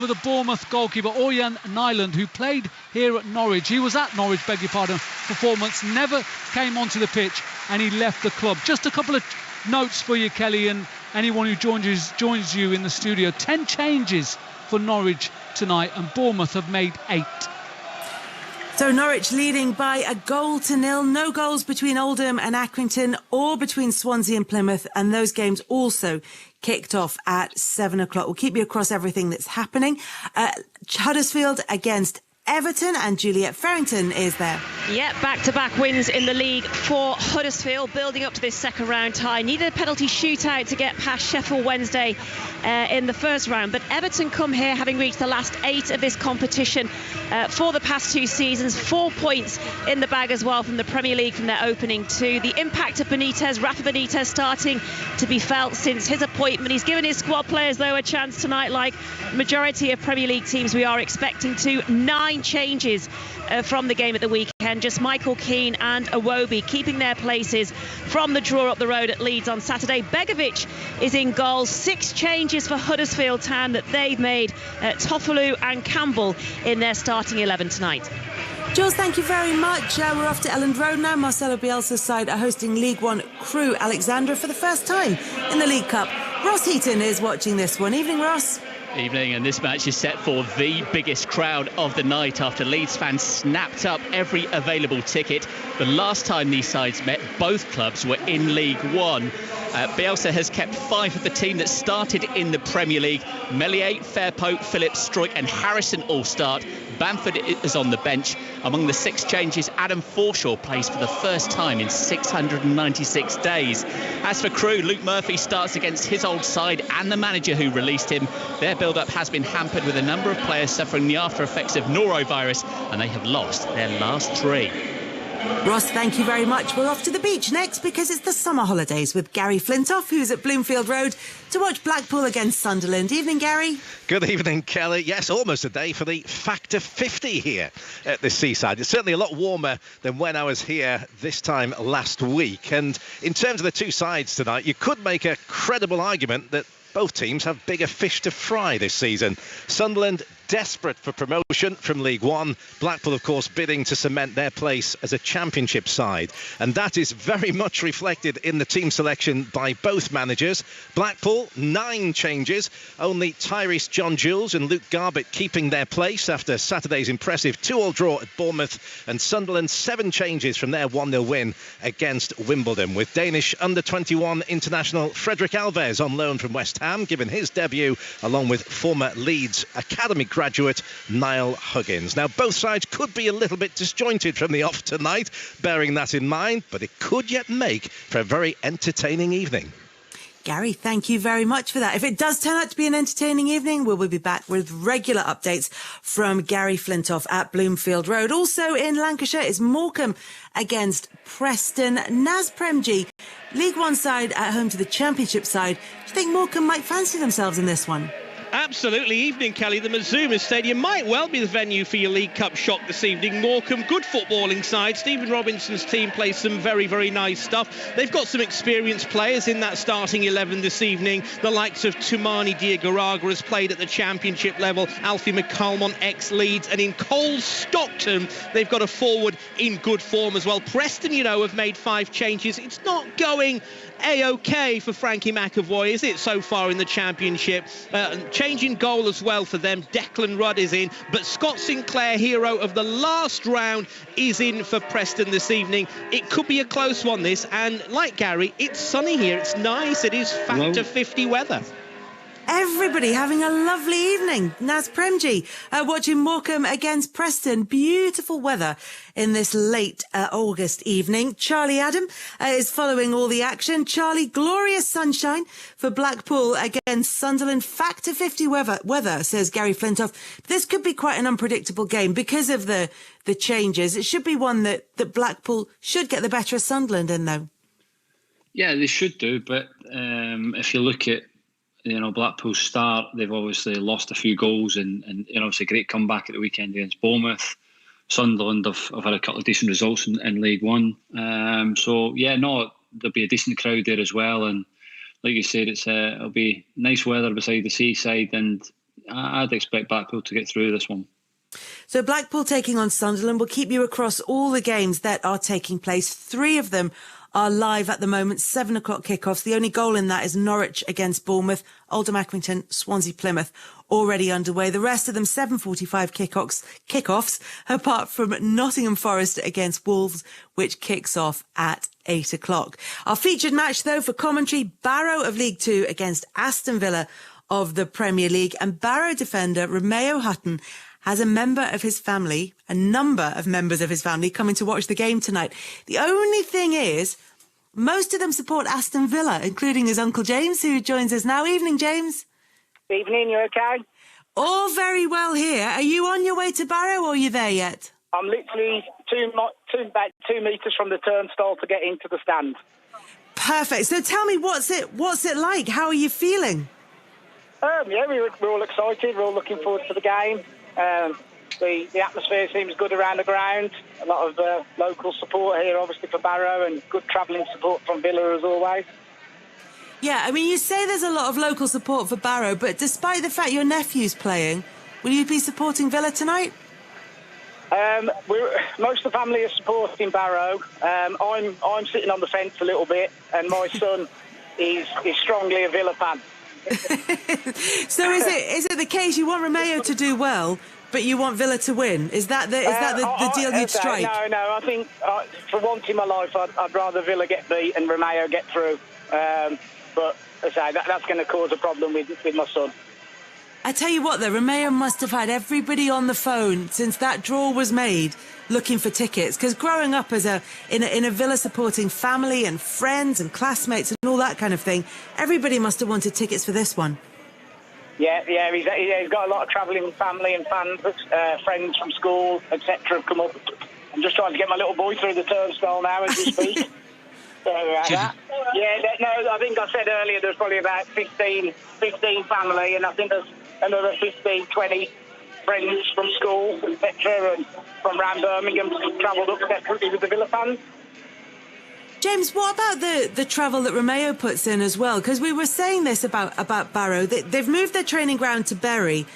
For the Bournemouth goalkeeper, Orjan Nyland, who played here at Norwich. He was at Norwich, beg your pardon, for 4 months, never came onto the pitch, and he left the club. Just a couple of notes for you, Kelly, and anyone who joins you in the studio. 10 changes for Norwich tonight, and Bournemouth have made 8. So Norwich leading by 1-0. No goals between Oldham and Accrington or between Swansea and Plymouth. And those games also kicked off at 7 o'clock. We'll keep you across everything that's happening. Huddersfield against Everton, and Juliet Farrington is there. Yeah, back-to-back wins in the league for Huddersfield, building up to this second round tie. Needed a penalty shootout to get past Sheffield Wednesday in the first round, but Everton come here having reached the last 8 of this competition for the past 2 seasons. 4 points in the bag as well from the Premier League from their opening 2. The impact of Rafa Benitez starting to be felt since his appointment. He's given his squad players, though, a chance tonight, like majority of Premier League teams we are expecting to. 9 changes from the game at the weekend. Just Michael Keane and Iwobi keeping their places from the draw up the road at Leeds on Saturday. Begovic is in goal. 6 changes for Huddersfield Town that they've made. Toffolo and Campbell in their starting 11 tonight. Jules, thank you very much. We're off to Elland Road now. Marcelo Bielsa's side are hosting League One Crewe Alexandra for the first time in the League Cup. Ross Heaton is watching this one. Evening, Ross. Evening, and this match is set for the biggest crowd of the night after Leeds fans snapped up every available ticket. The last time these sides met, both clubs were in League One. Bielsa has kept 5 of the team that started in the Premier League. Meslier, Fairpote, Phillips, Struijk and Harrison all start. Bamford is on the bench. Among the 6 changes, Adam Forshaw plays for the first time in 696 days. As for Crewe, Luke Murphy starts against his old side and the manager who released him. Their build-up has been hampered with a number of players suffering the after-effects of norovirus, and they have lost their last 3. Ross, thank you very much. We're off to the beach next because it's the summer holidays with Gary Flintoff, who's at Bloomfield Road, to watch Blackpool against Sunderland. Evening, Gary. Good evening, Kelly. Yes, almost a day for the factor 50 here at the seaside. It's certainly a lot warmer than when I was here this time last week. And in terms of the 2 sides tonight, you could make a credible argument that both teams have bigger fish to fry this season. Sunderland desperate for promotion from League One. Blackpool, of course, bidding to cement their place as a championship side. And that is very much reflected in the team selection by both managers. Blackpool, 9 changes. Only Tyrese John-Jules and Luke Garbett keeping their place after Saturday's impressive 2-2 draw at Bournemouth. And Sunderland, 7 changes from their 1-0 win against Wimbledon, with Danish under-21 international Frederick Alves on loan from West Ham, given his debut, along with former Leeds academy graduate Niall Huggins. Now, both sides could be a little bit disjointed from the off tonight, bearing that in mind, but it could yet make for a very entertaining evening. Gary, thank you very much for that. If it does turn out to be an entertaining evening, we'll be back with regular updates from Gary Flintoff at Bloomfield Road. Also in Lancashire is Morecambe against Preston. Naz Premji, League One side at home to the Championship side. Do you think Morecambe might fancy themselves in this one? Absolutely. Evening, Kelly. The Mazuma Stadium might well be the venue for your League Cup shock this evening. Morecambe, good footballing side. Stephen Robinson's team plays some very, very nice stuff. They've got some experienced players in that starting 11 this evening. The likes of Tumani Diagaraga has played at the Championship level. Alfie McCalmont, ex-Leeds. And in Cole Stockton, they've got a forward in good form as well. Preston, you know, have made 5 changes. It's not going A-OK for Frankie McAvoy, is it, so far in the Championship? Changing goal as well for them. Declan Rudd is in, but Scott Sinclair, hero of the last round, is in for Preston this evening. It could be a close one, this, and like Gary, it's sunny here. It's nice. It is factor 50 weather. Everybody having a lovely evening. Naz Premji watching Morecambe against Preston. Beautiful weather in this late August evening. Charlie Adam is following all the action. Charlie, glorious sunshine for Blackpool against Sunderland. Factor 50 weather, says Gary Flintoff. This could be quite an unpredictable game because of the changes. It should be one that Blackpool should get the better of Sunderland in, though. Yeah, they should do. But if you look at Blackpool's start, they've obviously lost a few goals and obviously a great comeback at the weekend against Bournemouth. Sunderland have had a couple of decent results in League One. There'll be a decent crowd there as well. And like you said, it'll be nice weather beside the seaside. And I'd expect Blackpool to get through this one. So Blackpool taking on Sunderland. We'll keep you across all the games that are taking place. 3 of them are live at the moment, 7 o'clock kickoffs. The only goal in that is Norwich against Bournemouth, Oldham Accrington, Swansea, Plymouth, already underway. The rest of them 7:45 kickoffs, apart from Nottingham Forest against Wolves, which kicks off at 8 o'clock. Our featured match, though, for commentary, Barrow of League 2 against Aston Villa of the Premier League. And Barrow defender Romeo Hutton has a number of members of his family coming to watch the game tonight. The only thing is, most of them support Aston Villa, including his Uncle James, who joins us now. Evening, James. Evening, you okay? All very well here. Are you on your way to Barrow, or are you there yet? I'm literally about 2 metres from the turnstile to get into the stand. Perfect. So tell me, what's it like? How are you feeling? Yeah, we're all excited. We're all looking forward to the game. The atmosphere seems good around the ground. A lot of local support here, obviously, for Barrow, and good travelling support from Villa as always. Yeah, I mean, you say there's a lot of local support for Barrow, but despite the fact your nephew's playing, will you be supporting Villa tonight? Most of the family are supporting Barrow. I'm sitting on the fence a little bit, and my son is strongly a Villa fan. So is it the case you want Romeo to do well, but you want Villa to win? Is that the deal you'd strike? No. I think for once in my life, I'd rather Villa get beat and Romeo get through. But as I say, that's going to cause a problem with my son. I tell you what, though, Romeo must have had everybody on the phone since that draw was made looking for tickets, because growing up as in a Villa supporting family and friends and classmates and all that kind of thing, everybody must have wanted tickets for this one. Yeah, he's got a lot of travelling family and fans, friends from school, etc. have come up. I'm just trying to get my little boy through the turnstile now as we speak. I think I said earlier there's probably about 15 family, and I think there's another 15, 20 friends from school, etc., and from around Birmingham travelled up separately with the Villa fans. James, what about the travel that Romeo puts in as well? Because we were saying this about Barrow. They've moved their training ground to Bury,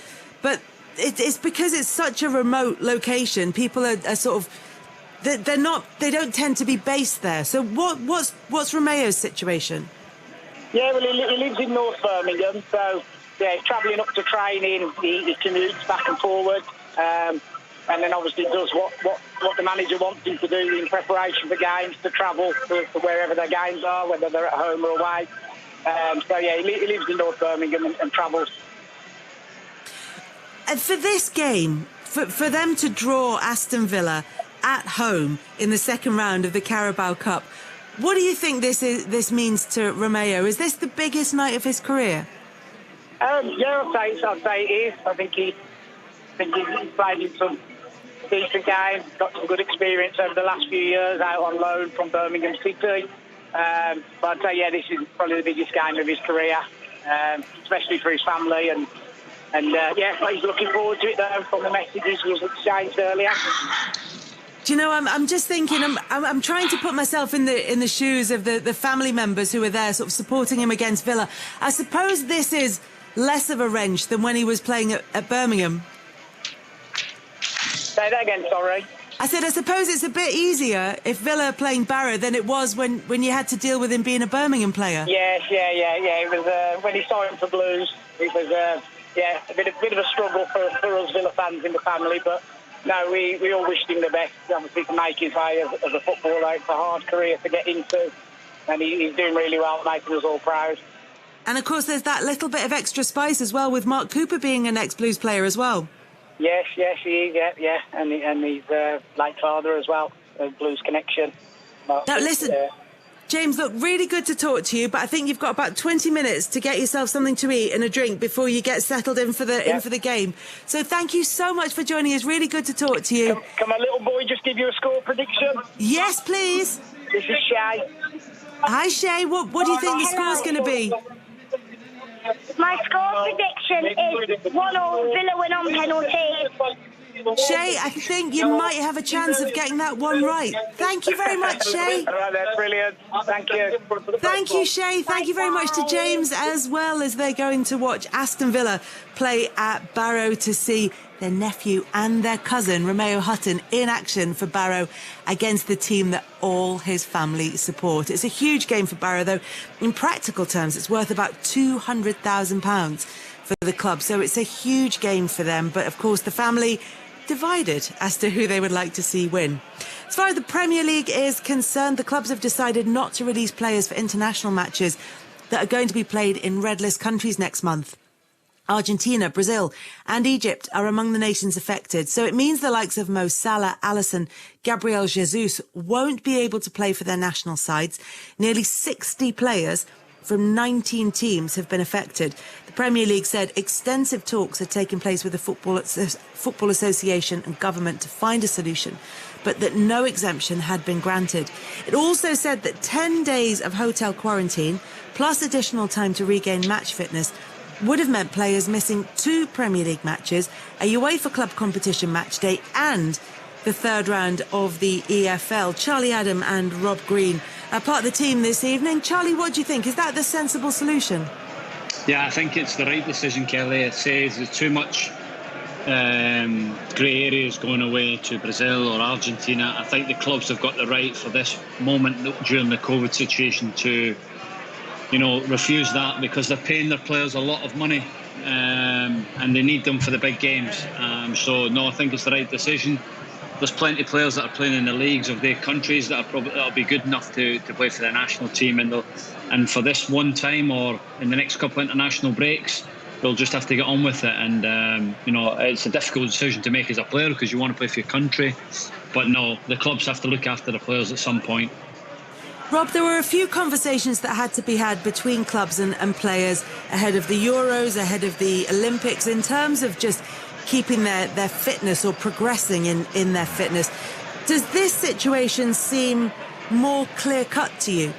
but it's because it's such a remote location. People are sort of... They don't tend to be based there. So what's Romeo's situation? Yeah, well, he lives in North Birmingham, so yeah, travelling up to training, he commutes back and forward, and then obviously does what the manager wants him to do in preparation for games, to travel to wherever their games are, whether they're at home or away. So yeah, he lives in North Birmingham and travels. And for this game, for them to draw Aston Villa at home in the second round of the Carabo Cup, what do you think this means to Romeo? Is this the biggest night of his career? Yeah, I'd say it is. I think he's played in some decent games, got some good experience over the last few years out on loan from Birmingham City. But I'd say, yeah, this is probably the biggest game of his career, especially for his family. And he's looking forward to it, though, from the messages we exchanged earlier. Do you know, I'm just thinking, I'm trying to put myself in the shoes of the family members who were there sort of supporting him against Villa. I suppose this is less of a wrench than when he was playing at Birmingham. Say that again, sorry. I said, I suppose it's a bit easier if Villa are playing Barrow than it was when you had to deal with him being a Birmingham player. Yes, yeah. It was when he signed for Blues. It was a bit of a struggle for us Villa fans in the family, but no, we all wished him the best, obviously, to make his way as a footballer. It's a hard career to get into, and he's doing really well, making us all proud. And, of course, there's that little bit of extra spice as well with Mark Cooper being an ex-Blues player as well. Yes, he is, yeah. And he's late father as well, a Blues connection. Now, listen, James, look, really good to talk to you, but I think you've got about 20 minutes to get yourself something to eat and a drink before you get settled in for the game. So thank you so much for joining us. Really good to talk to you. Can my little boy just give you a score prediction? Yes, please. This is Shay. Hi, Shay. What do you think the score's going to be? My score prediction is 1-0, Villa win on penalties. Shay, I think you might have a chance of getting that one right. Thank you very much, Shay. All right, that's brilliant. Thank you. Thank you, Shay. Thank you very much to James as well, as they're going to watch Aston Villa play at Barrow to see their nephew and their cousin, Romeo Hutton, in action for Barrow against the team that all his family support. It's a huge game for Barrow, though. In practical terms, it's worth about £200,000 for the club, so it's a huge game for them. But, of course, the family divided as to who they would like to see win. As far as the Premier League is concerned, the clubs have decided not to release players for international matches that are going to be played in red list countries next month. Argentina, Brazil and Egypt are among the nations affected. So it means the likes of Mo Salah, Alisson, Gabriel Jesus won't be able to play for their national sides. Nearly 60 players from 19 teams have been affected. The Premier League said extensive talks had taken place with the Football Association and government to find a solution, but that no exemption had been granted. It also said that 10 days of hotel quarantine, plus additional time to regain match fitness, would have meant players missing 2 Premier League matches, a UEFA Club competition match day and the third round of the EFL. Charlie Adam and Rob Green are part of the team this evening. Charlie, what do you think? Is that the sensible solution? Yeah, I think it's the right decision, Kelly. It says there's too much grey areas going away to Brazil or Argentina. I think the clubs have got the right for this moment during the COVID situation to refuse that, because they're paying their players a lot of money and they need them for the big games. So no, I think it's the right decision. There's plenty of players that are playing in the leagues of their countries that'll be good enough to play for the national team, and for this one time or in the next couple of international breaks, they'll just have to get on with it. And it's a difficult decision to make as a player because you want to play for your country, but no, the clubs have to look after the players at some point. Rob, there were a few conversations that had to be had between clubs and players ahead of the Euros, ahead of the Olympics, in terms of just keeping their fitness or progressing in their fitness. Does this situation seem more clear-cut to you?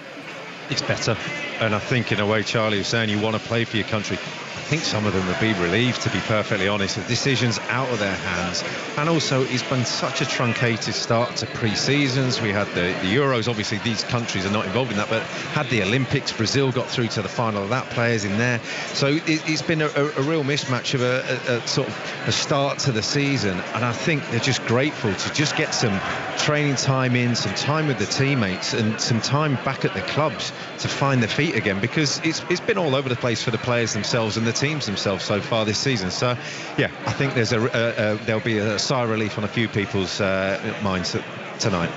It's better. And I think, in a way, Charlie was saying you want to play for your country. I think some of them would be relieved, to be perfectly honest. The decision's out of their hands. And also, it's been such a truncated start to pre-seasons. We had the Euros. Obviously, these countries are not involved in that, but had the Olympics. Brazil got through to the final of that, players in there. So it's been a real mismatch of a sort of a start to the season. And I think they're just grateful to just get some training time in, some time with the teammates and some time back at the clubs to find their feet again, because it's been all over the place for the players themselves and the teams themselves so far this season. So yeah, I think there'll be a sigh of relief on a few people's minds tonight.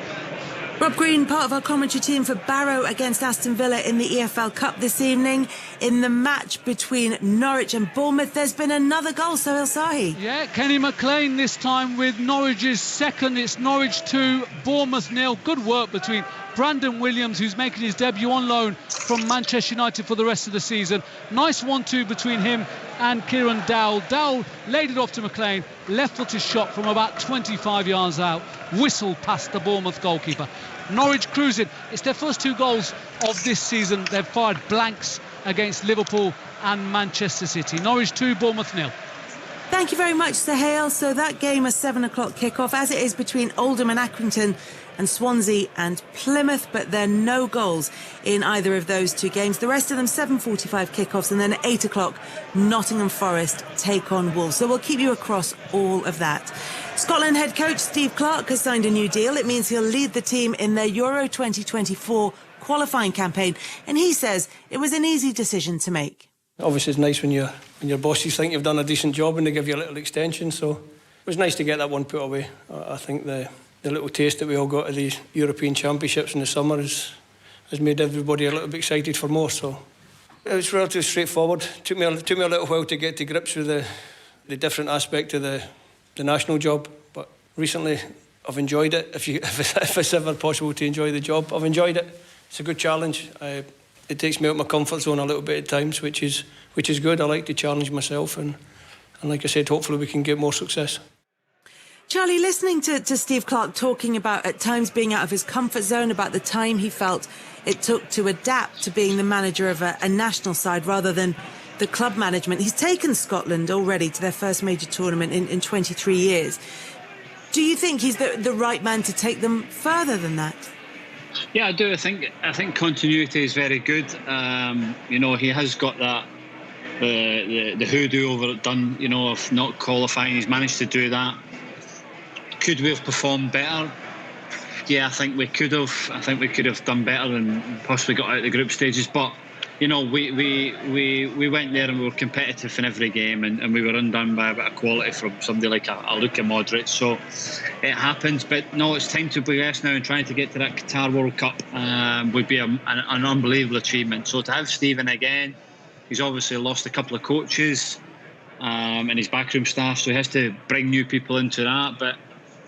Rob Green, part of our commentary team for Barrow against Aston Villa in the EFL Cup this evening. In the match between Norwich and Bournemouth, there's been another goal, Sohail Sahi. Yeah, Kenny McLean this time with Norwich's second. It's Norwich 2, Bournemouth 0. Good work between Brandon Williams, who's making his debut on loan from Manchester United for the rest of the season. Nice 1-2 between him and Kieran Dowell. Dowell laid it off to McLean, left-footed shot from about 25 yards out, whistled past the Bournemouth goalkeeper. Norwich cruising. It's their first 2 goals of this season. They've fired blanks against Liverpool and Manchester City. Norwich 2, Bournemouth 0. Thank you very much, Sohail. So that game, a 7 o'clock kickoff, as it is between Oldham and Accrington and Swansea and Plymouth, but there are no goals in either of those 2 games. The rest of them 7:45 kickoffs, and then at 8 o'clock Nottingham Forest take on Wolves. So we'll keep you across all of that. Scotland head coach Steve Clarke has signed a new deal. It means he'll lead the team in their Euro 2024 qualifying campaign, and he says it was an easy decision to make. Obviously it's nice when your bosses think you've done a decent job and they give you a little extension, so it was nice to get that one put away. I think the little taste that we all got of these European Championships in the summer has made everybody a little bit excited for more. So it was relatively straightforward. Took me a little while to get to grips with the different aspect of the national job, but recently I've enjoyed it. If it's ever possible to enjoy the job, I've enjoyed it. It's a good challenge. It takes me out of my comfort zone a little bit at times, which is good. I like to challenge myself, and like I said, hopefully we can get more success. Charlie, listening to Steve Clarke talking about at times being out of his comfort zone, about the time he felt it took to adapt to being the manager of a national side rather than the club management. He's taken Scotland already to their first major tournament in 23 years. Do you think he's the right man to take them further than that? Yeah, I do. I think continuity is very good. He has got that the hoodoo over it done. Of not qualifying, he's managed to do that. Could we have performed better? Yeah, I think we could have. I think we could have done better and possibly got out of the group stages. But we went there and we were competitive in every game, and we were undone by a bit of quality from somebody like a Luka Modric. So it happens. But no, it's time to progress now and trying to get to that Qatar World Cup would be an unbelievable achievement. So to have Stephen again, he's obviously lost a couple of coaches and his backroom staff, so he has to bring new people into that. But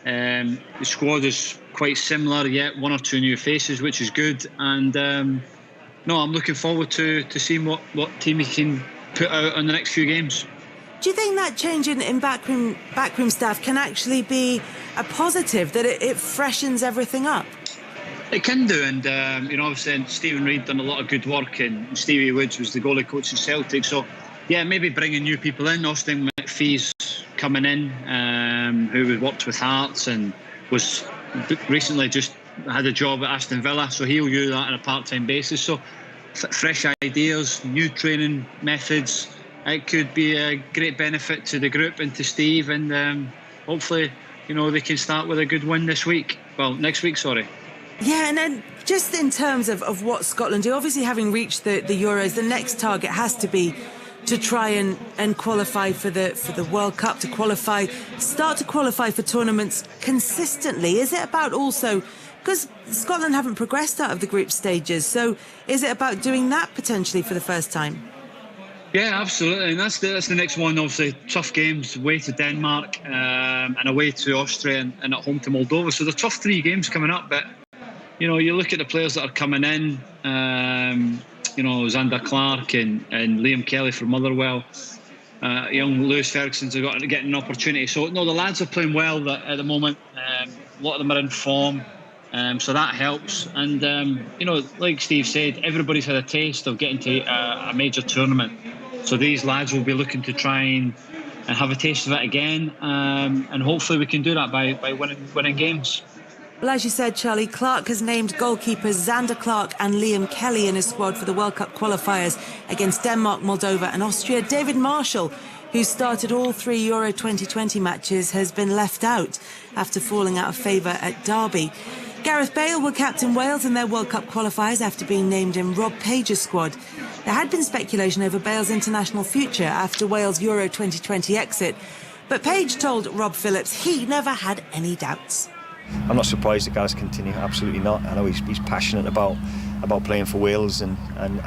the squad is quite similar, yet one or two new faces, which is good. And I'm looking forward to seeing what team he can put out on the next few games. Do you think that change in backroom staff can actually be a positive, that it freshens everything up? It can do, and obviously Stephen Reid done a lot of good work, and Stevie Woods was the goalie coach in Celtic. So yeah, maybe bringing new people in. Austin McPhee's coming in, who worked with Hearts and was recently just had a job at Aston Villa, so he'll do that on a part-time basis. So fresh ideas, new training methods, it could be a great benefit to the group and to Steve, and hopefully they can start with a good win next week. Yeah, and then just in terms of what Scotland do, obviously having reached the Euros, the next target has to be to try and qualify for the World Cup, start to qualify for tournaments consistently. Is it about also, because Scotland haven't progressed out of the group stages, so is it about doing that potentially for the first time? Yeah, absolutely, and that's the next one. Obviously, tough games, away to Denmark and away to Austria and at home to Moldova. So the tough 3 games coming up, but you look at the players that are coming in. Xander Clark and Liam Kelly from Motherwell. Young Lewis Ferguson's getting an opportunity. So no, the lads are playing well at the moment. A lot of them are in form. So that helps. And like Steve said, everybody's had a taste of getting to a major tournament. So these lads will be looking to try and have a taste of it again. And hopefully we can do that by winning games. Well, as you said, Charlie, Clark has named goalkeepers Xander Clark and Liam Kelly in his squad for the World Cup qualifiers against Denmark, Moldova and Austria. David Marshall, who started all 3 Euro 2020 matches, has been left out after falling out of favour at Derby. Gareth Bale will captain Wales in their World Cup qualifiers after being named in Rob Page's squad. There had been speculation over Bale's international future after Wales' Euro 2020 exit, but Page told Rob Phillips he never had any doubts. I'm not surprised that Gareth's continue, absolutely not. I know he's passionate about playing for Wales, and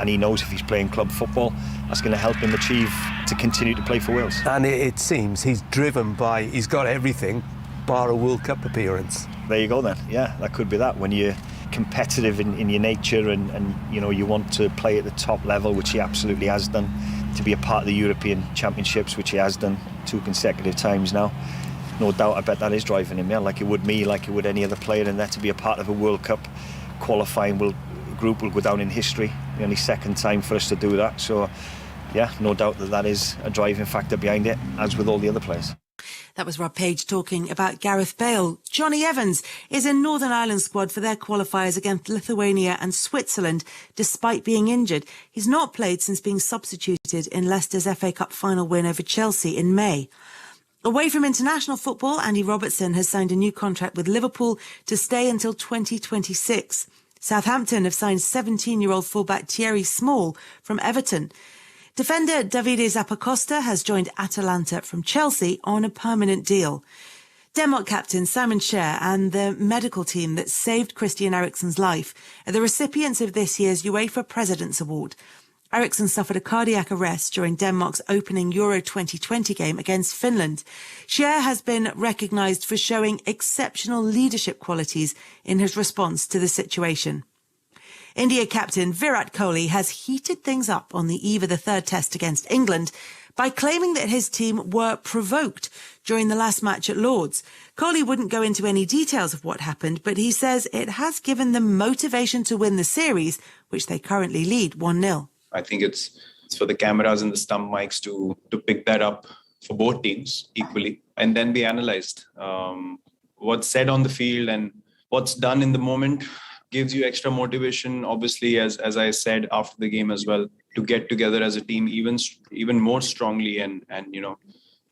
he knows if he's playing club football, that's going to help him achieve to continue to play for Wales. And it seems he's driven by, he's got everything bar a World Cup appearance. There you go then, yeah, that could be that. When you're competitive in your nature and you want to play at the top level, which he absolutely has done, to be a part of the European Championships, which he has done 2 consecutive times now. No doubt, I bet that is driving him, like it would me, like it would any other player, and that to be a part of a World Cup qualifying group will go down in history. The only second time for us to do that. So, yeah, no doubt that is a driving factor behind it, as with all the other players. That was Rob Page talking about Gareth Bale. Johnny Evans is in Northern Ireland squad for their qualifiers against Lithuania and Switzerland, despite being injured. He's not played since being substituted in Leicester's FA Cup final win over Chelsea in May. Away from international football, Andy Robertson has signed a new contract with Liverpool to stay until 2026. Southampton have signed 17-year-old fullback Thierry Small from Everton. Defender Davide Zappacosta has joined Atalanta from Chelsea on a permanent deal. Denmark captain Simon Kjær and the medical team that saved Christian Eriksen's life are the recipients of this year's UEFA President's Award. Eriksen suffered a cardiac arrest during Denmark's opening Euro 2020 game against Finland. Kjær has been recognised for showing exceptional leadership qualities in his response to the situation. India captain Virat Kohli has heated things up on the eve of the 3rd test against England by claiming that his team were provoked during the last match at Lord's. Kohli wouldn't go into any details of what happened, but he says it has given them motivation to win the series, which they currently lead 1-0. I think it's It's for the cameras and the stump mics to pick that up for both teams equally, and then be analysed. What's said on the field and what's done in the moment gives you extra motivation, obviously, as I said after the game as well, to get together as a team even more strongly, and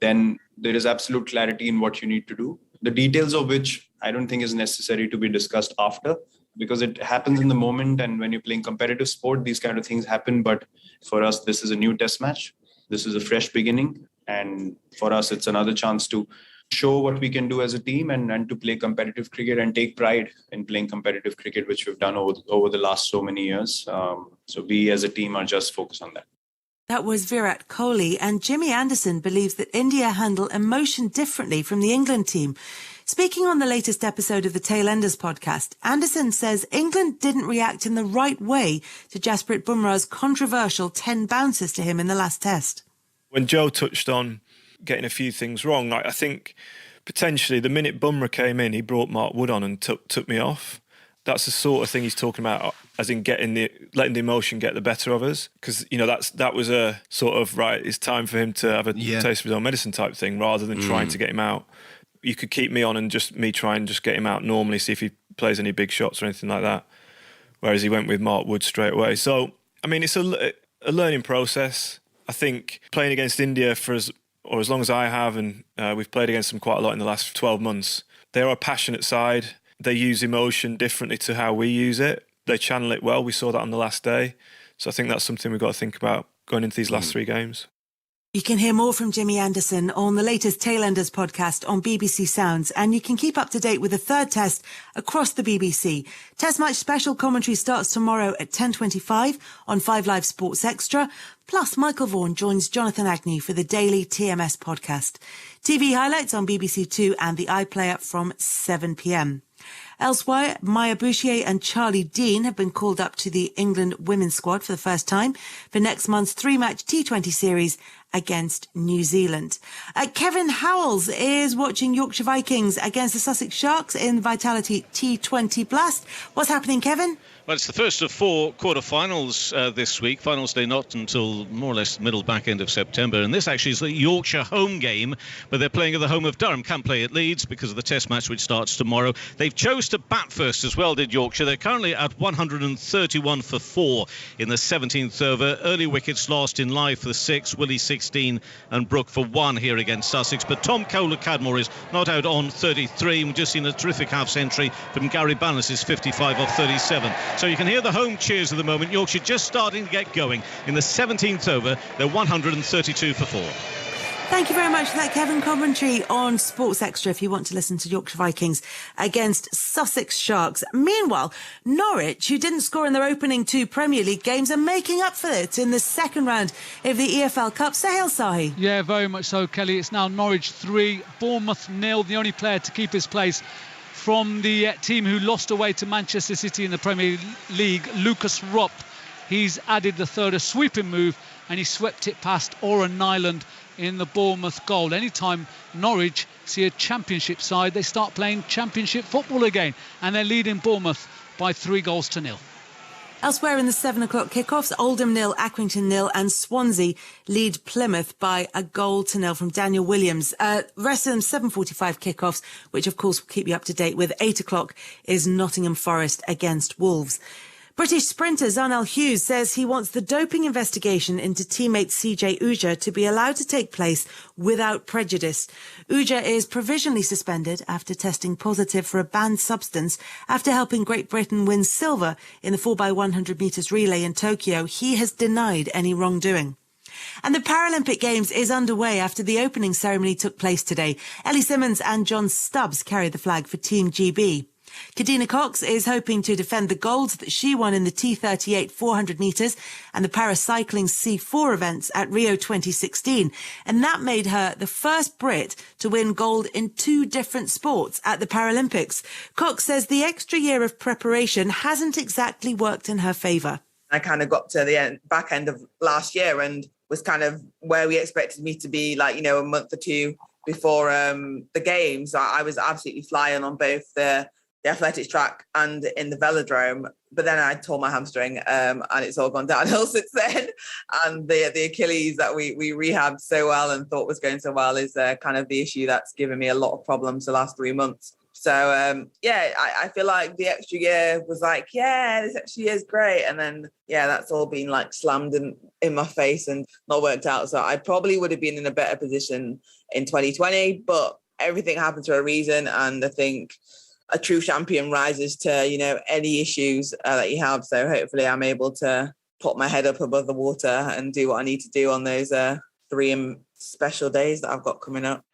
then there is absolute clarity in what you need to do. The details of which I don't think is necessary to be discussed after, because it happens in the moment, and when you're playing competitive sport, these kind of things happen. But for us, this is a new test match. This is a fresh beginning, and for us, it's another chance to show what we can do as a team and to play competitive cricket and take pride in playing competitive cricket, which we've done over the last so many years. So we as a team are just focused on that. That was Virat Kohli, and Jimmy Anderson believes that India handle emotion differently from the England team. Speaking on the latest episode of the Tailenders podcast, Anderson says England didn't react in the right way to Jasprit Bumrah's controversial 10 bounces to him in the last test. When Joe touched on getting a few things wrong, I think potentially the minute Bumrah came in, he brought Mark Wood on and took me off. That's the sort of thing he's talking about, as in letting the emotion get the better of us. Because, that was a sort of, right, it's time for him to have a taste of his own medicine type thing, rather than trying to get him out. You could keep me on and just me try and just get him out normally, see if he plays any big shots or anything like that. Whereas he went with Mark Wood straight away. So, it's a learning process. I think playing against India for as long as I have, and we've played against them quite a lot in the last 12 months, they're a passionate side. They use emotion differently to how we use it. They channel it well. We saw that on the last day. So I think that's something we've got to think about going into these last 3 games. You can hear more from Jimmy Anderson on the latest Tailenders podcast on BBC Sounds, and you can keep up to date with the third test across the BBC. Test match special commentary starts tomorrow at 10:25 on 5 Live Sports Extra. Plus, Michael Vaughan joins Jonathan Agnew for the daily TMS podcast. TV highlights on BBC Two and the iPlayer from 7 p.m. Elsewhere, Maya Bouchier and Charlie Dean have been called up to the England women's squad for the first time for next month's 3-match T20 series against New Zealand. Kevin Howells is watching Yorkshire Vikings against the Sussex Sharks in Vitality T20 Blast. What's happening, Kevin? Well, it's the first of 4 quarter-finals this week. Finals day not until more or less middle back end of September. And this actually is the Yorkshire home game, but they're playing at the home of Durham. Can't play at Leeds because of the test match which starts tomorrow. They've chose to bat first as well, did Yorkshire. They're currently at 131 for 4 in the 17th over. Early wickets lost in live for the 6, Willie 16 and Brook for 1 here against Sussex. But Tom Kohler-Cadmore is not out on 33. We've just seen a terrific half-century from Gary Ballas' 55 off 37. So you can hear the home cheers at the moment. Yorkshire just starting to get going. In the 17th over, they're 132 for 4. Thank you very much for that, Kevin. Commentary on Sports Extra if you want to listen to Yorkshire Vikings against Sussex Sharks. Meanwhile, Norwich, who didn't score in their opening 2 Premier League games, are making up for it in the second round of the EFL Cup. Sahil Sahi. Yeah, very much so, Kelly. It's now Norwich 3, Bournemouth 0. The only player to keep his place from the team who lost away to Manchester City in the Premier League, Lucas Rupp. He's added the third, a sweeping move, and he swept it past Oren Nyland in the Bournemouth goal. Anytime Norwich see a championship side, they start playing championship football again, and they're leading Bournemouth by 3-0. Elsewhere in the 7 o'clock kickoffs, Oldham 0, Accrington 0 and Swansea lead Plymouth by 1-0 from Daniel Williams. Rest of them 7:45 kickoffs, which of course will keep you up to date with. 8 o'clock is Nottingham Forest against Wolves. British sprinter Zarnell Hughes says he wants the doping investigation into teammate CJ Uja to be allowed to take place without prejudice. Uja is provisionally suspended after testing positive for a banned substance after helping Great Britain win silver in the 4x100 metres relay in Tokyo. He has denied any wrongdoing. And the Paralympic Games is underway after the opening ceremony took place today. Ellie Simmons and John Stubbs carried the flag for Team GB. Kadina Cox is hoping to defend the gold that she won in the T38 400 metres and the paracycling C4 events at Rio 2016. And that made her the first Brit to win gold in 2 different sports at the Paralympics. Cox says the extra year of preparation hasn't exactly worked in her favour. I kind of got to the back end of last year and was kind of where we expected me to be, like, you know, a month or 2 before the games. I was absolutely flying on both the the athletics track and in the velodrome. But then I tore my hamstring, and it's all gone downhill since then. And the Achilles that we rehabbed so well and thought was going so well is kind of the issue that's given me a lot of problems the last 3 months. So, I feel like the extra year was like, this extra year is great. And then, that's all been like slammed in my face and not worked out. So I probably would have been in a better position in 2020, but everything happened for a reason. And I think a true champion rises to, any issues that you have. So hopefully I'm able to put my head up above the water and do what I need to do on those 3 special days that I've got coming up.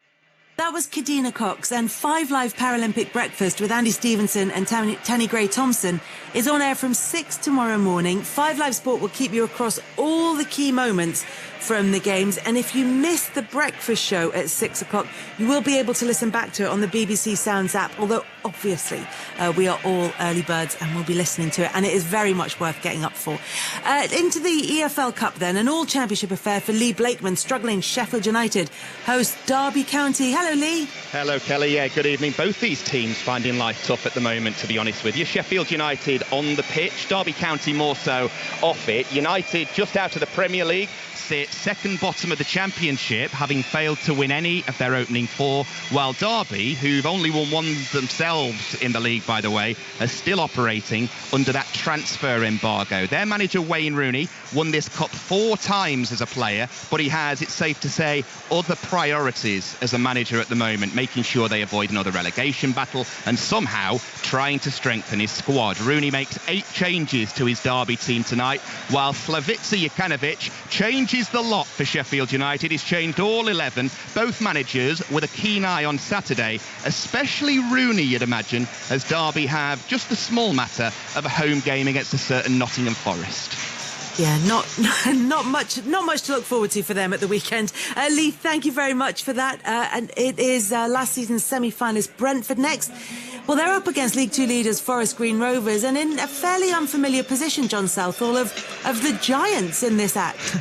That was Kadina Cox, and 5 Live Paralympic Breakfast with Andy Stevenson and Tanny Gray-Thompson is on air from 6 tomorrow morning. 5 Live Sport will keep you across all the key moments from the games. And if you missed the breakfast show at 6 o'clock, you will be able to listen back to it on the BBC Sounds app, although obviously we are all early birds and we'll be listening to it, and it is very much worth getting up for. Into the EFL Cup then, an all-championship affair for Lee Blakeman. Struggling Sheffield United host Derby County. Hello, Lee. Hello, Kelly. Yeah, good evening. Both these teams finding life tough at the moment, to be honest with you. Sheffield United on the pitch, Derby County more so off it. United just out of the Premier League, sit second bottom of the Championship, having failed to win any of their opening 4, while Derby, who've only won 1 themselves in the league, by the way, are still operating under that transfer embargo. Their manager, Wayne Rooney, won this cup 4 times as a player, but he has, it's safe to say, other priorities as a manager at the moment, making sure they avoid another relegation battle and somehow trying to strengthen his squad. Rooney makes 8 changes to his Derby team tonight, while Slavica Jokanovic changes the lot for Sheffield United. He's changed all 11, both managers with a keen eye on Saturday, especially Rooney, you'd imagine, as Derby have just the small matter of a home game against a certain Nottingham Forest. Yeah, not much to look forward to for them at the weekend. Lee, thank you very much for that. And it is last season's semi-finalist Brentford next. Well, they're up against League 2 leaders Forest Green Rovers, and in a fairly unfamiliar position, John Southall, of the Giants in this act.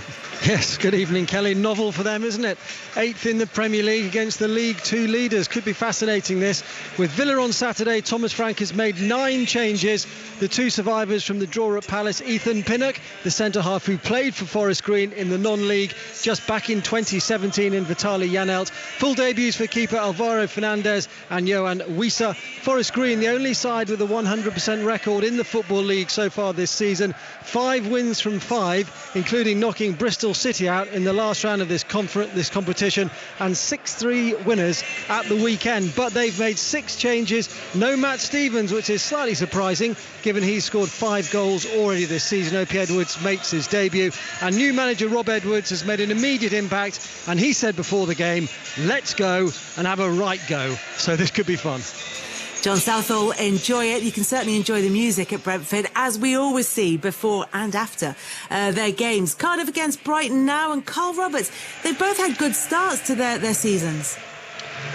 Yes, good evening, Kelly. Novel for them, isn't it? 8th in the Premier League against the League 2 leaders. Could be fascinating, this. With Villa on Saturday, Thomas Frank has made 9 changes. The 2 survivors from the draw at Palace, Ethan Pinnock, the centre-half who played for Forest Green in the non-league just back in 2017, and Vitaly Janelt. Full debuts for keeper Alvaro Fernandez and Johan Wissa. Forest Green, the only side with a 100% record in the Football League so far this season. 5 wins from 5, including knocking Bristol City out in the last round of this competition, and 6-3 winners at the weekend. But they've made 6 changes. No Matt Stevens, which is slightly surprising given he's scored 5 goals already this season. Opie Edwards makes his debut, and new manager Rob Edwards has made an immediate impact, and he said before the game, let's go and have a right go. So this could be fun. John Southall, enjoy it. You can certainly enjoy the music at Brentford, as we always see before and after their games. Cardiff against Brighton now, and Carl Roberts, they've both had good starts to their seasons.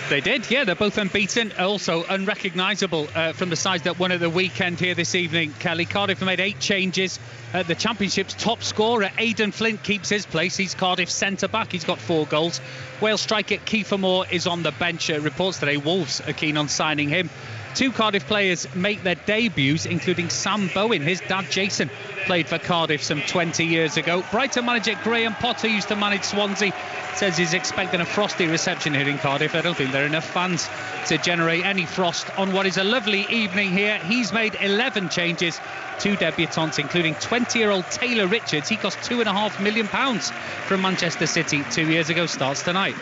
They did, yeah. They're both unbeaten, also unrecognisable from the sides that won at the weekend here this evening, Kelly. Cardiff have made 8 changes. The Championship's top scorer, Aidan Flint, keeps his place. He's Cardiff's centre-back. He's got 4 goals. Wales striker Kiefer Moore is on the bench. Reports today Wolves are keen on signing him. 2 Cardiff players make their debuts, including Sam Bowen. His dad, Jason, played for Cardiff some 20 years ago. Brighton manager Graham Potter used to manage Swansea. Says he's expecting a frosty reception here in Cardiff. I don't think there are enough fans to generate any frost on what is a lovely evening here. He's made 11 changes. 2 debutants, including 20-year-old Taylor Richards. He cost £2.5 million from Manchester City 2 years ago. Starts tonight.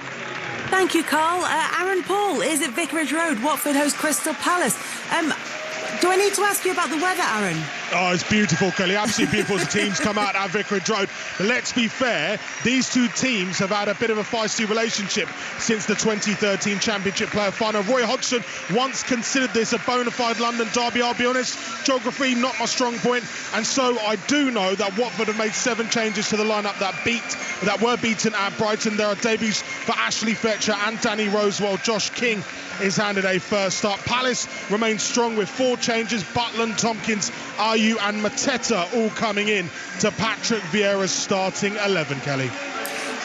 Thank you, Carl. Aaron Paul is at Vicarage Road. Watford host Crystal Palace. Do I need to ask you about the weather, Aaron? Oh, it's beautiful, Kelly. Absolutely beautiful as the teams come out at Vicarage Road. But let's be fair, these 2 teams have had a bit of a feisty relationship since the 2013 Championship Player Final. Roy Hodgson once considered this a bona fide London derby. I'll be honest, geography, not my strong point. And so I do know that Watford have made 7 changes to the lineup that were beaten at Brighton. There are debuts for Ashley Fletcher and Danny Rose, while Josh King is handed a first start. Palace remains strong with 4 changes. Butland, Tompkins, Ayew and Mateta all coming in to Patrick Vieira's starting 11, Kelly.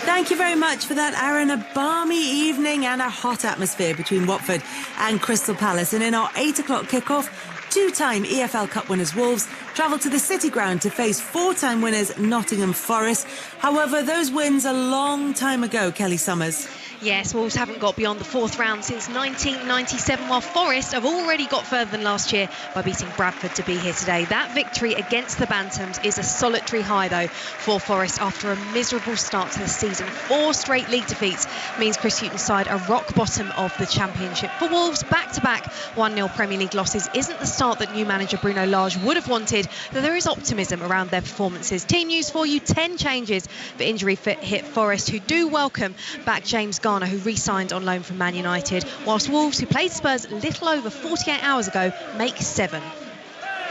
Thank you very much for that, Aaron. A balmy evening and a hot atmosphere between Watford and Crystal Palace. And in our 8 o'clock kickoff, two-time EFL Cup winners Wolves travel to the City Ground to face four-time winners Nottingham Forest. However, those wins a long time ago, Kelly Summers. Yes, Wolves haven't got beyond the fourth round since 1997, while Forest have already got further than last year by beating Bradford to be here today. That victory against the Bantams is a solitary high, though, for Forest after a miserable start to the season. 4 straight league defeats means Chris Hughton's side are rock bottom of the Championship. For Wolves, back-to-back 1-0 Premier League losses isn't the start that new manager Bruno Lage would have wanted, though there is optimism around their performances. Team news for you: 10 changes for injury-fit hit Forest, who do welcome back James Garner, who re-signed on loan from Man United, whilst Wolves, who played Spurs little over 48 hours ago, make 7.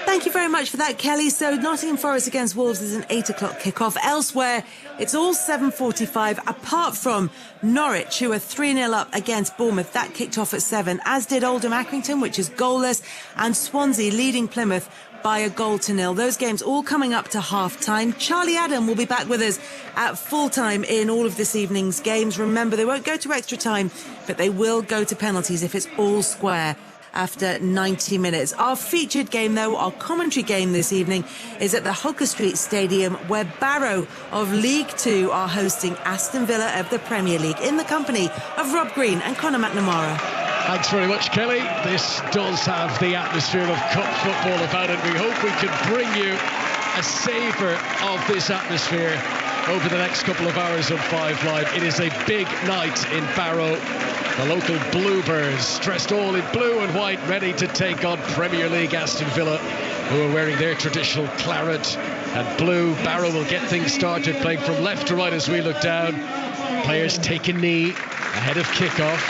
Thank you very much for that, Kelly. So Nottingham Forest against Wolves is an 8 o'clock kickoff. Elsewhere, it's all 7:45, apart from Norwich, who are 3-0 up against Bournemouth. That kicked off at 7, as did Oldham Accrington, which is goalless, and Swansea leading Plymouth by a 0-0. Those games all coming up to half-time. Charlie Adam will be back with us at full-time in all of this evening's games. Remember, they won't go to extra time, but they will go to penalties if it's all square after 90 minutes. Our featured game, though, our commentary game this evening, is at the Hooker Street Stadium, where Barrow of League 2 are hosting Aston Villa of the Premier League, in the company of Rob Green and Conor McNamara. Thanks very much, Kelly. This does have the atmosphere of cup football about it. We hope we can bring you a savour of this atmosphere over the next couple of hours on 5 Live. It is a big night in Barrow. The local Bluebirds, dressed all in blue and white, ready to take on Premier League Aston Villa, who are wearing their traditional claret and blue. Barrow will get things started, playing from left to right as we look down. Players take a knee ahead of kickoff,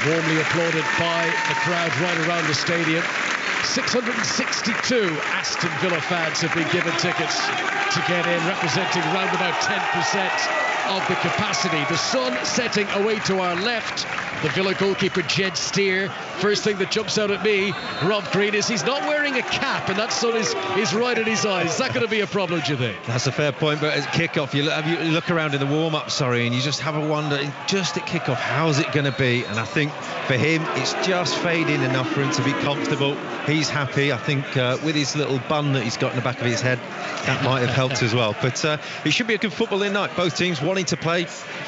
warmly applauded by the crowd right around the stadium. 662 Aston Villa fans have been given tickets to get in, representing around about 10% of the capacity. The sun setting away to our left. The Villa goalkeeper, Jed Steer. First thing that jumps out at me, Rob Green, is he's not wearing a cap, and that sun is right in his eyes. Is that going to be a problem, do you think? That's a fair point, but at kickoff, you look around in the warm-up, and you just have a wonder, just at kickoff, how's it going to be? And I think for him, it's just fading enough for him to be comfortable. He's happy. I think with his little bun that he's got in the back of his head, that might have helped as well. But it should be a good footballing night. Both teams wanting to play.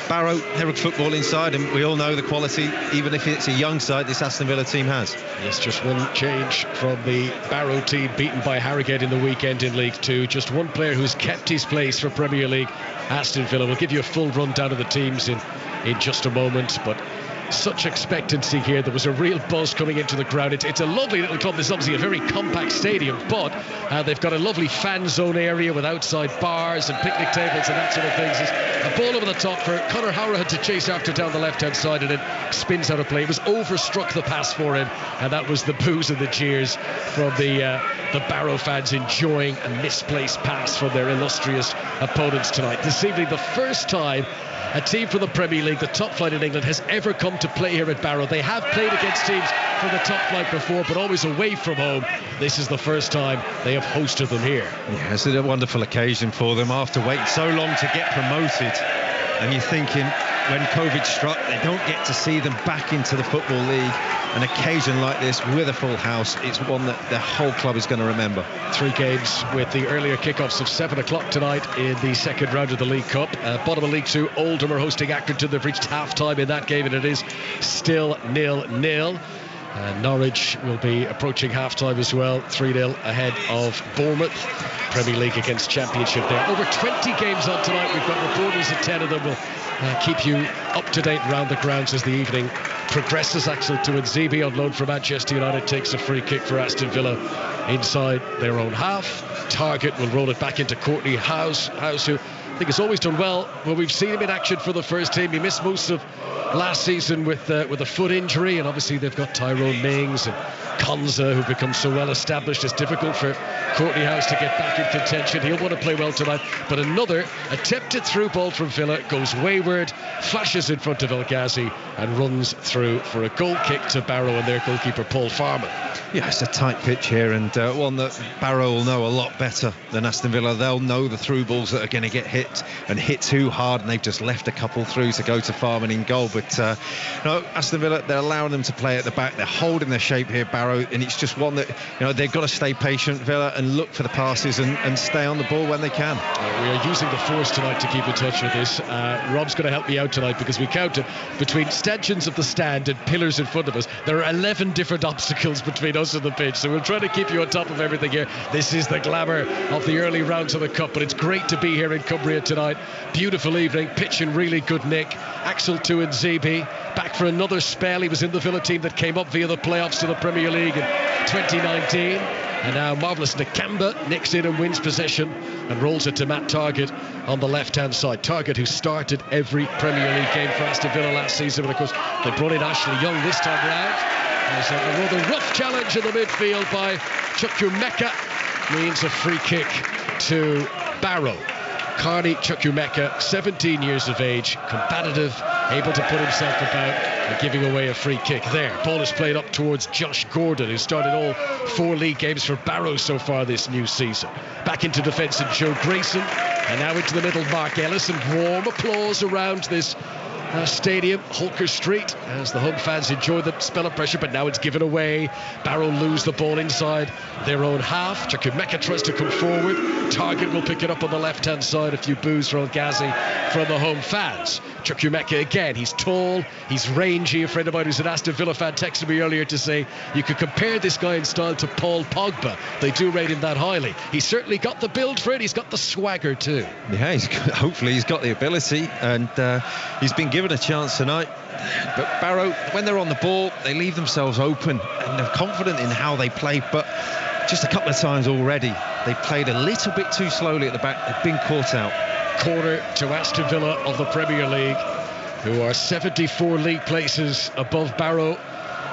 Barrow, Herrick football inside, and we all know the quality, even if it's a young side, this Aston Villa team has. Yes, just one change from the Barrow team, beaten by Harrogate in the weekend in League 2. Just one player who's kept his place for Premier League Aston Villa. We'll give you a full rundown of the teams in just a moment, but such expectancy here. There was a real buzz coming into the ground. It's a lovely little club. This is obviously a very compact stadium, but they've got a lovely fan zone area with outside bars and picnic tables and that sort of things. There's a ball over the top for Conor Howard to chase after down the left-hand side, and it spins out of play. It was overstruck the pass for him, and that was the boos and the jeers from the Barrow fans, enjoying a misplaced pass from their illustrious opponents tonight. This evening, the first time a team from the Premier League, the top flight in England, has ever come to play here at Barrow. They have played against teams from the top flight before, but always away from home. This is the first time they have hosted them here. Yeah, it's a wonderful occasion for them after waiting so long to get promoted. And you're thinking, when COVID struck, they don't get to see them back into the Football League. An occasion like this with a full house, it's one that the whole club is going to remember. 3 games with the earlier kickoffs of 7 o'clock tonight in the second round of the League Cup. Bottom of League 2, Oldham are hosting Accrington. They've reached half-time in that game, and it is still 0-0. Norwich will be approaching half-time as well, 3-0 ahead of Bournemouth. Premier League against Championship there. Over 20 games on tonight. We've got reporters at 10 of them. We'll keep you up to date around the grounds as the evening progresses. Axel Tuanzebe on loan from Manchester United takes a free kick for Aston Villa inside their own half. Target will roll it back into Courtney House, who I think has always done well when we've seen him in action for the first team. He missed most of last season with a foot injury, and obviously they've got Tyrone Mings and Konza, who've become so well established. It's difficult for Courtney House to get back in contention. He'll want to play well tonight, but another attempted through ball from Villa goes wayward, flashes in front of El Ghazi and runs through for a goal kick to Barrow and their goalkeeper Paul Farman. Yeah, it's a tight pitch here, and one that Barrow will know a lot better than Aston Villa. They'll know the through balls that are going to get hit and hit too hard, and they've just left a couple through to go to Farman in goal. But no, Aston Villa, they're allowing them to play at the back. They're holding their shape here, Barrow, and it's just one that, they've got to stay patient, Villa, and look for the passes and stay on the ball when they can. We are using the force tonight to keep in touch with this. Rob's going to help me out tonight, because we counted between stanchions of the stand and pillars in front of us. There are 11 different obstacles between us and the pitch, so we'll try to keep you on top of everything here. This is the glamour of the early rounds of the Cup, but it's great to be here in Cumbria tonight. Beautiful evening, pitch in really good nick. Axel Tuanzebe back for another spell. He was in the Villa team that came up via the playoffs to the Premier League in 2019. And now Marvellous Nakamba nicks in and wins possession and rolls it to Matt Targett on the left-hand side. Targett, who started every Premier League game for Aston Villa last season, but of course they brought in Ashley Young this time round. There's a rather rough challenge in the midfield by Chukwuemeka. Means a free kick to Barrow. Carney Chukwuemeka, 17 years of age, combative, able to put himself about, and giving away a free kick there. Ball is played up towards Josh Gordon, who started all 4 league games for Barrow so far this new season. Back into defence and Joe Grayson, and now into the middle Mark Ellis, and warm applause around this stadium, Holker Street, as the home fans enjoy the spell of pressure, but now it's given away. Barrow lose the ball inside their own half. Chukwuemeka tries to come forward. Targett will pick it up on the left-hand side. A few boos for El Ghazi from the home fans. Chukwuemeka again, he's tall, he's rangy. A friend of mine who's an Aston Villa fan texted me earlier to say you could compare this guy in style to Paul Pogba. They do rate him that highly. He's certainly got the build for it. He's got the swagger too. Yeah, hopefully he's got the ability, and he's been given a chance tonight. But Barrow, when they're on the ball, they leave themselves open and they're confident in how they play, but just a couple of times already they played a little bit too slowly at the back. They've been caught out. Corner to Aston Villa of the Premier League, who are 74 league places above Barrow.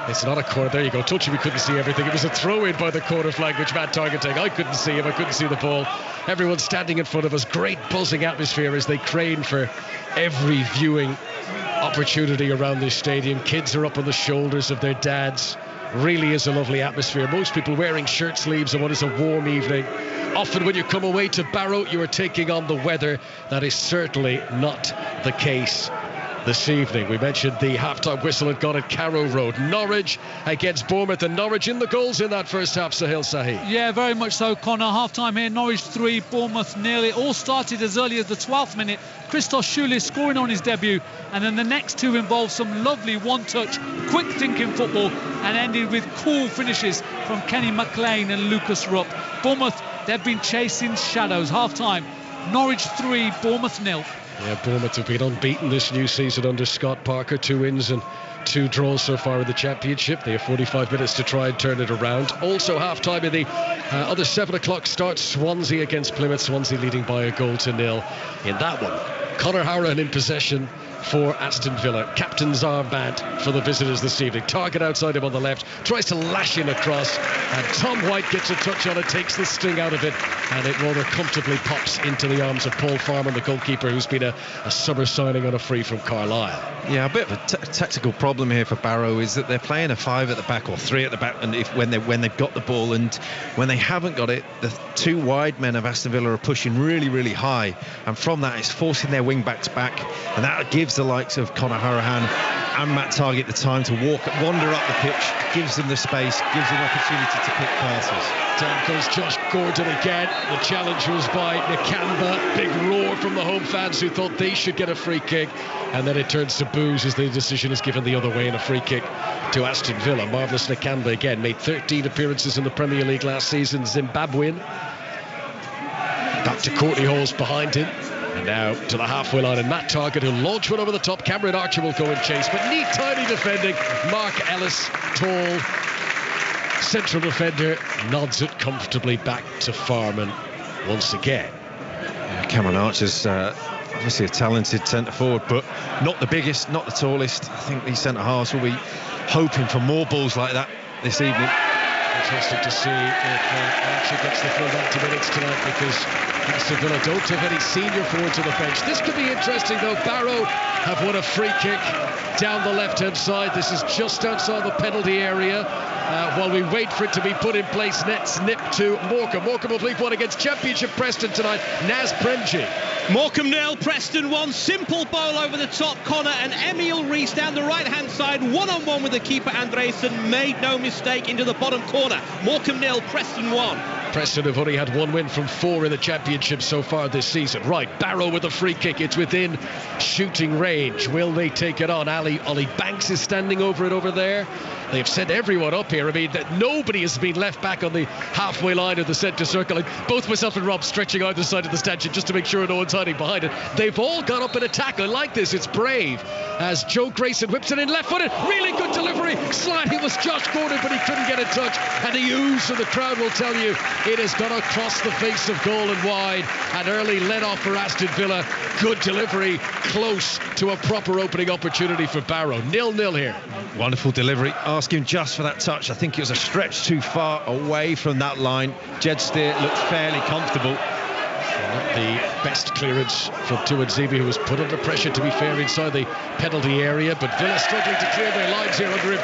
It's not a corner. There you go. Told you we couldn't see everything. It was a throw-in by the corner flag, which Matt Targett take. I couldn't see him. I couldn't see the ball. Everyone standing in front of us. Great buzzing atmosphere as they crane for every viewing opportunity around this stadium. Kids are up on the shoulders of their dads. Really is a lovely atmosphere. Most people wearing shirt sleeves on what is a warm evening. Often when you come away to Barrow, you are taking on the weather. That is certainly not the case this evening. We mentioned the half-time whistle had gone at Carrow Road. Norwich against Bournemouth, and Norwich in the goals in that first half, Sahil Sahi. Yeah, very much so, Connor. Half-time here, Norwich 3, Bournemouth 0. It all started as early as the 12th minute. Christos Schulis scoring on his debut, and then the next two involved some lovely one-touch, quick-thinking football, and ended with cool finishes from Kenny McLean and Lucas Rupp. Bournemouth, they've been chasing shadows. Half-time, Norwich 3, Bournemouth 0. Yeah, Bournemouth have been unbeaten this new season under Scott Parker. 2 wins and 2 draws so far in the Championship. They have 45 minutes to try and turn it around. Also half-time in the other 7 o'clock start, Swansea against Plymouth. Swansea leading by a goal to 0 in that one. Conor Hourihane in possession for Aston Villa. Captain's armband for the visitors this evening. Targett outside him on the left, tries to lash in across, and Tom White gets a touch on it, takes the sting out of it, and it rather comfortably pops into the arms of Paul Farman, the goalkeeper, who's been a summer signing on a free from Carlisle. Yeah, a bit of a tactical problem here for Barrow is that they're playing a 5 at the back or 3 at the back, and when they've got the ball, and when they haven't got it, the 2 wide men of Aston Villa are pushing really, really high, and from that it's forcing their wing backs back, and that gives the likes of Conor Hourihane and Matt Targett the time to wander up the pitch, gives them the space, gives them opportunity to pick passes. Down goes Josh Gordon again. The challenge was by Nakamba. Big roar from the home fans who thought they should get a free kick, and then it turns to boos as the decision is given the other way, and a free kick to Aston Villa. Marvellous Nakamba again made 13 appearances in the Premier League last season, Zimbabwean. Back to Courtney Hall's behind him. And now to the halfway line, and Matt Targett, who launched one over the top. Cameron Archer will go and chase, but neat, tiny defending. Mark Ellis, tall central defender, nods it comfortably back to Farman once again. Cameron Archer's obviously a talented centre forward, but not the biggest, not the tallest. I think these centre halves will be hoping for more balls like that this evening. Interesting to see if Archer gets the full 90 minutes tonight, because Aston Villa don't have any senior forwards on the bench. This could be interesting though. Barrow have won a free kick down the left-hand side. This is just outside the penalty area. While we wait for it to be put in place, nets nip to Morecambe. Morecambe of League One against Championship Preston tonight. Naz Premji. Morecambe 0, Preston 1. Simple ball over the top. Connor and Emil Rees down the right-hand side. One-on-one with the keeper Andresen. Made no mistake into the bottom corner. Morecambe 0, Preston 1. Preston have only had 1 win from 4 in the Championship so far this season. Right, Barrow with a free kick. It's within shooting range. Will they take it on? Ollie Banks is standing over it over there. They've sent everyone up here. I mean, that nobody has been left back on the halfway line of the centre circle. Both myself and Rob stretching either side of the stanchion just to make sure no one's hiding behind it. They've all got up in attack. I like this. It's brave. As Joe Grayson whips it in left-footed. Really good delivery. Slide. It was Josh Gordon, but he couldn't get a touch. And the ooze of the crowd will tell you it has gone across the face of goal and wide. An early let-off for Aston Villa. Good delivery. Close to a proper opening opportunity for Barrow. 0-0 here. Wonderful delivery. Asking just for that touch. I think it was a stretch too far away from that line. Jed Steer looked fairly comfortable. Not the best clearance from Tuanzebe, who was put under pressure, to be fair, inside the penalty area. But Villa struggling to clear their lines here under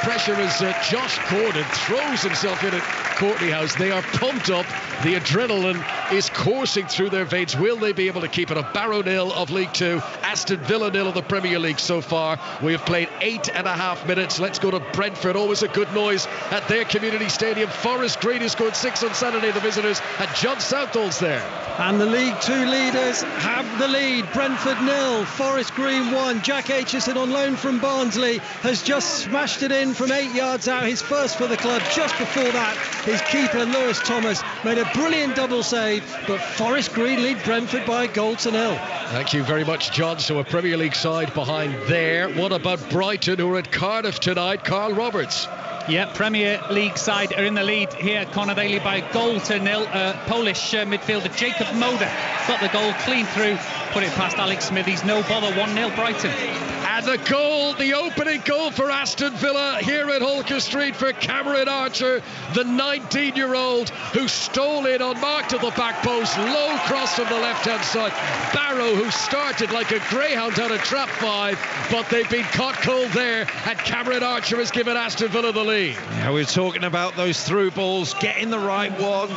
pressure as Josh Gordon throws himself in at Courtney House. They are pumped up. The adrenaline is coursing through their veins. Will they be able to keep it? A Barrow 0 of League 2, Aston Villa 0 of the Premier League so far. We have played 8.5 minutes. Let's go to Brentford. Always a good noise at their community stadium. Forest Green, who scored 6 on Saturday, the visitors, and John Southall's there. And the League 2 leaders have the lead. Brentford 0, Forest Green 1. Jack Aitchison on loan from Barnsley has just smashed it in from 8 yards out. His first for the club. Just before that, his keeper Lewis Thomas made a brilliant double save, but Forest Green lead Brentford by a goal to 0. Thank you very much, John. So a Premier League side behind there. What about Brighton, who are at Cardiff tonight? Carl Roberts. Yeah, Premier League side are in the lead here. Connor, they lead by a goal to 0. Polish midfielder Jacob Moder got the goal clean through, put it past Alex Smithies. No bother, 1-0 Brighton. And the goal, the opening goal for Aston Villa here at Holker Street for Cameron Archer, the 19-year-old who stole in unmarked to the back post. Low cross from the left-hand side. Barrow, who started like a greyhound out of trap 5, but they've been caught cold there, and Cameron Archer has given Aston Villa the lead. Yeah, we were talking about those through balls, getting the right one.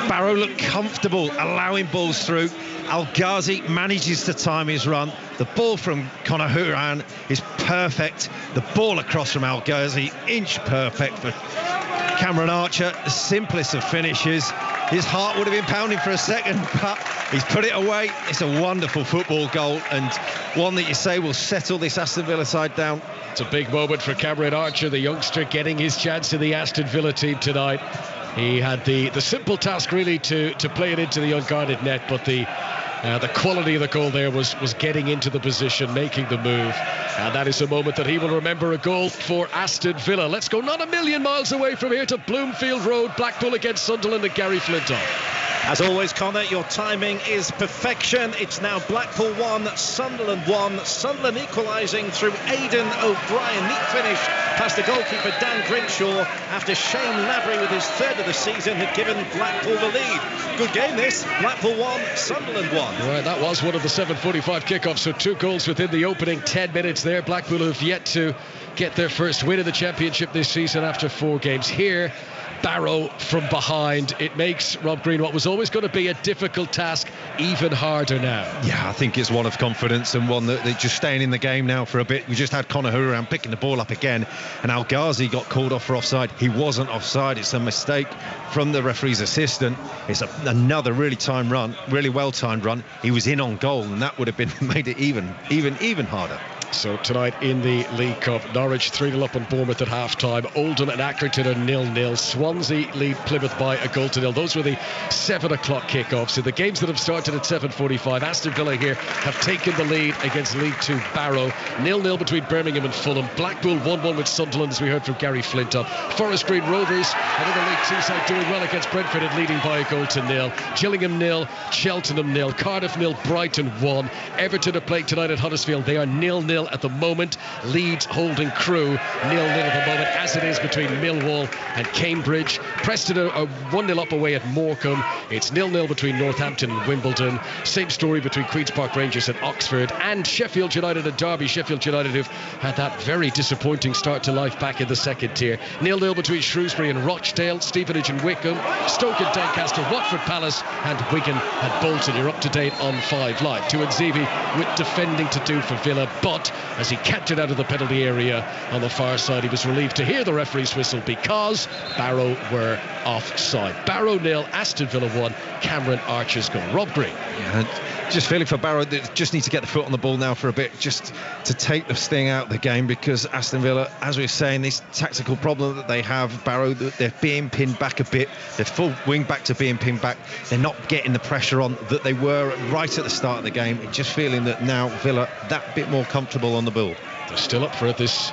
Barrow looked comfortable allowing balls through. Al Ghazi manages to time his run. The ball from Conor Hourihane is perfect. The ball across from Al Ghazi, inch perfect for Cameron Archer. The simplest of finishes. His heart would have been pounding for a second, but he's put it away. It's a wonderful football goal, and one that you say will settle this Aston Villa side down. It's a big moment for Cameron Archer, the youngster getting his chance in the Aston Villa team tonight. He had the simple task really to play it into the unguarded net, but the quality of the goal there was getting into the position, making the move, and that is a moment that he will remember. A goal for Aston Villa. Let's go not a million miles away from here to Bloomfield Road. Blackpool against Sunderland and Gary Flintoff. As always, Connor, your timing is perfection. It's now Blackpool 1, Sunderland 1. Sunderland equalising through Aidan O'Brien. Neat finish past the goalkeeper Dan Grimshaw after Shane Lavery, with his third of the season, had given Blackpool the lead. Good game this. Blackpool 1, Sunderland 1. Right, that was one of the 7:45 kickoffs, so 2 goals within the opening 10 minutes there. Blackpool have yet to get their first win in the Championship this season after 4 games. Here, Barrow from behind. It makes, Rob Green, what was always going to be a difficult task even harder now. Yeah, I think it's one of confidence, and one that they're just staying in the game now for a bit. We just had Conor Hourihane picking the ball up again, and Al Ghazi got called off for offside. He wasn't offside. It's a mistake from the referee's assistant. It's another really well timed run. He was in on goal, and that would have been made it even harder. So tonight in the League Cup, Norwich 3-0 up on Bournemouth at half-time. Oldham and Accrington are 0-0. Swansea lead Plymouth by a goal to 0. Those were the 7 o'clock kickoffs. In the games that have started at 7:45, Aston Villa here have taken the lead against League 2 Barrow. 0-0 between Birmingham and Fulham. Blackpool 1-1 with Sunderland, as we heard from Gary Flintoff. Forest Green Rovers, another League Two side doing well against Brentford and leading by a goal to nil. Gillingham 0, Cheltenham 0, Cardiff 0, Brighton 1. Everton are playing tonight at Huddersfield. They are 0-0 at the moment. Leeds holding Crewe 0-0 at the moment, as it is between Millwall and Cambridge. Preston are 1-0 up away at Morecambe. It's 0-0 between Northampton and Wimbledon. Same story between Queen's Park Rangers and Oxford, and Sheffield United and Derby. Sheffield United, who've had that very disappointing start to life back in the second tier. 0-0 between Shrewsbury and Rochdale, Stevenage and Wickham, Stoke and Doncaster, Watford Palace and Wigan and Bolton. You're up to date on 5 Live. Tuanzebe with defending to do for Villa, but as he kept it out of the penalty area on the far side, he was relieved to hear the referee's whistle because Barrow were offside. Barrow 0, Aston Villa 1, Cameron Archer's goal. Rob Green. Yeah, just feeling for Barrow, they just need to get the foot on the ball now for a bit, just to take the sting out of the game, because Aston Villa, as we were saying, this tactical problem that they have, Barrow, they're being pinned back a bit, they're full wing back to being pinned back, they're not getting the pressure on that they were right at the start of the game. Just feeling that now Villa that bit more comfortable on the ball. They're still up for it, this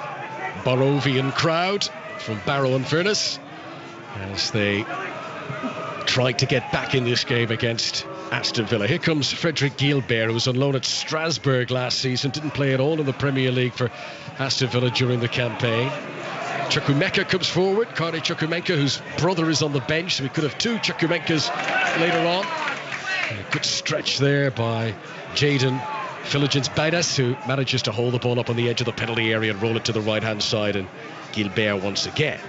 Barrovian crowd from Barrow and Furness, as they try to get back in this game against Aston Villa. Here comes Frederick Gilbert, who was on loan at Strasbourg last season, didn't play at all in the Premier League for Aston Villa during the campaign. Chukwuemeka comes forward, Kade Chukwuemeka, whose brother is on the bench, so we could have 2 Chukwuemekas later on. A good stretch there by Jadon Philogene-Baidas, who manages to hold the ball up on the edge of the penalty area and roll it to the right-hand side, and Gilbert once again.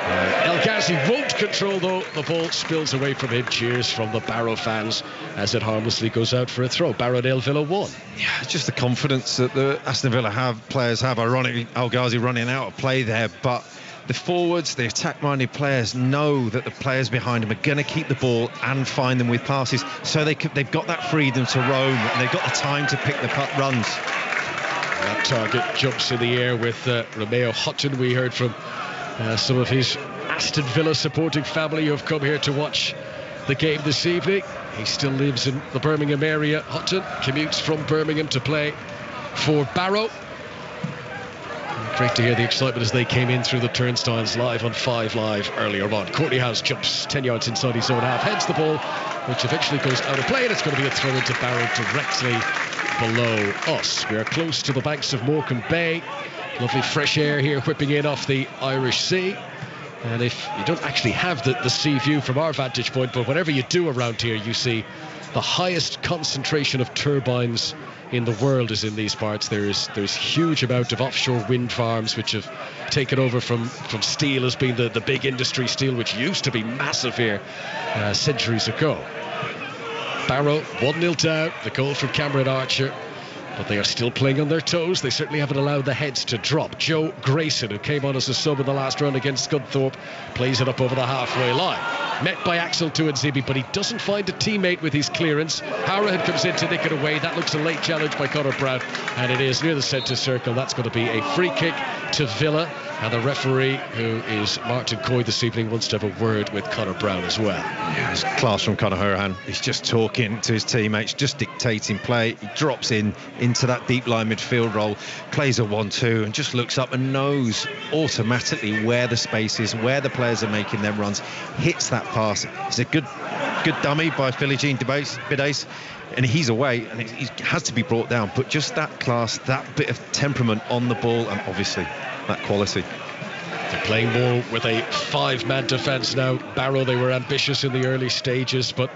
El Ghazi won't control, though. The ball spills away from him. Cheers from the Barrow fans as it harmlessly goes out for a throw. Barrow 0, Villa 1. Yeah, just the confidence that the Aston Villa players have. Ironically, El Ghazi running out of play there, but the forwards, the attack-minded players know that the players behind them are going to keep the ball and find them with passes, so they've got that freedom to roam and they've got the time to pick the runs. That target jumps in the air with Romeo Hutton. We heard from some of his Aston Villa supporting family who have come here to watch the game this evening. He still lives in the Birmingham area. Hutton commutes from Birmingham to play for Barrow. Great to hear the excitement as they came in through the turnstiles live on 5 Live earlier on. Courtney House jumps 10 yards inside his own half, heads the ball, which eventually goes out of play, and it's going to be a throw into Barrow directly below us. We are close to the banks of Morecambe Bay. Lovely fresh air here whipping in off the Irish Sea. And if you don't actually have the sea view from our vantage point, but whenever you do around here, you see the highest concentration of turbines in the world is in these parts. There's huge amount of offshore wind farms which have taken over from steel as being the big industry, steel which used to be massive here centuries ago. Barrow 1-0 down, the goal from Cameron Archer, but they are still playing on their toes. They certainly haven't allowed the heads to drop. Joe Grayson, who came on as a sub in the last round against Scunthorpe, plays it up over the halfway line. Met by Axel Tuanzebe, but he doesn't find a teammate with his clearance. Howard comes in to nick it away. That looks a late challenge by Conor Brown, and it is near the centre circle. That's going to be a free kick to Villa, and the referee, who is Martin Coy this evening, wants to have a word with Conor Brown as well. Yeah, it's class from Conor Hourihane. He's just talking to his teammates, just dictating play. He drops into that deep line midfield role, plays a 1-2 and just looks up and knows automatically where the space is, where the players are making their runs, hits that pass. It's a good dummy by Philogene-Baidas, and he's away and he has to be brought down, but just that class, that bit of temperament on the ball, and obviously that quality. They're playing more with a 5-man defence now. Barrow, they were ambitious in the early stages, but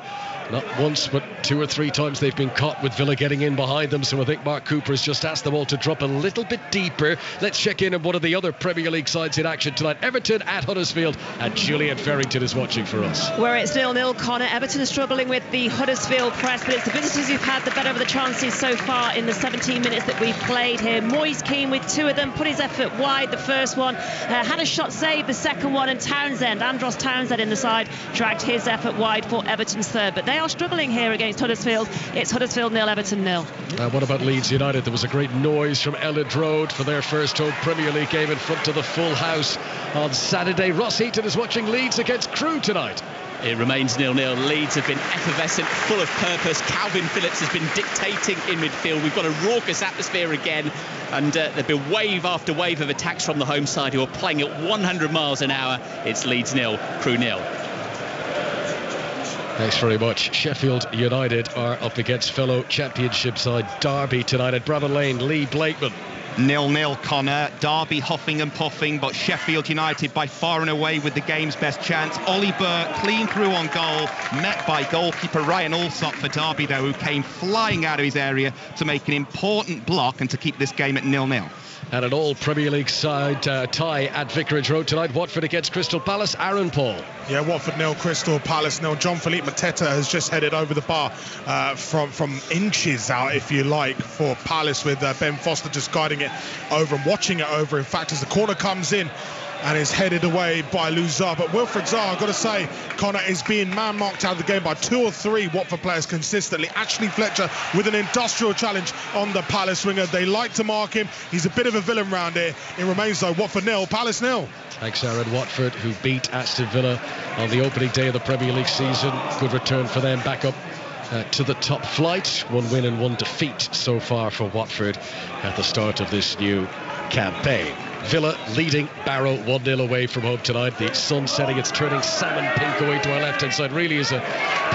not once but 2 or 3 times they've been caught with Villa getting in behind them. So I think Mark Cooper has just asked them all to drop a little bit deeper. Let's check in on one of the other Premier League sides in action tonight. Everton at Huddersfield, and Juliet Farrington is watching for us. Where it's 0-0, Connor. Everton is struggling with the Huddersfield press, but it's the visitors who've had the better of the chances so far in the 17 minutes that we've played here. Moyes Keane with 2 of them, put his effort wide the first one, had a shot saved the second one, and Andros Townsend in the side dragged his effort wide for Everton's third. But they are struggling here against Huddersfield. It's Huddersfield 0, Everton 0. What about Leeds United? There was a great noise from Elland Road for their first home Premier League game in front of the full house on Saturday. Ross Heaton is watching Leeds against Crewe tonight. It remains 0-0. Leeds have been effervescent, full of purpose. Calvin Phillips has been dictating in midfield. We've got a raucous atmosphere again, and there've been wave after wave of attacks from the home side, who are playing at 100 miles an hour. It's Leeds 0, Crewe 0. Thanks very much. Sheffield United are up against fellow Championship side Derby tonight at Bramall Lane. Lee Blakeman. 0-0, Connor. Derby huffing and puffing, but Sheffield United by far and away with the game's best chance. Ollie Burke clean through on goal, met by goalkeeper Ryan Alsop for Derby, though, who came flying out of his area to make an important block and to keep this game at 0-0. And an all Premier League side tie at Vicarage Road tonight. Watford against Crystal Palace. Aaron Paul. Yeah, Watford 0, Crystal Palace 0. Jean-Philippe Mateta has just headed over the bar from inches out, if you like, for Palace, with Ben Foster just guiding it over and watching it over. In fact, as the corner comes in and is headed away by Luzar. But Wilfred Zaha, I've got to say, Connor, is being man-marked out of the game by 2 or 3 Watford players consistently. Ashley Fletcher with an industrial challenge on the Palace winger. They like to mark him. He's a bit of a villain round here. It remains, though, Watford 0, Palace 0. Thanks, Aaron. Watford, who beat Aston Villa on the opening day of the Premier League season. Good return for them, back up to the top flight. 1 win and 1 defeat so far for Watford at the start of this new campaign. Villa leading Barrow 1-0 away from home tonight. The sun setting, it's turning salmon pink away to our left-hand side. Really is a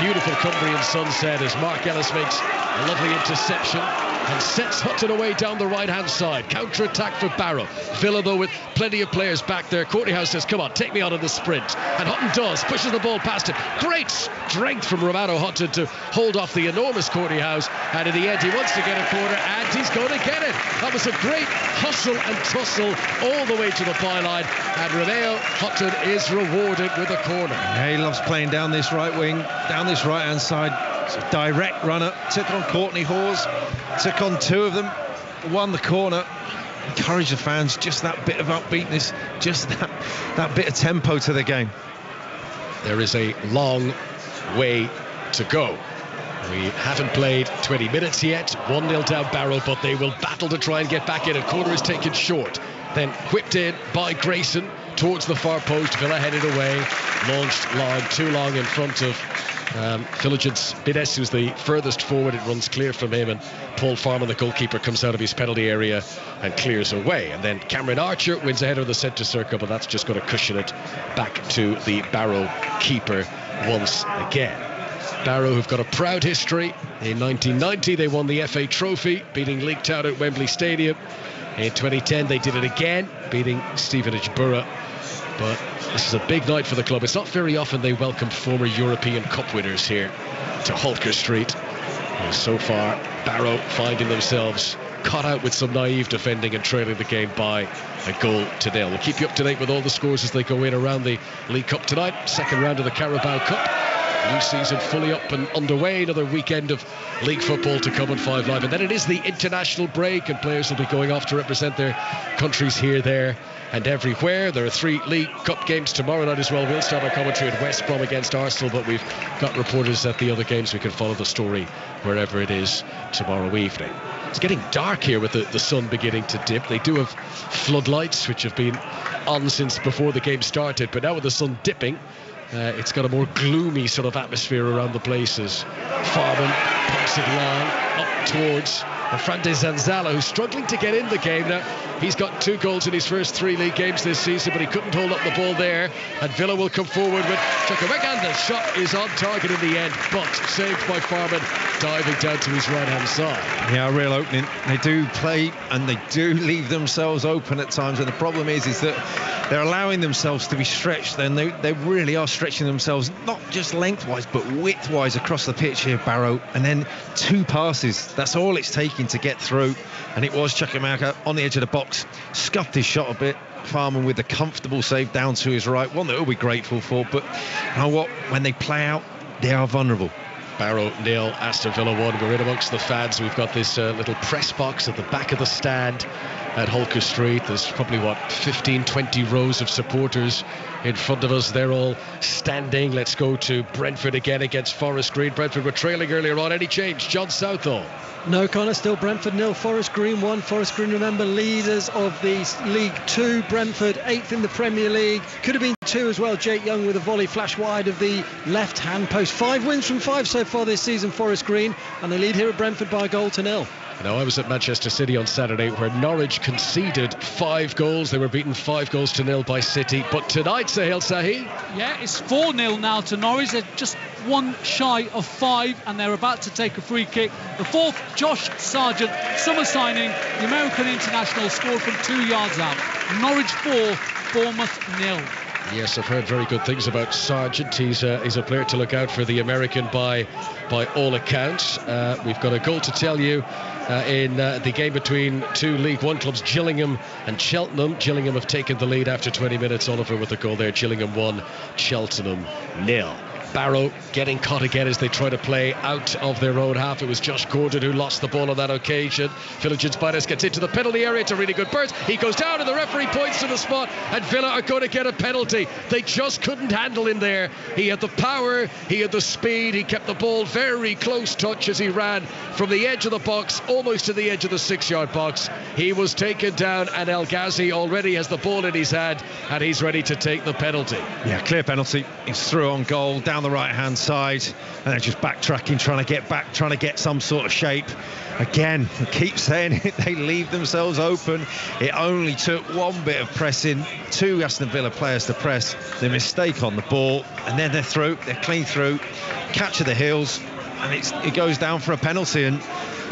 beautiful Cumbrian sunset as Mark Ellis makes a lovely interception and sets Hutton away down the right-hand side. Counter-attack for Barrow. Villa, though, with plenty of players back there. Courtney House says, come on, take me on in the sprint. And Hutton does, pushes the ball past him. Great strength from Romano Hutton to hold off the enormous Courtney House. And in the end, he wants to get a corner, and he's going to get it. That was a great hustle and tussle all the way to the byline. And Romano Hutton is rewarded with a corner. Yeah, he loves playing down this right wing, down this right-hand side. It's a direct runner, took on Courtney Hawes, took on 2 of them, won the corner. Encourage the fans, just that bit of upbeatness, just that bit of tempo to the game. There is a long way to go. We haven't played 20 minutes yet. 1-0 down Barrow, but they will battle to try and get back in. A corner is taken short, then whipped in by Grayson towards the far post. Villa headed away, launched long, too long in front of Fulgence Bides, who's the furthest forward. It runs clear from him, and Paul Farman, the goalkeeper, comes out of his penalty area and clears away. And then Cameron Archer wins ahead of the centre circle, but that's just going to cushion it back to the Barrow keeper once again. Barrow, who've got a proud history. In 1990 they won the FA Trophy, beating League Town at Wembley Stadium. In 2010 they did it again, beating Stevenage Borough. But this is a big night for the club. It's not very often they welcome former European Cup winners here to Holker Street. And so far, Barrow finding themselves caught out with some naive defending and trailing the game by 1-0. We'll keep you up to date with all the scores as they go in around the League Cup tonight. Second round of the Carabo Cup. New season fully up and underway. Another weekend of league football to come on 5 Live. And then it is the international break, and players will be going off to represent their countries here, there and everywhere. There are 3 League Cup games tomorrow night as well. We'll start our commentary at West Brom against Arsenal, but we've got reporters at the other games. We can follow the story wherever it is tomorrow evening. It's getting dark here with the sun beginning to dip. They do have floodlights, which have been on since before the game started, but now with the sun dipping, it's got a more gloomy sort of atmosphere around the places. Farman pumps it long up towards Frandes Zanzala, who's struggling to get in the game now. He's got 2 goals in his first 3 league games this season, but he couldn't hold up the ball there. And Villa will come forward with Chukwuemeka, and the shot is on target in the end, but saved by Farman, diving down to his right-hand side. Yeah, a real opening. They do play and they do leave themselves open at times, and the problem is that they're allowing themselves to be stretched, and they really are stretching themselves, not just lengthwise but widthwise across the pitch here, Barrow. And then 2 passes, that's all it's taking to get through, and it was Chukwuemeka on the edge of the box, scuffed his shot a bit. Farman with the comfortable save down to his right, one that he'll be grateful for. But you know what, when they play out, they are vulnerable. Barrow 0, Aston Villa 1. We're in amongst the fans. We've got this little press box at the back of the stand at Holker Street. There's probably 15-20 rows of supporters in front of us. They're all standing. Let's go to Brentford again against Forest Green. Brentford were trailing earlier on. Any change? John Southall. No, Connor, still Brentford 0, Forest Green 1. Forest Green, remember, leaders of the League 2. Brentford 8th in the Premier League. Could have been 2 as well. Jake Young with a volley flash wide of the left-hand post. 5 wins from 5 so far this season, Forest Green, and they lead here at Brentford by a goal to 0. Now, I was at Manchester City on Saturday where Norwich conceded 5 goals. They were beaten 5 goals to 0 by City. But tonight, Sahil Sahi. Yeah, it's 4-0 now to Norwich. They're just one shy of 5 and they're about to take a free kick. The fourth, Josh Sargent, summer signing, the American international, scored from 2 yards out. Norwich 4, Bournemouth 0. Yes, I've heard very good things about Sargent. He's a player to look out for, the American, by all accounts. We've got a goal to tell you in the game between 2 League One clubs, Gillingham and Cheltenham. Gillingham have taken the lead after 20 minutes. Oliver with the goal there. Gillingham 1, Cheltenham 0. Barrow getting caught again as they try to play out of their own half. It was Josh Gordon who lost the ball on that occasion. Philogene Spides gets into the penalty area. It's a really good burst. He goes down and the referee points to the spot, and Villa are going to get a penalty. They just couldn't handle him there. He had the power, he had the speed, he kept the ball very close touch as he ran from the edge of the box almost to the edge of the 6-yard box. He was taken down, and El Ghazi already has the ball in his hand and he's ready to take the penalty. Yeah, clear penalty. He's through on goal, down the right hand side, and they're just backtracking, trying to get back, trying to get some sort of shape. Again, I keep saying it, they leave themselves open. It only took one bit of pressing, 2 Aston Villa players to press, the mistake on the ball, and then they're through, they're clean through, catch of the heels, and it goes down for a penalty. And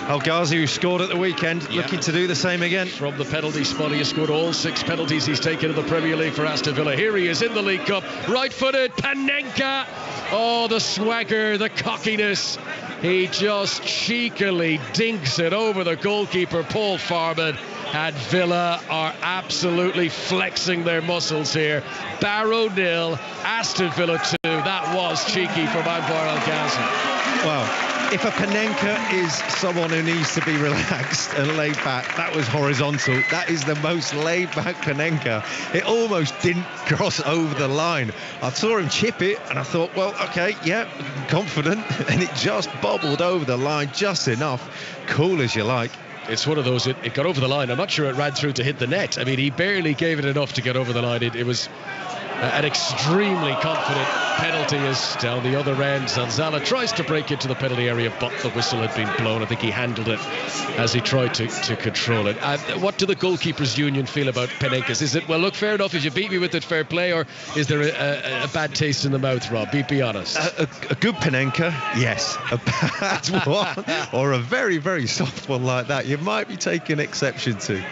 El Ghazi, who scored at the weekend, looking to do the same again. From the penalty spot, he has scored all 6 penalties he's taken in the Premier League for Aston Villa. Here he is in the League Cup, right-footed, Panenka. Oh, the swagger, the cockiness. He just cheekily dinks it over the goalkeeper, Paul Farman. And Villa are absolutely flexing their muscles here. Barrow 0, Aston Villa 2. That was cheeky from Anwar El Ghazi. Well, if a Panenka is someone who needs to be relaxed and laid back, that was horizontal. That is the most laid back Panenka. It almost didn't cross over the line. I saw him chip it and I thought, well, okay, yeah, confident. And it just bobbled over the line just enough. Cool as you like. It's one of those, it got over the line. I'm not sure it ran through to hit the net. I mean, he barely gave it enough to get over the line. It was an extremely confident penalty as down the other end Zanzala tries to break into the penalty area, but the whistle had been blown. I think he handled it as he tried to control it. What do the goalkeepers union feel about Panenkas? Is it, well, look, fair enough, if you beat me with it, fair play, or is there a bad taste in the mouth, Rob? Be honest. A good Panenka, yes. A bad one, or a very, very soft one like that, you might be taking exception to.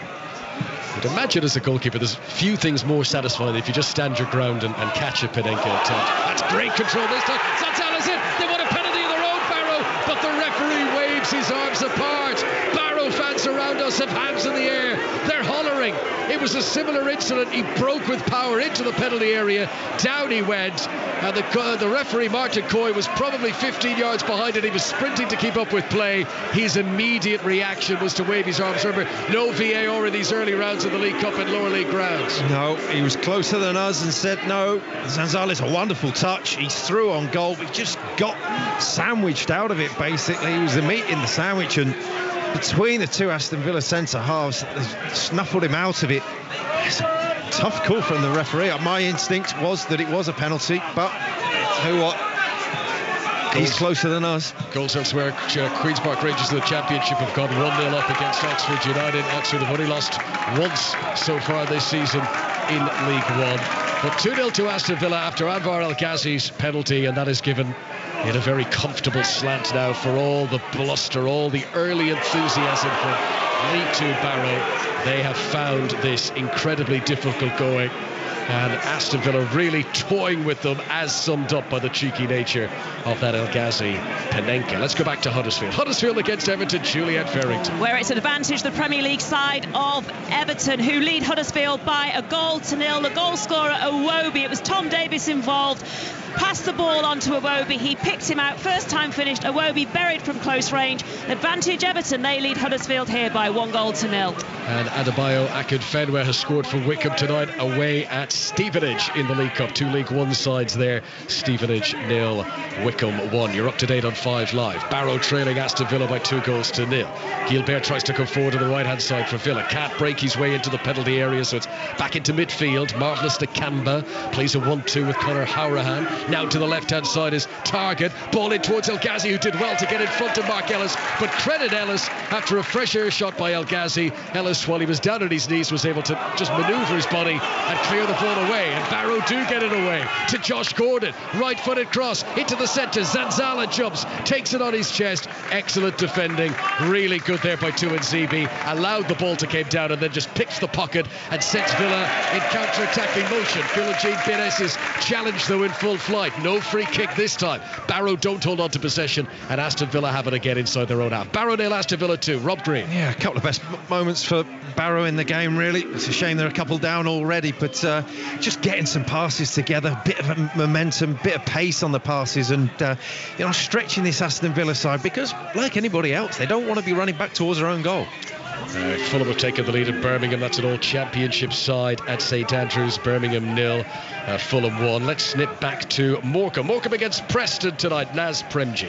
But imagine as a goalkeeper, there's few things more satisfying if you just stand your ground and catch a Panenka attempt. That's great control this time. Zanzala's in. They want a penalty of their own, Barrow, but the referee waves his arms apart. Barrow fans around us have hands in the air. They're hollering. It was a similar incident. He broke with power into the penalty area. Down he went. And the referee, Martin Coy, was probably 15 yards behind it. He was sprinting to keep up with play. His immediate reaction was to wave his arms. Remember, no VAR in these early rounds of the League Cup and lower league grounds. No, he was closer than us and said no. Zanzala's a wonderful touch. He's through on goal. He just got sandwiched out of it, basically. He was the meat in the sandwich, and between the 2 Aston Villa centre halves, they snuffled him out of it. It's a tough call from the referee. My instinct was that it was a penalty, but you know what? He's closer than us. Goals elsewhere. Queen's Park Rangers in the Championship have gone 1-0 up against Oxford United. Oxford have only lost once so far this season in League One. But 2-0 to Aston Villa after Anwar El Ghazi's penalty, and that is given in a very comfortable slant now for all the bluster, all the early enthusiasm from League 2 Barrow. They have found this incredibly difficult going, and Aston Villa really toying with them, as summed up by the cheeky nature of that El Ghazi Panenka. Let's go back to Huddersfield. Huddersfield against Everton, Juliet Farrington. Where it's an advantage, the Premier League side of Everton, who lead Huddersfield by a goal to 0. The goal scorer, Iwobi. It was Tom Davis involved. passed the ball onto Iwobi. He picked him out, first time finished. Iwobi buried from close range. Advantage Everton. They lead Huddersfield here by 1-0. And Adebayo Akinfenwa has scored for Wycombe tonight away at Stevenage in the League Cup. 2 League One sides there. Stevenage 0, Wycombe 1. You're up to date on 5 Live. Barrow trailing Aston Villa by 2-0. Gilbert tries to come forward to the right-hand side for Villa. Can't break his way into the penalty area, so it's back into midfield. Marvellous to Kamba. Plays a 1-2 with Conor Hourahan. Now to the left-hand side is Target. Ball in towards El Ghazi, who did well to get in front of Mark Ellis. But credit Ellis after a fresh air shot by El Ghazi. Ellis, while he was down on his knees, was able to just manoeuvre his body and clear the ball away. And Barrow do get it away to Josh Gordon. Right-footed cross into the centre. Zanzala jumps, takes it on his chest. Excellent defending. Really good there by Tuanzebe. Allowed the ball to come down and then just picks the pocket and sets Villa in counter-attacking motion. Philogene Pérez is challenged though in full flight. No free kick this time. Barrow don't hold on to possession and Aston Villa have it again inside their own half. Barrow 0, Aston Villa 2. Rob Green. Yeah, a couple of best moments for Barrow in the game, really. It's a shame they're a couple down already, but just getting some passes together, a bit of a momentum, bit of pace on the passes, and stretching this Aston Villa side, because like anybody else, they don't want to be running back towards their own goal. Fulham have taken the lead at Birmingham. That's an all championship side at St Andrews. Birmingham 0, Fulham 1. Let's snip back to Morecambe. Morecambe against Preston tonight. Naz Premji.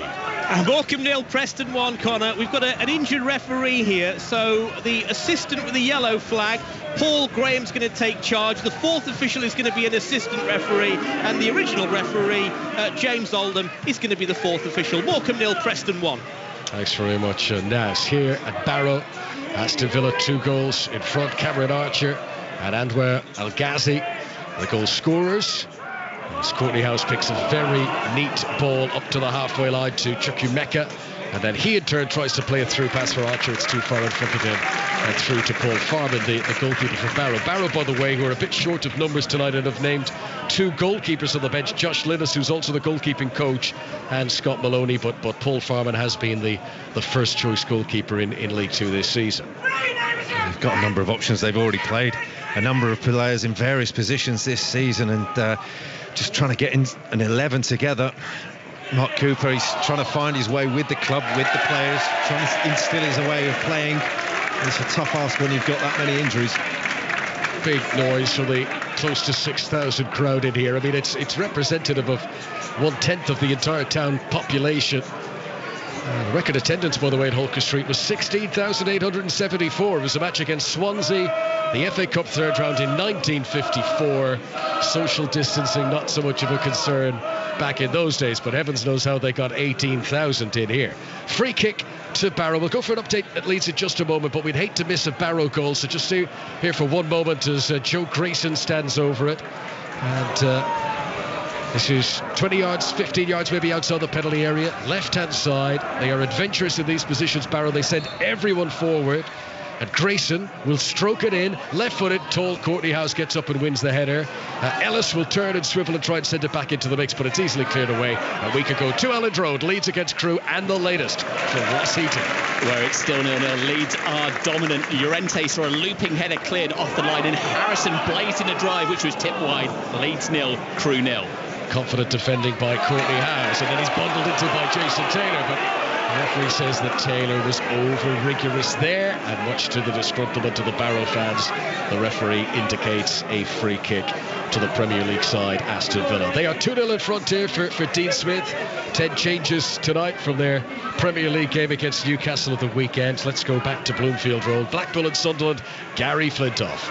Morecambe 0, Preston 1, Connor. We've got an injured referee here, so the assistant with the yellow flag, Paul Graham's going to take charge. The 4th official is going to be an assistant referee, and the original referee, James Oldham, is going to be the 4th official. Morecambe 0, Preston 1. Thanks very much, Naz. Here at Barrow, Aston Villa 2 goals in front. Cameron Archer and Anwar El Ghazi, the goal scorers. As Courtney House picks a very neat ball up to the halfway line to Chukwuemeka, and then he in turn tries to play a through pass for Archer. It's too far in front of him and through to Paul Farman, the goalkeeper for Barrow. Barrow, by the way, who are a bit short of numbers tonight and have named 2 goalkeepers on the bench, Josh Linnis, who's also the goalkeeping coach, and Scott Maloney, but Paul Farman has been the first choice goalkeeper in League 2 this season. They've got a number of options. They've already played a number of players in various positions this season, and just trying to get in an 11 together. Mark Cooper, he's trying to find his way with the club, with the players, trying to instill his way of playing. It's a tough ask when you've got that many injuries. Big noise for the close to 6,000 crowd in here. I mean, it's representative of 1/10 of the entire town population. The record attendance, by the way, at Holker Street was 16,874. It was a match against Swansea, the FA Cup third round in 1954. Social distancing, not so much of a concern back in those days, but heavens knows how they got 18,000 in here. Free kick to Barrow. We'll go for an update at Leeds in just a moment, but we'd hate to miss a Barrow goal, so just stay here for one moment as Joe Grayson stands over it. And this is 20 yards, 15 yards maybe outside the penalty area. Left-hand side. They are adventurous in these positions, Barrow. They send everyone forward. And Grayson will stroke it in. Left-footed, tall Courtney House gets up and wins the header. Ellis will turn and swivel and try and send it back into the mix, but it's easily cleared away a week ago. To Elland Road, Leeds against Crewe, and the latest from Ross Heaton. Where it's still 0-0. Leeds are dominant. Llorente saw a looping header cleared off the line, and Harrison blazed in a drive, which was tipped wide. Leeds 0, Crewe 0. Confident defending by Courtney House, and then he's bundled into by Jason Taylor, but the referee says that Taylor was over-rigorous there, and much to the disgruntlement of the Barrow fans, the referee indicates a free kick to the Premier League side, Aston Villa. They are 2-0 in front here for Dean Smith. 10 changes tonight from their Premier League game against Newcastle at the weekend. Let's go back to Bloomfield Road. Blackpool and Sunderland, Gary Flintoff.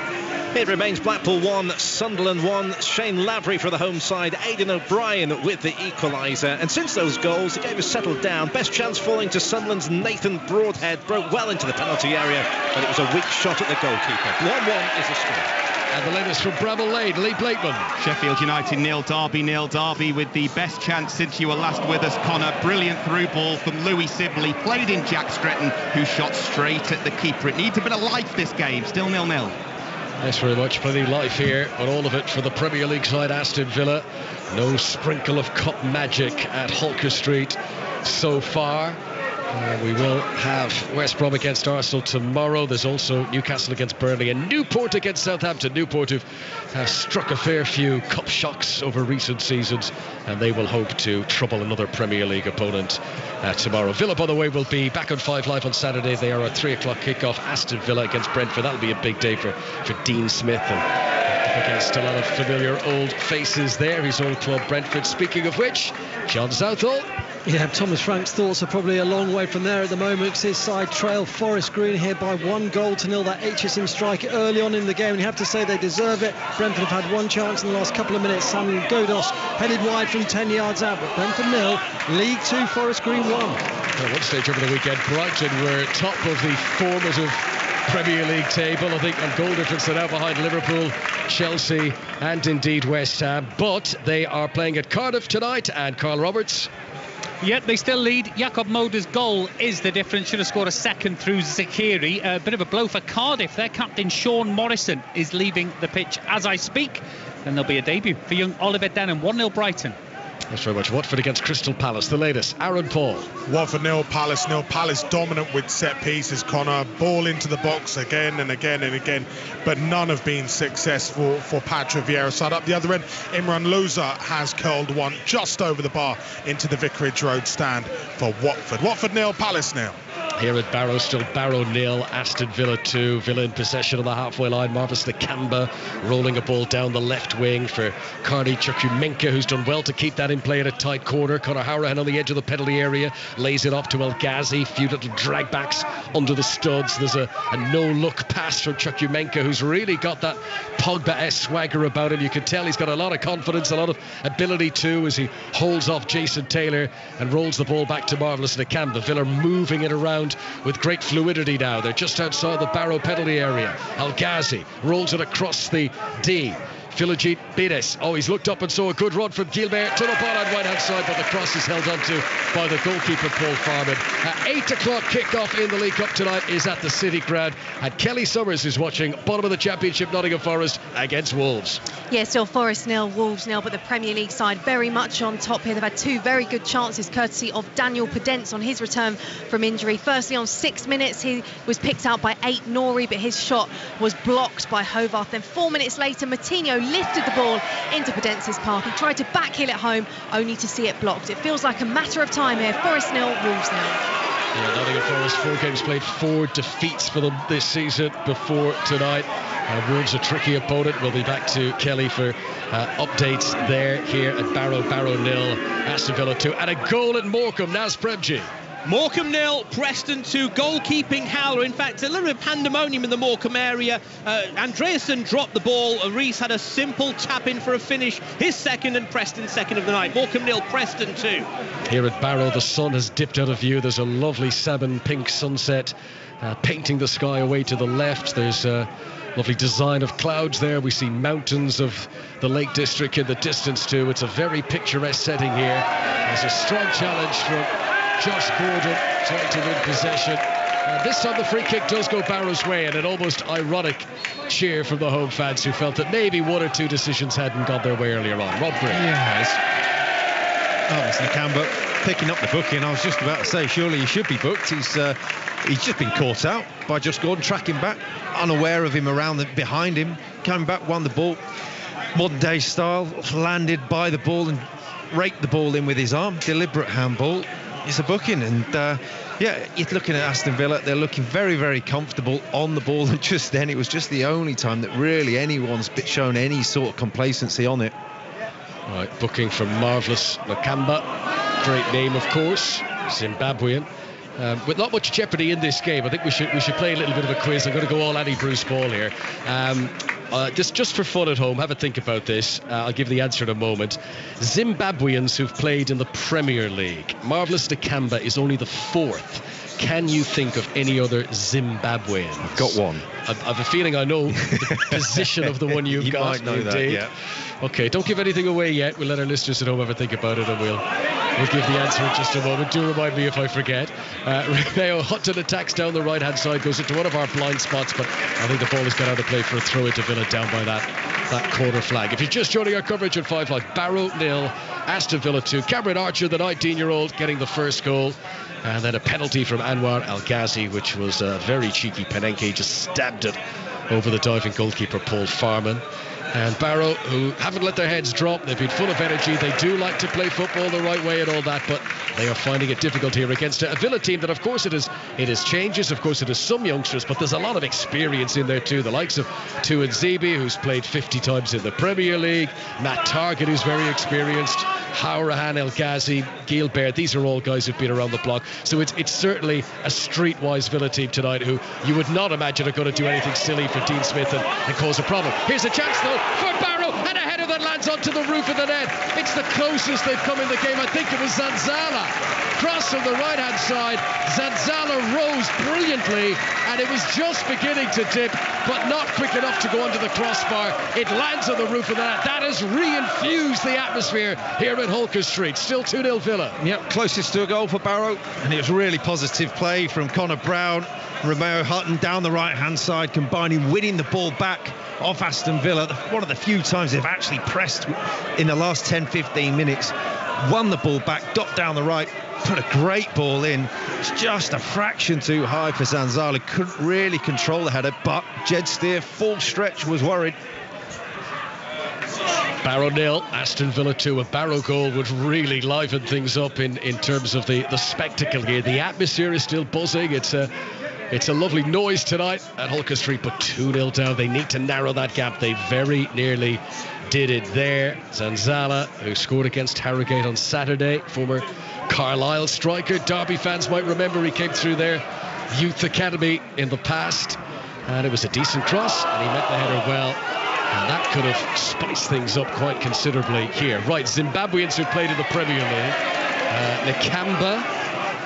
It remains Blackpool 1, Sunderland 1. Shane Lavery for the home side, Aidan O'Brien with the equaliser. And since those goals, the game has settled down. Best chance falling to Sunderland's Nathan Broadhead. Broke well into the penalty area, but it was a weak shot at the goalkeeper. 1-1 is the score. And the latest from Bramall Lane, Lee Blakeman. Sheffield United 0, Derby 0. Derby with the best chance since you were last with us, Connor. Brilliant through ball from Louis Sibley. Played in Jack Stretton, who shot straight at the keeper. It needs a bit of life, this game. Still 0-0. Thanks very much. Plenty of life here, but all of it for the Premier League side, Aston Villa. No sprinkle of cup magic at Holker Street so far. We will have West Brom against Arsenal tomorrow. There's also Newcastle against Burnley and Newport against Southampton. Newport who've struck a fair few cup shocks over recent seasons, and they will hope to trouble another Premier League opponent tomorrow. Villa, by the way, will be back on 5 Live on Saturday. They are a 3 o'clock kickoff. Aston Villa against Brentford. That'll be a big day for Dean Smith, and against a lot of familiar old faces there. His old club Brentford. Speaking of which, John Southall. Yeah, Thomas Frank's thoughts are probably a long way from there at the moment. His side trail Forest Green here by 1-0. That HSM strike early on in the game, and you have to say they deserve it. Brentford have had one chance in the last couple of minutes. Samuel Godos headed wide from 10 yards out, but Brentford 0, League 2, Forest Green 1. At one stage over the weekend, Brighton were top of the formative Premier League table. I think on goal difference they're now behind Liverpool, Chelsea and indeed West Ham. But they are playing at Cardiff tonight, and Carl Roberts. Yep, they still lead. Jakob Moder's goal is the difference. Should have scored a second through Zakiri. A bit of a blow for Cardiff. Their captain Sean Morrison is leaving the pitch as I speak. Then there'll be a debut for young Oliver Denham. 1-0 Brighton. Thanks very much. Watford against Crystal Palace. The latest. Aaron Paul. Watford 0, Palace 0. Palace dominant with set pieces, Connor. Ball into the box again and again and again, but none have been successful for Patrick Vieira. Side up the other end, Imran Louza has curled one just over the bar into the Vicarage Road stand for Watford. Watford 0, Palace 0. Here at Barrow, still Barrow 0, Aston Villa 2. Villa in possession on the halfway line. Marvus Nakamba rolling a ball down the left wing for Karni Chukwuemeka, who's done well to keep that in play in a tight corner. Conor Hourihane on the edge of the penalty area lays it off to El Ghazi. Few little drag backs under the studs. There's a no-look pass from Chukwuemeka, who's really got that Pogba-esque swagger about him. You can tell he's got a lot of confidence, a lot of ability too, as he holds off Jason Taylor and rolls the ball back to Marvellous Nakamba. Villa moving it around with great fluidity now. They're just outside the Barrow penalty area. El Ghazi rolls it across the D. Philogene Bides. Oh, he's looked up and saw a good run from Gilbert to the ball on right hand side, but the cross is held onto by the goalkeeper Paul Farman. 8 o'clock kickoff in the League Cup tonight is at the City Ground, and Kelly Summers is watching bottom of the Championship Nottingham Forest against Wolves. Yeah, still Forest 0, Wolves 0, but the Premier League side very much on top here. They've had 2 very good chances courtesy of Daniel Podence on his return from injury. Firstly, on 6 minutes, he was picked out by 8 Nori, but his shot was blocked by Hovarth. Then 4 minutes later, Matinho lifted the ball into Podence's path. He tried to backheel it home, only to see it blocked. It feels like a matter of time here. Forest 0, Wolves 0. Yeah, Nottingham Forest, 4 games played, 4 defeats for them this season before tonight. Wolves a tricky opponent. We'll be back to Kelly for updates there here at Barrow 0, Aston Villa 2, and a goal at Morecambe. Naz Premji. Morecambe 0, Preston 2, goalkeeping howler. In fact, a little bit of pandemonium in the Morecambe area. Andreasen dropped the ball. Rees had a simple tap in for a finish. His second, and Preston's second of the night. Morecambe 0, Preston 2. Here at Barrow, the sun has dipped out of view. There's a lovely salmon pink sunset painting the sky away to the left. There's a lovely design of clouds there. We see mountains of the Lake District in the distance too. It's a very picturesque setting here. There's a strong challenge from Josh Gordon trying to win possession. This time the free kick does go Barrow's way, and an almost ironic cheer from the home fans who felt that maybe 1 or 2 decisions hadn't gone their way earlier on. Rob Green. It's Nakamba picking up the booking. I was just about to say, surely he should be booked. He's just been caught out by Josh Gordon, tracking back, unaware of him behind him, coming back, won the ball, modern day style, landed by the ball and raked the ball in with his arm. Deliberate handball. It's a booking, and you're looking at Aston Villa. They're looking very, very comfortable on the ball, and just then it was just the only time that really anyone's shown any sort of complacency on it. Right, booking from Marvellous Nakamba, great name of course, Zimbabwean. With not much jeopardy in this game, I think we should play a little bit of a quiz. I'm going to go all Annie Bruce Ball here. Just for fun at home, have a think about this. I'll give the answer in a moment. Zimbabweans who've played in the Premier League. Marvellous Nakamba is only the 4th. Can you think of any other Zimbabwean? I've got one. I've a feeling I know the position of the one you've got. You might know that, yeah. Okay, don't give anything away yet. We'll let our listeners at home have a think about it, and we'll give the answer in just a moment. Do remind me if I forget. Reneo Hutton attacks down the right-hand side, goes into one of our blind spots, but I think the ball has got out of play for a throw into Villa, down by that. that corner flag. If you're just joining our coverage at 5 Live, Barrow 0, Aston Villa 2. Cameron Archer, the 19-year-old, getting the first goal. And then a penalty from Anwar El Ghazi, which was a very cheeky Penenke, just stabbed it over the diving goalkeeper Paul Farman. And Barrow, who haven't let their heads drop, they've been full of energy, they do like to play football the right way and all that, but they are finding it difficult here against a Villa team that, of course, it is changes, of course it is some youngsters, but there's a lot of experience in there too. The likes of Tuan Zebi, who's played 50 times in the Premier League, Matt Targett, who's very experienced, Howrahan El Ghazi, Gilbert, these are all guys who've been around the block. So it's certainly a streetwise Villa team tonight who you would not imagine are going to do anything silly for Dean Smith and cause a problem. Here's a chance though for Barrow, and a header that lands onto the roof of the net. It's the closest they've come in the game. I think it was Zanzala. Cross from the right-hand side. Zanzala rose brilliantly, and it was just beginning to dip, but not quick enough to go under the crossbar. It lands on the roof of the net. That has re-infused the atmosphere here at Holker Street. Still 2-0 Villa. Yep, closest to a goal for Barrow, and it was really positive play from Connor Brown, Romeo Hutton down the right-hand side, combining winning the ball back off Aston Villa. One of the few times they've actually pressed in the last 10-15 minutes. Won the ball back, got down the right, put a great ball in. It's just a fraction too high for Zanzala. Couldn't really control the header, but Jed Steer, full stretch, was worried. Barrow 0, Aston Villa 2. A Barrow goal would really liven things up in terms of the spectacle here. The atmosphere is still buzzing. It's a lovely noise tonight at Holker Street, but 2-0 down. They need to narrow that gap. They very nearly did it there. Zanzala, who scored against Harrogate on Saturday, former Carlisle striker. Derby fans might remember he came through their youth academy in the past, and it was a decent cross, and he met the header well, and that could have spiced things up quite considerably here. Right, Zimbabweans who played in the Premier League. Nakamba.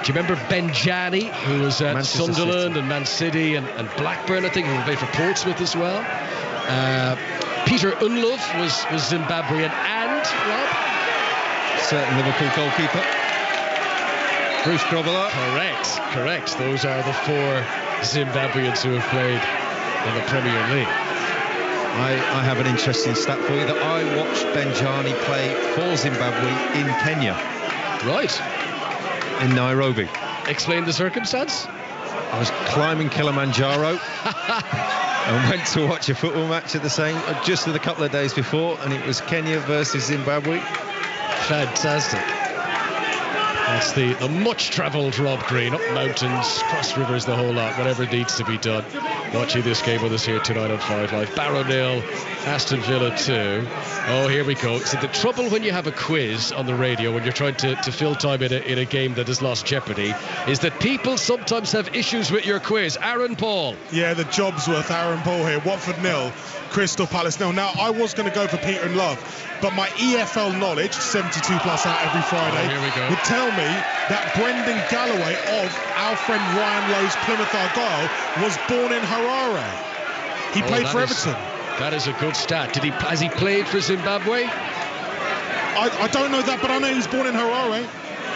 Do you remember Benjani, who was at Sunderland and Man City and Blackburn, I think, who played for Portsmouth as well? Peter Unlove was Zimbabwean, and Rob? Certain Liverpool goalkeeper, Bruce Grobbelaar. Correct. Those are the 4 Zimbabweans who have played in the Premier League. I have an interesting stat for you, that I watched Benjani play for Zimbabwe in Kenya. Right. In Nairobi. Explain the circumstance. I was climbing Kilimanjaro and went to watch a football match at just a couple of days before, and it was Kenya versus Zimbabwe. Fantastic. That's the much-travelled Rob Green, up mountains, cross rivers, the whole lot, whatever needs to be done. Watching this game with us here tonight on 5 Live. Barrow 0, Aston Villa 2. Oh, here we go. So the trouble when you have a quiz on the radio, when you're trying to fill time in a game that has lost jeopardy, is that people sometimes have issues with your quiz. Aaron Paul. Yeah, the job's worth. Aaron Paul here. Watford 0, Crystal Palace 0. Now, I was going to go for Peter and Love, but my EFL knowledge, 72 plus out every Friday, would tell me that Brendan Galloway of our friend Ryan Lowe's Plymouth Argyle was born in Harare. He played for Everton. That is a good stat. Has he played for Zimbabwe? I don't know that, but I know he was born in Harare.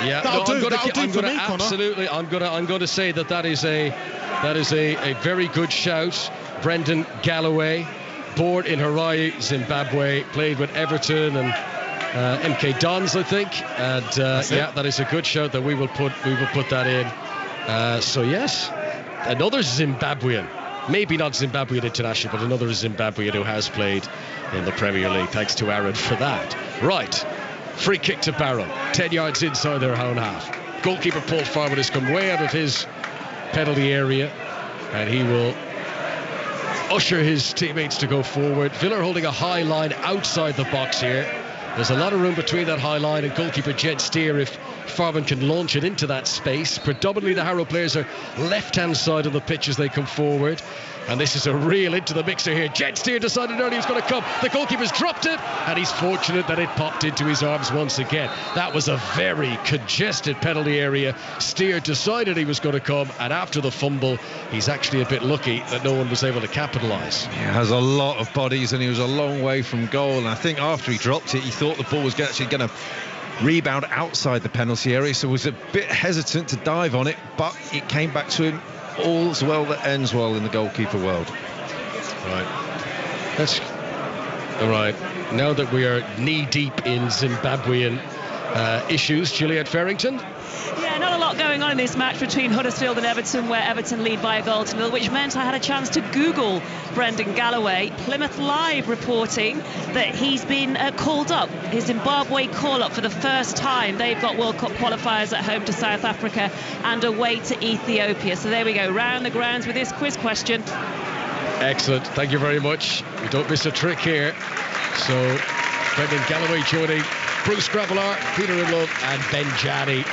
Yeah, that'll do for me, Connor. Absolutely, I'm going to say that is a very good shout. Brendan Galloway, born in Harare, Zimbabwe, played with Everton and MK Dons, I think, and that is a good shout that we will put that in. So yes, another Zimbabwean, maybe not Zimbabwean international, but another Zimbabwean who has played in the Premier League. Thanks to Aaron for that. Right, free kick to Barrow, 10 yards inside their own half. Goalkeeper Paul Farman has come way out of his penalty area, and he will usher his teammates to go forward. Villa holding a high line outside the box here. There's a lot of room between that high line and goalkeeper Jed Steer if Farman can launch it into that space. Predominantly the Harrow players are left-hand side of the pitch as they come forward. And this is a reel into the mixer here. Jed Steer decided early he was going to come. The goalkeeper's dropped it, and he's fortunate that it popped into his arms once again. That was a very congested penalty area. Steer decided he was going to come, and after the fumble, he's actually a bit lucky that no one was able to capitalise. He has a lot of bodies, and he was a long way from goal. And I think after he dropped it, he thought the ball was actually going to rebound outside the penalty area, so was a bit hesitant to dive on it, but it came back to him. All's well that ends well in the goalkeeper world. Right. All right, now that we are knee-deep in Zimbabwean issues, Juliet Farrington? Yeah, not a lot going on in this match between Huddersfield and Everton, where Everton lead by a goal to nil, which meant I had a chance to Google Brendan Galloway. Plymouth Live reporting that he's been called up, his Zimbabwe call-up for the first time. They've got World Cup qualifiers at home to South Africa and away to Ethiopia. So there we go, round the grounds with this quiz question. Excellent, thank you very much. You don't miss a trick here. So Brendan Galloway joining Bruce Gravelar, Peter Inlove and Ben Janney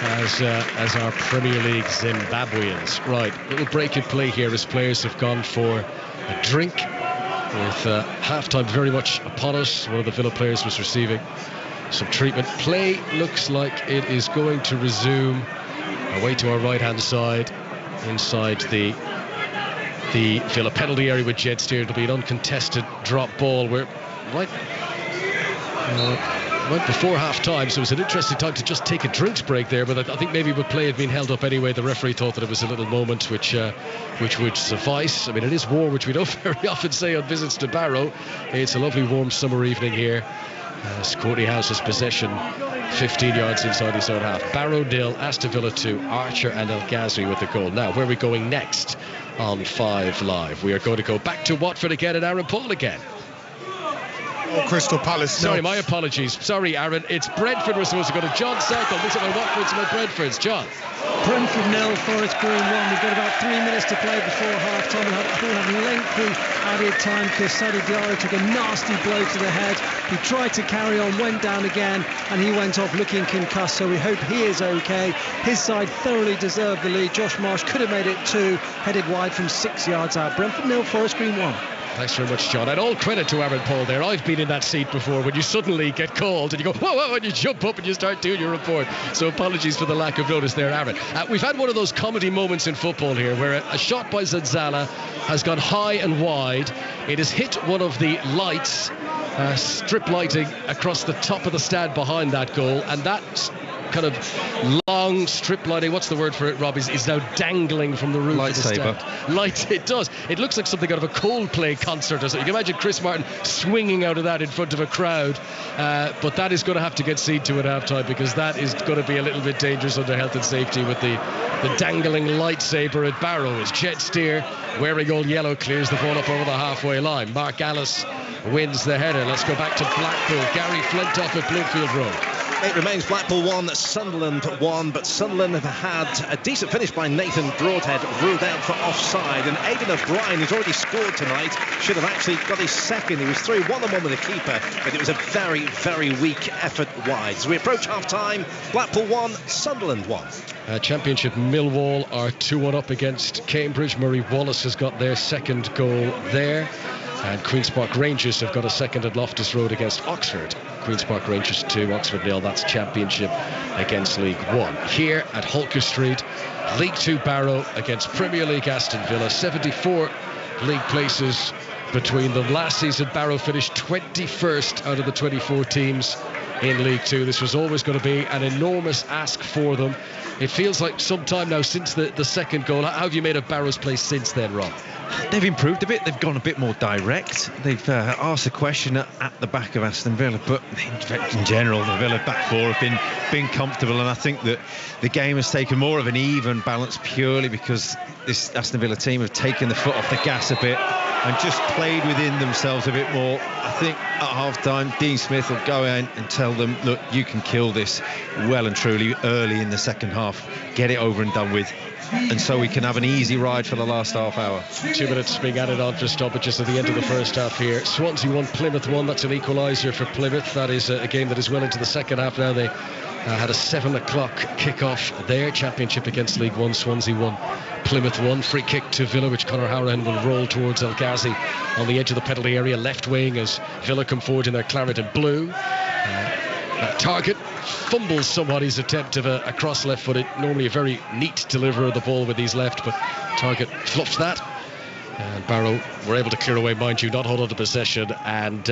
as our Premier League Zimbabweans. Right, little break in play here as players have gone for a drink with half-time very much upon us. One of the Villa players was receiving some treatment. Play looks like it is going to resume away to our right-hand side inside the Villa penalty area with Jed Steer. It'll be an uncontested drop ball. We're right before half-time, so it was an interesting time to just take a drinks break there, but I think maybe with play had been held up anyway. The referee thought that it was a little moment which would suffice. I mean, it is warm, which we don't very often say on visits to Barrow. It's a lovely warm summer evening here. Courtney House's possession 15 yards inside his own half. Barrow 0, Aston Villa 2, Archer and El Ghazouani with the goal. Now, where are we going next on 5 Live? We are going to go back to Watford again and Aaron Paul again. Crystal Palace. Sorry, my apologies. Sorry, Aaron. It's Brentford we're supposed to go to. John Circle. Looks like my Watford's and my Brentford's. John. Brentford 0, Forest Green 1. We've got about 3 minutes to play before half-time. We'll have lengthy added time because Sadi Diarra took a nasty blow to the head. He tried to carry on, went down again, and he went off looking concussed, so we hope he is okay. His side thoroughly deserved the lead. Josh Marsh could have made it 2, headed wide from 6 yards out. Brentford 0, Forest Green 1. Thanks very much, John. And all credit to Aaron Paul there. I've been in that seat before when you suddenly get called and you go, whoa, and you jump up and you start doing your report. So apologies for the lack of notice there, Aaron. We've had one of those comedy moments in football here where a shot by Zanzala has gone high and wide. It has hit one of the lights, strip lighting across the top of the stand behind that goal, and that kind of long strip lighting, what's the word for it, Rob, is now dangling from the roof of the stand. It does. It looks like something out of a Coldplay concert or something. You can imagine Chris Martin swinging out of that in front of a crowd, but that is going to have to get seen to at half-time because that is going to be a little bit dangerous under health and safety with the dangling lightsaber at Barrow as Chet Steer, wearing all yellow, clears the ball up over the halfway line. Mark Alice wins the header. Let's go back to Blackpool. Gary Flintoff at Bloomfield Road. It remains Blackpool 1, Sunderland 1, but Sunderland have had a decent finish by Nathan Broadhead, ruled out for offside, and Aidan O'Brien, who's already scored tonight, should have actually got his second. He was through 1-on-1 with the keeper, but it was a very, very weak effort wide. So we approach half-time, Blackpool 1, Sunderland 1. Championship Millwall are 2-1 up against Cambridge. Murray Wallace has got their second goal there. And Queen's Park Rangers have got a second at Loftus Road against Oxford. Queen's Park Rangers 2, Oxford 0. That's Championship against League 1. Here at Holker Street, League 2 Barrow against Premier League Aston Villa. 74 league places between them. Last season, Barrow finished 21st out of the 24 teams in League 2. This was always going to be an enormous ask for them. It feels like some time now since the second goal. How have you made of Barrow's play since then, Rob? They've improved a bit. They've gone a bit more direct. They've asked a question at the back of Aston Villa, but in general, the Villa back four have been comfortable, and I think that the game has taken more of an even balance purely because this Aston Villa team have taken the foot off the gas a bit and just played within themselves a bit more. I think at half-time, Dean Smith will go in and tell them, look, you can kill this well and truly early in the second half. Get it over and done with. And so we can have an easy ride for the last half hour. 2 minutes being added on for stoppages at the end of the first half here. Swansea 1, Plymouth 1. That's an equaliser for Plymouth. That is a game that is well into the second half now. They had a 7 o'clock kick-off there. Championship against League 1. Swansea 1, Plymouth 1. Free kick to Villa, which Conor Hourihane will roll towards El Ghazi on the edge of the penalty area, left wing, as Villa come forward in their claret and blue. Target fumbles somewhat his attempt of a cross left-footed, normally a very neat deliverer of the ball with his left, but Target fluffs that. And Barrow were able to clear away, mind you, not hold on to possession, and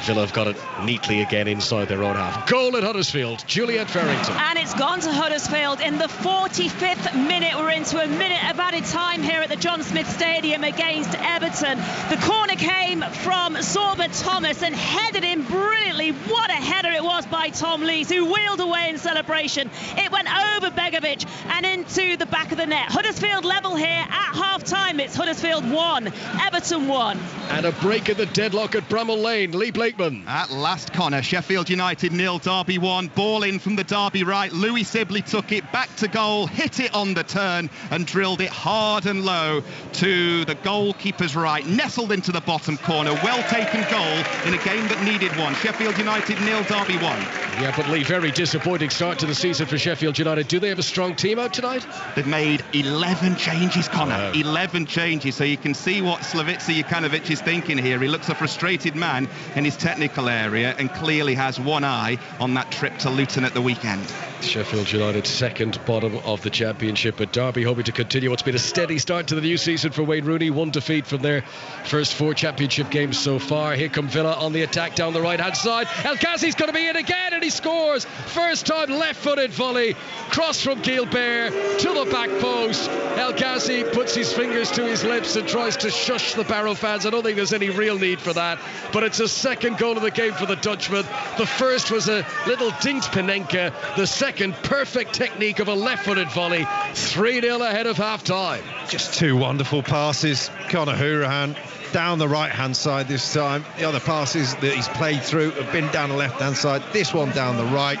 Villa have got it neatly again inside their own half. Goal at Huddersfield, Juliet Farrington. And it's gone to Huddersfield in the 45th minute. We're into a minute of added time here at the John Smith Stadium against Everton. The corner came from Sorba Thomas and headed in brilliantly. What a header it was by Tom Lees, who wheeled away in celebration. It went over Begovic and into the back of the net. Huddersfield level here at half-time. It's Huddersfield 1, Everton 1. And a break in the deadlock at Bramall Lane. Lee Blakeman. At last, Connor, Sheffield United 0, Derby 1. Ball in from the Derby right. Louis Sibley took it back to goal, hit it on the turn and drilled it hard and low to the goalkeeper's right. Nestled into the bottom corner. Well taken goal in a game that needed one. Sheffield United 0, Derby 1. Yeah, but Lee, very disappointing start to the season for Sheffield United. Do they have a strong team out tonight? They've made 11 changes, Connor. 11 changes. So you can see what Slavica Jokanovic is thinking here. He looks a frustrated man in his technical area and clearly has one eye on that trip to Luton at the weekend. Sheffield United second bottom of the championship, but Derby hoping to continue what's been a steady start to the new season for Wayne Rooney. One defeat from their first 4 championship games so far. Here come Villa on the attack down the right hand side. El Ghazi's going to be in again and he scores. First time left-footed volley, cross from Gilbert to the back post. El Ghazi puts his fingers to his lips and tries to shush the Barrow fans. I don't think there's any real need for that, but it's a second goal of the game for the Dutchman. The first was a little dinked Panenka. The second, perfect technique of a left-footed volley. 3-0 ahead of half-time. Just 2 wonderful passes. Conor Hourihane down the right-hand side this time. The other passes that he's played through have been down the left-hand side. This one down the right.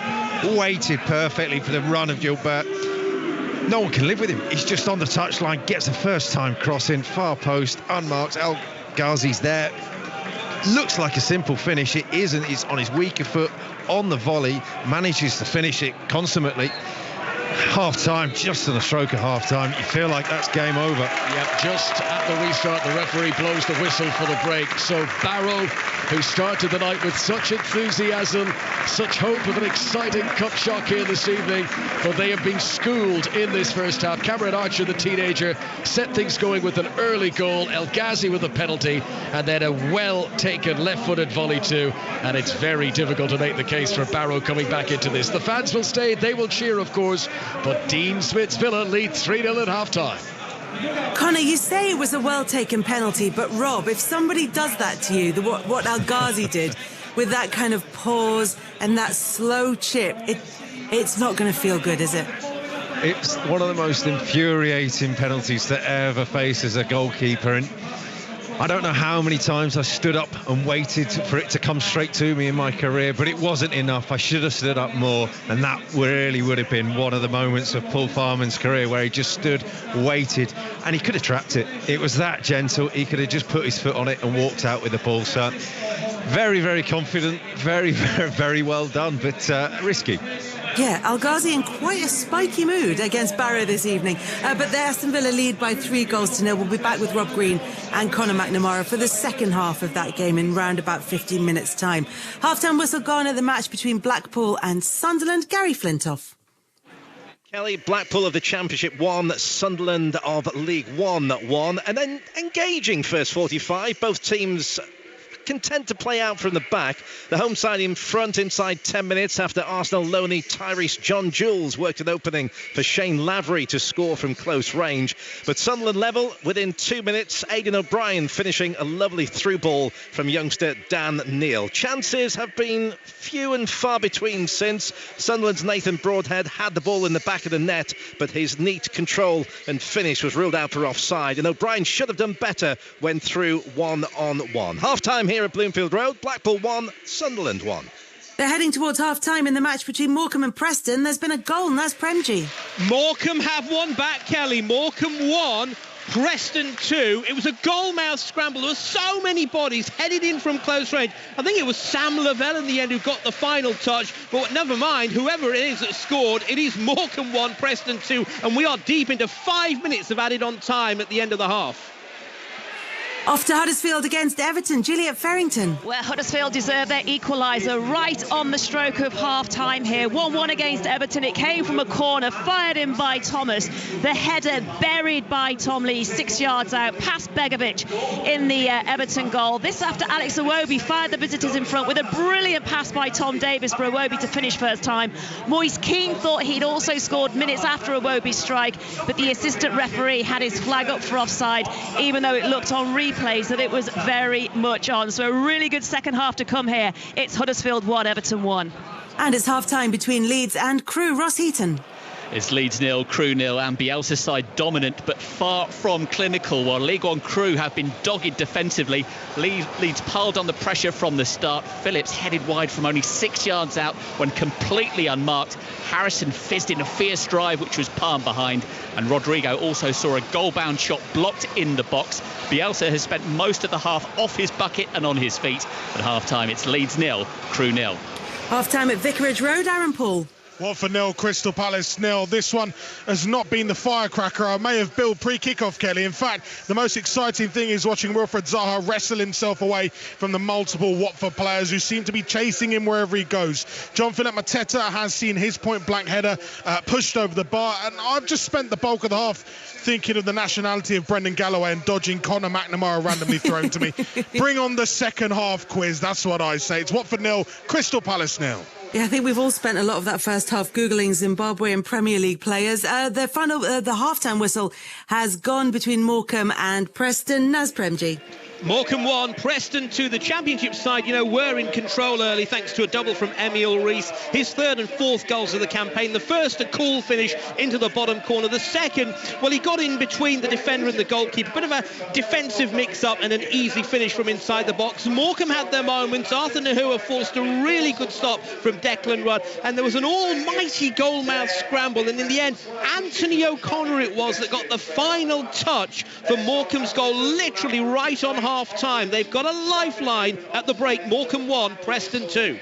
Waited perfectly for the run of Gilbert. No one can live with him. He's just on the touchline, gets a first-time cross in, far post, unmarked. El Ghazi's there. Looks like a simple finish. It isn't. It's on his weaker foot, on the volley, manages to finish it consummately. Half-time, just on the stroke of half-time, you feel like that's game over. Yep, just at the restart, the referee blows the whistle for the break. So Barrow, who started the night with such enthusiasm, such hope of an exciting cup shock here this evening, but they have been schooled in this first half. Cameron Archer, the teenager, set things going with an early goal. El Ghazi with a penalty, and then a well-taken left-footed volley too. And it's very difficult to make the case for Barrow coming back into this. The fans will stay, they will cheer, of course, but Dean Smith's Villa lead 3-0 at half-time. Connor, you say it was a well-taken penalty, but Rob, if somebody does that to you, what El Ghazi did, with that kind of pause and that slow chip, it's not going to feel good, is it? It's one of the most infuriating penalties to ever face as a goalkeeper, and I don't know how many times I stood up and waited for it to come straight to me in my career, but it wasn't enough. I should have stood up more, and that really would have been one of the moments of Paul Farman's career where he just stood, waited, and he could have trapped it. It was that gentle. He could have just put his foot on it and walked out with the ball. So very, very confident, very, very, very well done, but risky. Yeah, El Ghazi in quite a spiky mood against Barrow this evening. But the Aston Villa lead by 3-0. We'll be back with Rob Green and Conor McNamara for the second half of that game in round about 15 minutes' time. Half-time whistle gone at the match between Blackpool and Sunderland. Gary Flintoff. Kelly, Blackpool of the Championship 1, Sunderland of League 1. And then engaging first 45. Both teams content to play out from the back. The home side in front inside 10 minutes after Arsenal loanee Tyrese John Jules worked an opening for Shane Lavery to score from close range. But Sunderland level within 2 minutes. Aidan O'Brien finishing a lovely through ball from youngster Dan Neal. Chances have been few and far between since. Sunderland's Nathan Broadhead had the ball in the back of the net, but his neat control and finish was ruled out for offside, and O'Brien should have done better when through 1-on-1. Half-time here at Bloomfield Road. Blackpool 1, Sunderland 1. They're heading towards half-time in the match between Morecambe and Preston. There's been a goal, and that's Premji. Morecambe have one back, Kelly. Morecambe 1, Preston 2. It was a goal-mouth scramble. There were so many bodies headed in from close range. I think it was Sam Lavelle in the end who got the final touch. But never mind, whoever it is that scored, it is Morecambe 1, Preston 2. And we are deep into 5 minutes of added-on time at the end of the half. Off to Huddersfield against Everton. Juliet Farrington. Well, Huddersfield deserve their equaliser right on the stroke of half-time here. 1-1 against Everton. It came from a corner, fired in by Thomas. The header buried by Tom Lee, 6 yards out, past Begovic in the Everton goal. This after Alex Iwobi fired the visitors in front with a brilliant pass by Tom Davis for Iwobi to finish first time. Moise Keane thought he'd also scored minutes after Iwobi's strike, but the assistant referee had his flag up for offside, even though it looked on replay that it was very much on. So a really good second half to come here. It's Huddersfield 1, Everton 1. And it's half-time between Leeds and Crewe. Ross Heaton. It's Leeds 0, Crewe 0, and Bielsa's side dominant but far from clinical, while League One Crewe have been dogged defensively. Leeds piled on the pressure from the start. Phillips headed wide from only 6 yards out when completely unmarked. Harrison fizzed in a fierce drive which was palmed behind, and Rodrigo also saw a goal-bound shot blocked in the box. Bielsa has spent most of the half off his bucket and on his feet. At half-time, it's Leeds 0, Crewe 0. Half-time at Vicarage Road, Aaron Paul. Watford 0, Crystal Palace 0. This one has not been the firecracker I may have billed pre-kickoff, Kelly. In fact, the most exciting thing is watching Wilfred Zaha wrestle himself away from the multiple Watford players who seem to be chasing him wherever he goes. John-Philip Mateta has seen his point-blank header pushed over the bar, and I've just spent the bulk of the half thinking of the nationality of Brendan Galloway and dodging Conor McNamara randomly thrown to me. Bring on the second half quiz, that's what I say. It's Watford 0, Crystal Palace 0. Yeah, I think we've all spent a lot of that first half Googling Zimbabwean Premier League players. The half-time whistle has gone between Morecambe and Preston. Naz Premji. Morecambe 1, Preston 2. The Championship side, were in control early thanks to a double from Emile Rees. His third and fourth goals of the campaign. The first, a cool finish into the bottom corner. The second, well, he got in between the defender and the goalkeeper. Bit of a defensive mix-up and an easy finish from inside the box. Morecambe had their moments. Arthur Nahua forced a really good stop from Declan Rudd. And there was an almighty goal-mouth scramble. And in the end, Anthony O'Connor it was that got the final touch for Morecambe's goal, literally right on half-time. They've got a lifeline at the break. Morecambe 1, Preston 2.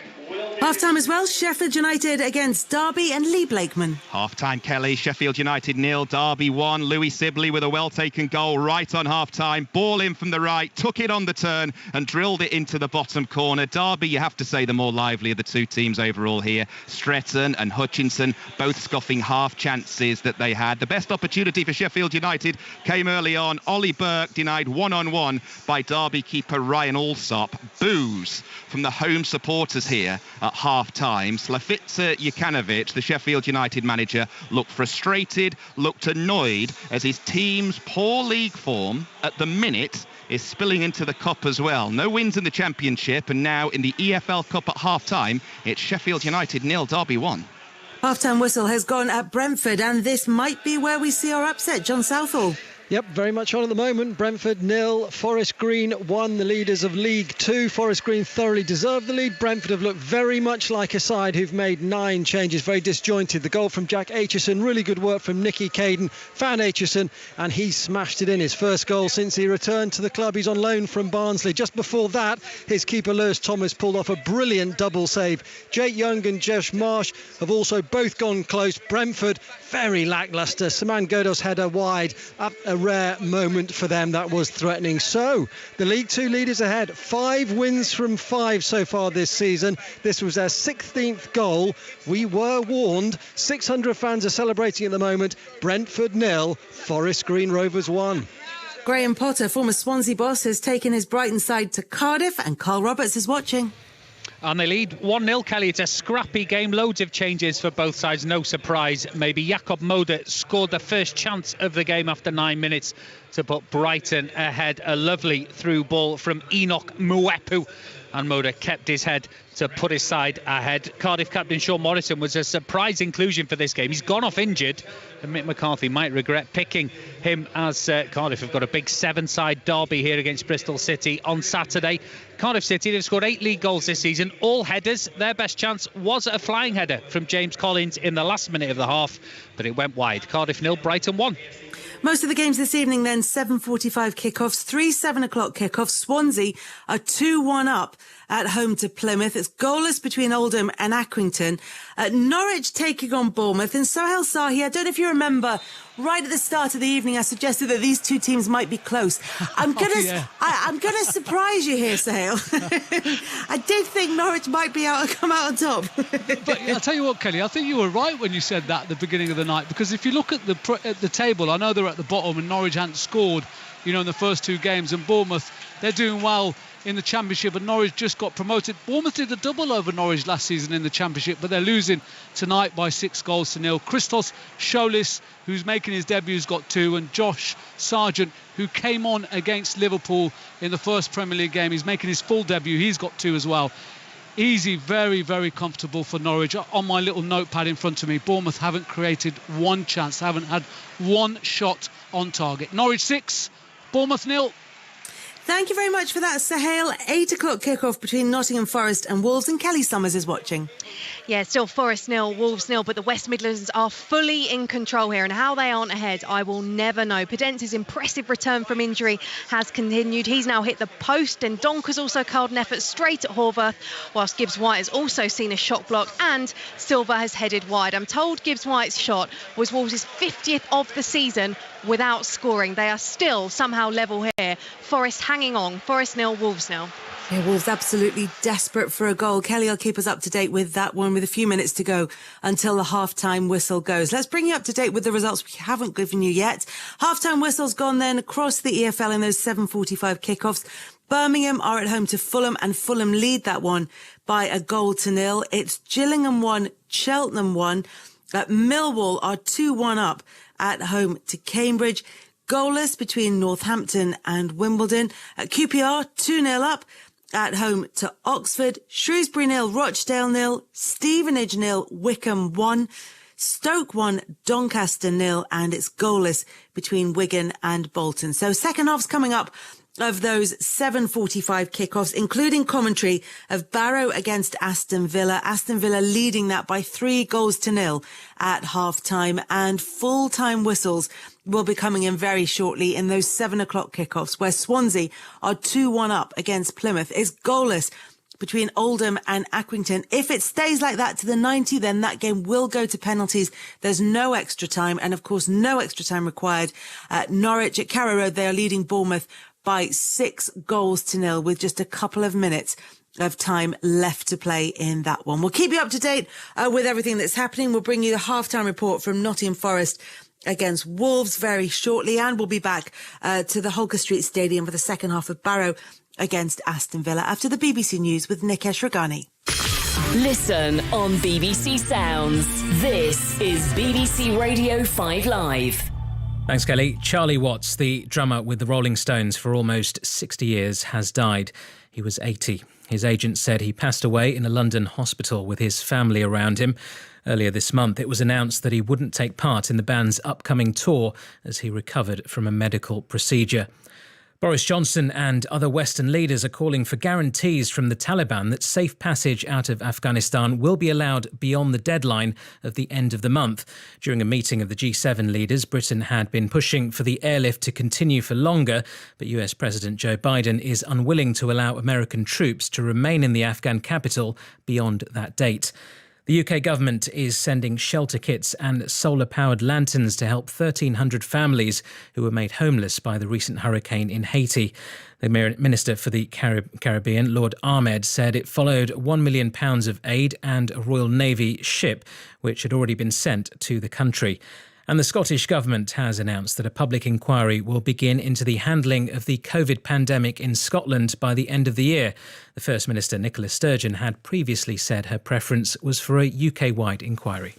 Half-time as well, Sheffield United against Derby and Lee Blakeman. Half-time, Kelly. Sheffield United 0, Derby 1. Louis Sibley with a well-taken goal right on half-time. Ball in from the right, took it on the turn and drilled it into the bottom corner. Derby, you have to say, the more lively of the two teams overall here. Stretton and Hutchinson both scoffing half chances that they had. The best opportunity for Sheffield United came early on. Ollie Burke denied one-on-one by Derby keeper Ryan Alsop. Boos from the home supporters here at half-time. Slavica Jukanovic, the Sheffield United manager, looked frustrated, looked annoyed as his team's poor league form at the minute is spilling into the cup as well. No wins in the Championship, and now in the EFL Cup at half-time, it's Sheffield United 0, Derby 1. Half-time whistle has gone at Brentford, and this might be where we see our upset. John Southall. Yep, very much on at the moment. Brentford 0, Forest Green 1, the leaders of League 2. Forest Green thoroughly deserved the lead. Brentford have looked very much like a side who've made 9 changes, very disjointed. The goal from Jack Aitchison, really good work from Nicky Caden, found Aitchison, and he smashed it in. His first goal since he returned to the club. He's on loan from Barnsley. Just before that, his keeper Lewis Thomas pulled off a brilliant double save. Jake Young and Jesh Marsh have also both gone close. Brentford, very lacklustre. Saman Godos header wide. A rare moment for them, that was threatening. So the League 2 leaders ahead, 5 wins from 5 so far this season. This was their 16th goal. We were warned. 600 fans are celebrating at the moment. Brentford 0, Forest Green Rovers 1. Graham Potter, former Swansea boss, has taken his Brighton side to Cardiff, and Carl Roberts is watching. And they lead 1-0, Kelly. It's a scrappy game. Loads of changes for both sides. No surprise. Maybe Jakob Moder scored the first chance of the game after 9 minutes to put Brighton ahead. A lovely through ball from Enoch Mwepu. And Moder kept his head to put his side ahead. Cardiff captain Sean Morrison was a surprise inclusion for this game. He's gone off injured, and Mick McCarthy might regret picking him, as Cardiff have got a big 7-side derby here against Bristol City on Saturday. Cardiff City, they've scored 8 league goals this season, all headers. Their best chance was a flying header from James Collins in the last minute of the half, but it went wide. Cardiff 0, Brighton 1. Most of the games this evening then, 7:45 kickoffs, 3 7 o'clock kickoffs. Swansea are 2-1 up at home to Plymouth. It's goalless between Oldham and Accrington. Norwich taking on Bournemouth. And Sohail Sahi, I don't know if you remember, right at the start of the evening, I suggested that these two teams might be close. I'm gonna surprise you here, Sohail. I did think Norwich might come out on top. But I'll tell you what, Kelly, I think you were right when you said that at the beginning of the night, because if you look at the table, I know they're at the bottom and Norwich hadn't scored, in the first two games, and Bournemouth, they're doing well in the Championship, and Norwich just got promoted. Bournemouth did a double over Norwich last season in the Championship, but they're losing tonight by 6-0. Christos Scholis, who's making his debut, has got 2, and Josh Sargent, who came on against Liverpool in the first Premier League game, he's making his full debut, he's got 2 as well. Easy, very, very comfortable for Norwich. On my little notepad in front of me, Bournemouth haven't created one chance, haven't had one shot on target. Norwich 6, Bournemouth 0. Thank you very much for that, Sohail. 8 o'clock kickoff between Nottingham Forest and Wolves, and Kelly Summers is watching. Yeah, still Forest 0, Wolves 0, but the West Midlands are fully in control here, and how they aren't ahead, I will never know. Podenz's impressive return from injury has continued. He's now hit the post, and Donk has also curled an effort straight at Horvath, whilst Gibbs White has also seen a shot block, and Silva has headed wide. I'm told Gibbs White's shot was Wolves' 50th of the season without scoring. They are still somehow level here. Forest hanging on. Forest 0, Wolves 0. Yeah, Wolves absolutely desperate for a goal. Kelly will keep us up to date with that one with a few minutes to go until the half-time whistle goes. Let's bring you up to date with the results we haven't given you yet. Half-time whistle's gone then across the EFL in those 7:45 kickoffs. Birmingham are at home to Fulham, and Fulham lead that one by 1-0. It's Gillingham 1, Cheltenham 1. Millwall are 2-1 up at home to Cambridge. Goalless between Northampton and Wimbledon. QPR 2-0 up at home to Oxford. Shrewsbury 0, Rochdale 0, Stevenage 0, Wickham 1, Stoke 1, Doncaster 0, and it's goalless between Wigan and Bolton. So second half's coming up of those 7:45 kickoffs, including commentary of Barrow against Aston Villa. Aston Villa leading that by 3-0 at half-time, and full-time whistles will be coming in very shortly in those 7 o'clock kickoffs, where Swansea are 2-1 up against Plymouth. It's goalless between Oldham and Accrington. If it stays like that to the 90, then that game will go to penalties. There's no extra time, and of course no extra time required. Norwich at Carrow Road, they are leading Bournemouth by 6-0 with just a couple of minutes of time left to play in that one. We'll keep you up to date with everything that's happening. We'll bring you the half-time report from Nottingham Forest against Wolves very shortly, and we'll be back to the Holker Street Stadium for the second half of Barrow against Aston Villa after the BBC News with Nikesh Ragani. Listen on BBC Sounds. This is BBC Radio 5 Live. Thanks, Kelly. Charlie Watts, the drummer with the Rolling Stones for almost 60 years, has died. He was 80. His agent said he passed away in a London hospital with his family around him. Earlier this month, it was announced that he wouldn't take part in the band's upcoming tour as he recovered from a medical procedure. Boris Johnson and other Western leaders are calling for guarantees from the Taliban that safe passage out of Afghanistan will be allowed beyond the deadline of the end of the month. During a meeting of the G7 leaders, Britain had been pushing for the airlift to continue for longer, but US President Joe Biden is unwilling to allow American troops to remain in the Afghan capital beyond that date. The UK government is sending shelter kits and solar-powered lanterns to help 1,300 families who were made homeless by the recent hurricane in Haiti. The Minister for the Caribbean, Lord Ahmed, said it followed £1 million of aid and a Royal Navy ship, which had already been sent to the country. And the Scottish Government has announced that a public inquiry will begin into the handling of the COVID pandemic in Scotland by the end of the year. The First Minister, Nicola Sturgeon, had previously said her preference was for a UK-wide inquiry.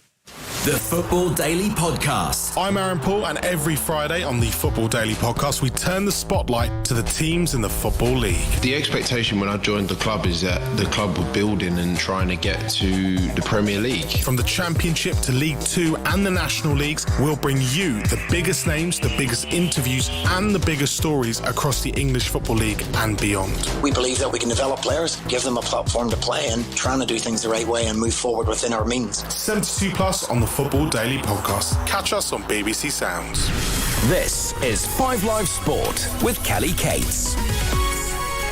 The Football Daily Podcast. I'm Aaron Paul, and every Friday on the Football Daily Podcast, we turn the spotlight to the teams in the Football League. The expectation when I joined the club is that the club were building and trying to get to the Premier League. From the Championship to League Two and the National Leagues, we'll bring you the biggest names, the biggest interviews and the biggest stories across the English Football League and beyond. We believe that we can develop players, give them a platform to play in, trying to do things the right way and move forward within our means. 72 plus on the Football Daily Podcast. Catch us on BBC Sounds. This is 5 Live Sport with Kelly Cates.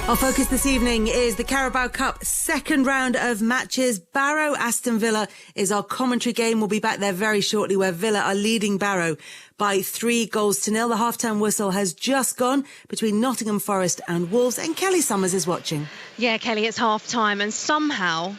Our focus this evening is the Carabo Cup second round of matches. Barrow, Aston Villa is our commentary game. We'll be back there very shortly, where Villa are leading Barrow by 3-0. The half-time whistle has just gone between Nottingham Forest and Wolves, and Kelly Summers is watching. Yeah, Kelly, it's half-time, and somehow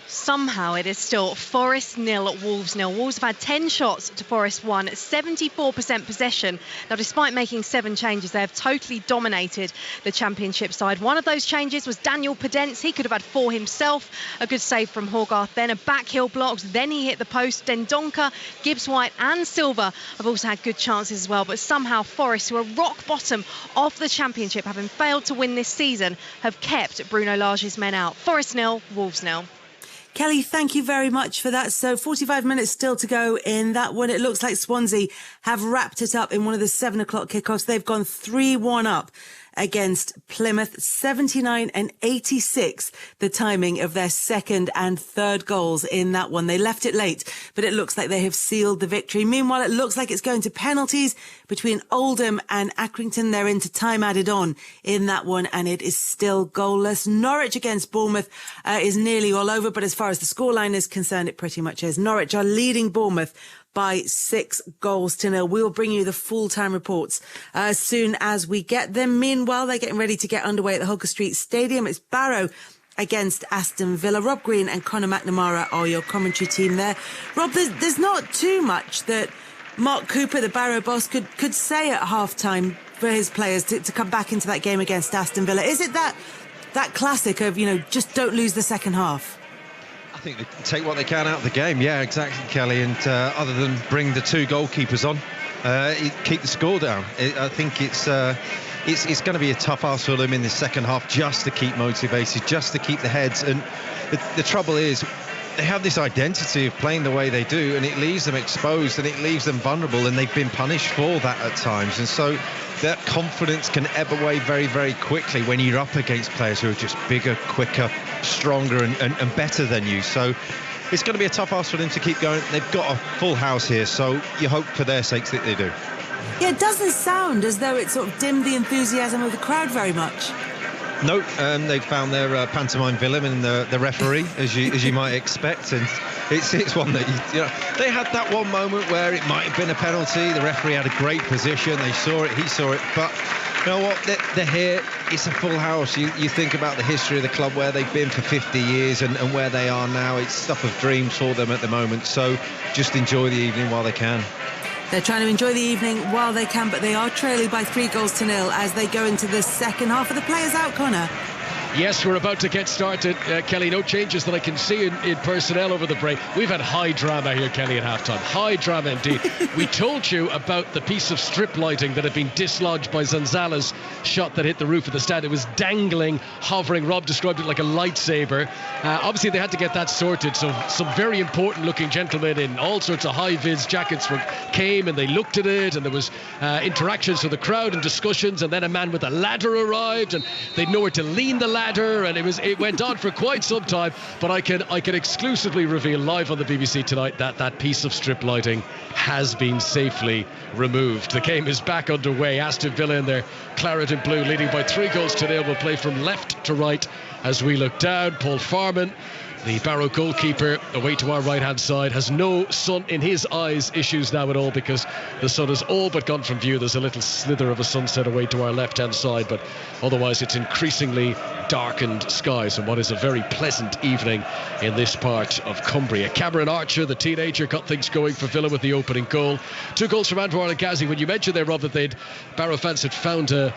it is still Forest 0, Wolves 0. Wolves have had 10 shots to Forest 1, 74% possession. Now, despite making 7 changes, they have totally dominated the Championship side. One of those changes was Daniel Podence. He could have had 4 himself. A good save from Hogarth, then a backheel blocks, then he hit the post. Dendoncker, Gibbs-White and Silva have also had good chances as well, but somehow Forest, who are rock bottom of the Championship, having failed to win this season, have kept Bruno Lage's men out. Forest 0, Wolves 0. Kelly, thank you very much for that. So 45 minutes still to go in that one. It looks like Swansea have wrapped it up in one of the 7 o'clock kickoffs. They've gone 3-1 up against Plymouth, 79 and 86, the timing of their second and third goals in that one. They left it late, but it looks like they have sealed the victory. Meanwhile, it looks like it's going to penalties between Oldham and Accrington. They're into time added on in that one, and it is still goalless. Norwich against Bournemouth is nearly all over, but as far as the scoreline is concerned, it pretty much is. Norwich are leading Bournemouth by 6-0. We'll bring you the full-time reports as soon as we get them. Meanwhile, they're getting ready to get underway at the Hugger Street Stadium. It's Barrow against Aston Villa. Rob Green and Conor McNamara are your commentary team there. Rob, there's not too much that Mark Cooper, the Barrow boss, could say at half-time for his players to come back into that game against Aston Villa. Is it that classic of, just don't lose the second half? I think they take what they can out of the game. Yeah, exactly, Kelly. And other than bring the 2 goalkeepers on, keep the score down. I think it's going to be a tough ask for them in the second half, just to keep motivated, just to keep the heads. And the trouble is, they have this identity of playing the way they do, and it leaves them exposed and it leaves them vulnerable, and they've been punished for that at times. And so that confidence can ebb away very, very quickly when you're up against players who are just bigger, quicker, stronger and better than you. So it's going to be a tough ask for them to keep going. They've got a full house here, so you hope for their sakes that they do. Yeah, it doesn't sound as though it sort of dimmed the enthusiasm of the crowd very much. No, they've found their pantomime villain in the referee, as you might expect, and it's one that they had that one moment where it might have been a penalty. The referee had a great position. They saw it, he saw it, but you know what? They're here. It's a full house. You think about the history of the club, where they've been for 50 years and where they are now. It's stuff of dreams for them at the moment. So just enjoy the evening while they can. They're trying to enjoy the evening while they can, but they are trailing by 3-0 as they go into the second half. Of the players out, Connor? Yes, we're about to get started. Kelly, no changes that I can see in personnel over the break. We've had high drama here, Kelly, at halftime. High drama indeed. We told you about the piece of strip lighting that had been dislodged by Zanzala's shot that hit the roof of the stand. It was dangling, hovering. Rob described it like a lightsaber. Obviously, they had to get that sorted. So some very important looking gentlemen in all sorts of high-vis jackets came and they looked at it, and there was interactions with the crowd and discussions, and then a man with a ladder arrived, and they'd nowhere to lean the ladder, and it went on for quite some time. But I can exclusively reveal live on the BBC tonight that piece of strip lighting has been safely removed. The game is back underway. Aston Villa in their claret and blue, leading by 3-0. Will play from left to right as we look down. Paul Farman, the Barrow goalkeeper, away to our right-hand side, has no sun in his eyes issues now at all, because the sun has all but gone from view. There's a little slither of a sunset away to our left-hand side, but otherwise it's increasingly darkened skies and what is a very pleasant evening in this part of Cumbria. Cameron Archer, the teenager, got things going for Villa with the opening goal. 2 goals from Anwar El Ghazi. When you mentioned there, Rob, that Barrow fans had found a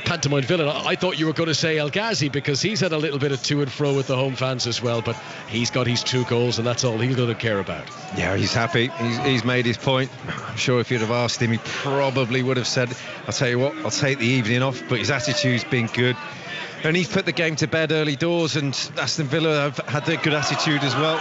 pantomime villain, I thought you were going to say El Ghazi, because he's had a little bit of to and fro with the home fans as well, but he's got his 2 goals and that's all he's going to care about. Yeah, he's happy. He's made his point. I'm sure if you'd have asked him, he probably would have said, I'll tell you what, I'll take the evening off, but his attitude's been good. And he's put the game to bed early doors, and Aston Villa have had a good attitude as well.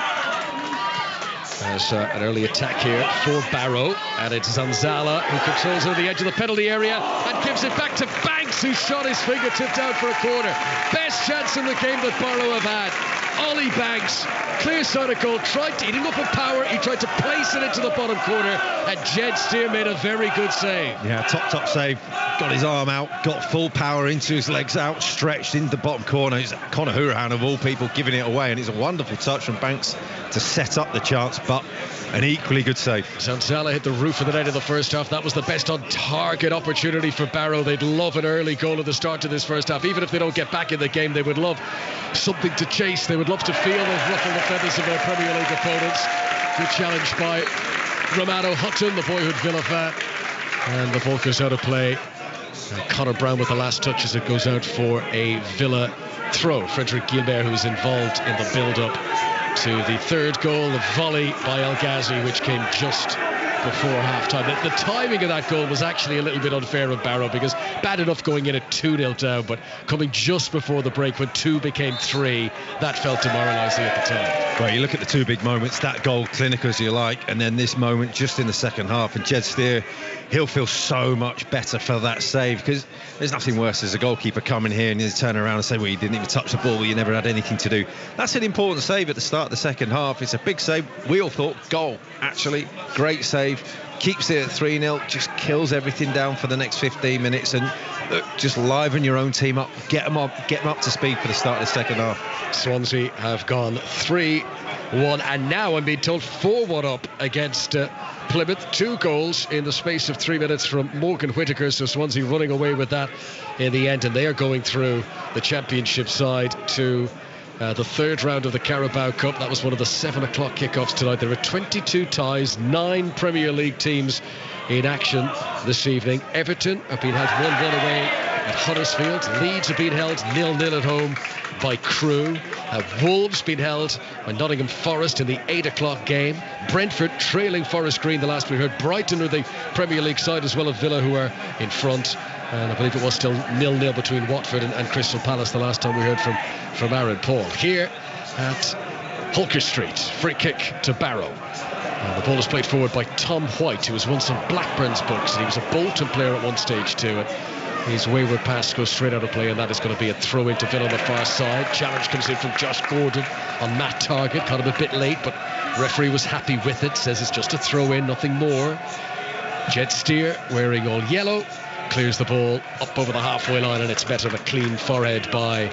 There's an early attack here for Barrow, and it's Zanzala who controls on the edge of the penalty area and gives it back to Banks, who shot his fingertip down for a corner. Best chance in the game that Barrow have had. Ollie Banks, clear side of goal, he didn't go for power, he tried to place it into the bottom corner, and Jed Steer made a very good save. Yeah, top save. Got his arm out, got full power into his legs, outstretched into the bottom corner. It's Conor Hourihane of all people giving it away, and it's a wonderful touch from Banks to set up the chance, but an equally good save. Zanzala hit the roof of the net in the first half. That was the best on target opportunity for Barrow. They'd love an early goal at the start of this first half. Even if they don't get back in the game, they would love something to chase. They would love to feel those ruffle the feathers of their Premier League opponents. Good challenge by Romano Hutton, the boyhood Villa fan. And the ball goes out of play. Conor Brown with the last touch as it goes out for a Villa throw. Frederick Gilbert, who's involved in the build-up to the third goal, the volley by El Ghazi, which came just before half-time. The timing of that goal was actually a little bit unfair of Barrow, because bad enough going in at 2-0 down, but coming just before the break when 2 became 3, that felt demoralising at the time. Well, you look at the two big moments, that goal, clinical as you like, and then this moment just in the second half, and Jed Steer, he'll feel so much better for that save, because there's nothing worse as a goalkeeper coming here and you turn around and say, well, you didn't even touch the ball, you never had anything to do. That's an important save at the start of the second half. It's a big save. We all thought goal, actually. Great save. Keeps it at 3-0, just kills everything down for the next 15 minutes, and just liven your own team up, get them up to speed for the start of the second half. Swansea have gone 3-1, and now I'm being told 4-1 up against Plymouth. 2 goals in the space of 3 minutes from Morgan Whittaker, so Swansea running away with that in the end, and they are going through the Championship side to the third round of the Carabo Cup. That was one of the 7 o'clock kickoffs tonight. There are 22 ties, 9 Premier League teams in action this evening. Everton have been held 1-1 away at Huddersfield. Leeds have been held 0-0 at home by Crewe. Wolves been held by Nottingham Forest in the 8 o'clock game. Brentford trailing Forest Green the last we heard. Brighton are the Premier League side, as well as Villa, who are in front. And I believe it was still 0-0 between Watford and Crystal Palace the last time we heard from Aaron Paul. Here at Holker Street, free kick to Barrow. And the ball is played forward by Tom White, who was once on Blackburn's books, and he was a Bolton player at one stage too. And his wayward pass goes straight out of play, and that is going to be a throw into Villa on the far side. Challenge comes in from Josh Gordon on Matt Target, caught him a bit late, but referee was happy with it, says it's just a throw in, nothing more. Jed Steer, wearing all yellow, clears the ball up over the halfway line, and it's met on a clean forehead by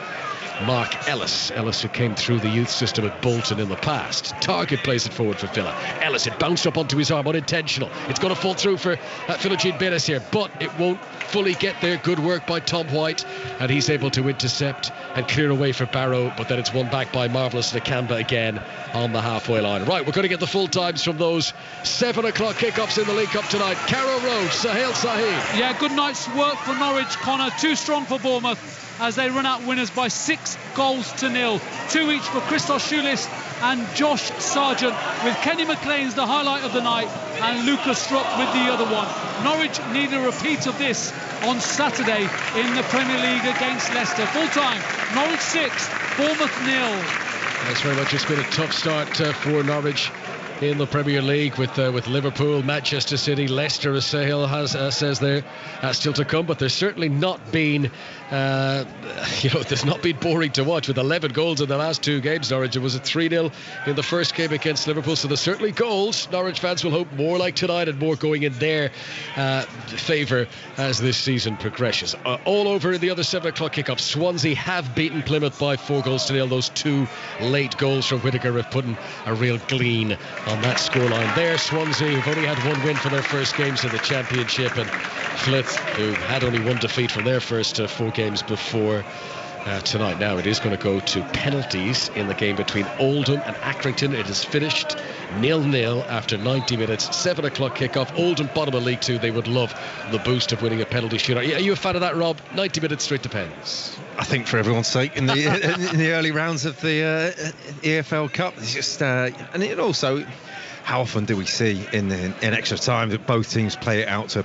Mark Ellis, who came through the youth system at Bolton in the past. Target plays it forward for Villa. Ellis, it bounced up onto his arm, unintentional. It's going to fall through for Philogene Benes here, but it won't fully get there. Good work by Tom White, and he's able to intercept and clear away for Barrow, but then it's won back by Marvellous Nakamba again on the halfway line. Right, we're going to get the full times from those 7 o'clock kickoffs in the League Cup tonight. Carrow Road, Sahel Sahin. Yeah, good night's work for Norwich, Connor. Too strong for Bournemouth as they run out winners by 6-0. 2 each for Christos Schulis and Josh Sargent, with Kenny McLean's the highlight of the night and Lucas Struck with the other one. Norwich need a repeat of this on Saturday in the Premier League against Leicester. Full time, Norwich 6, Bournemouth 0. That's very much. It's been a tough start for Norwich in the Premier League with Liverpool, Manchester City, Leicester, as Sahil says there, still to come. But there's certainly not been, there's not been boring to watch with 11 goals in the last 2 games. Norwich, it was a 3-0 in the first game against Liverpool, so there's certainly goals. Norwich fans will hope more like tonight and more going in their favour as this season progresses. All over in the other 7 o'clock kickoff, Swansea have beaten Plymouth by 4-0. Those 2 late goals from Whittaker have put in a real glean on that scoreline there. Swansea, who've only had 1 win for their first games in the Championship, and Flith, who had only 1 defeat from their first 4 games before tonight. Now it is going to go to penalties in the game between Oldham and Accrington. It is finished 0-0 after 90 minutes. 7 o'clock kickoff. Oldham bottom of League 2. They would love the boost of winning a penalty shootout. Are you a fan of that, Rob? 90 minutes straight to pens. I think for everyone's sake, in the early rounds of the EFL Cup, it's just and it also, how often do we see in extra time that both teams play it out to a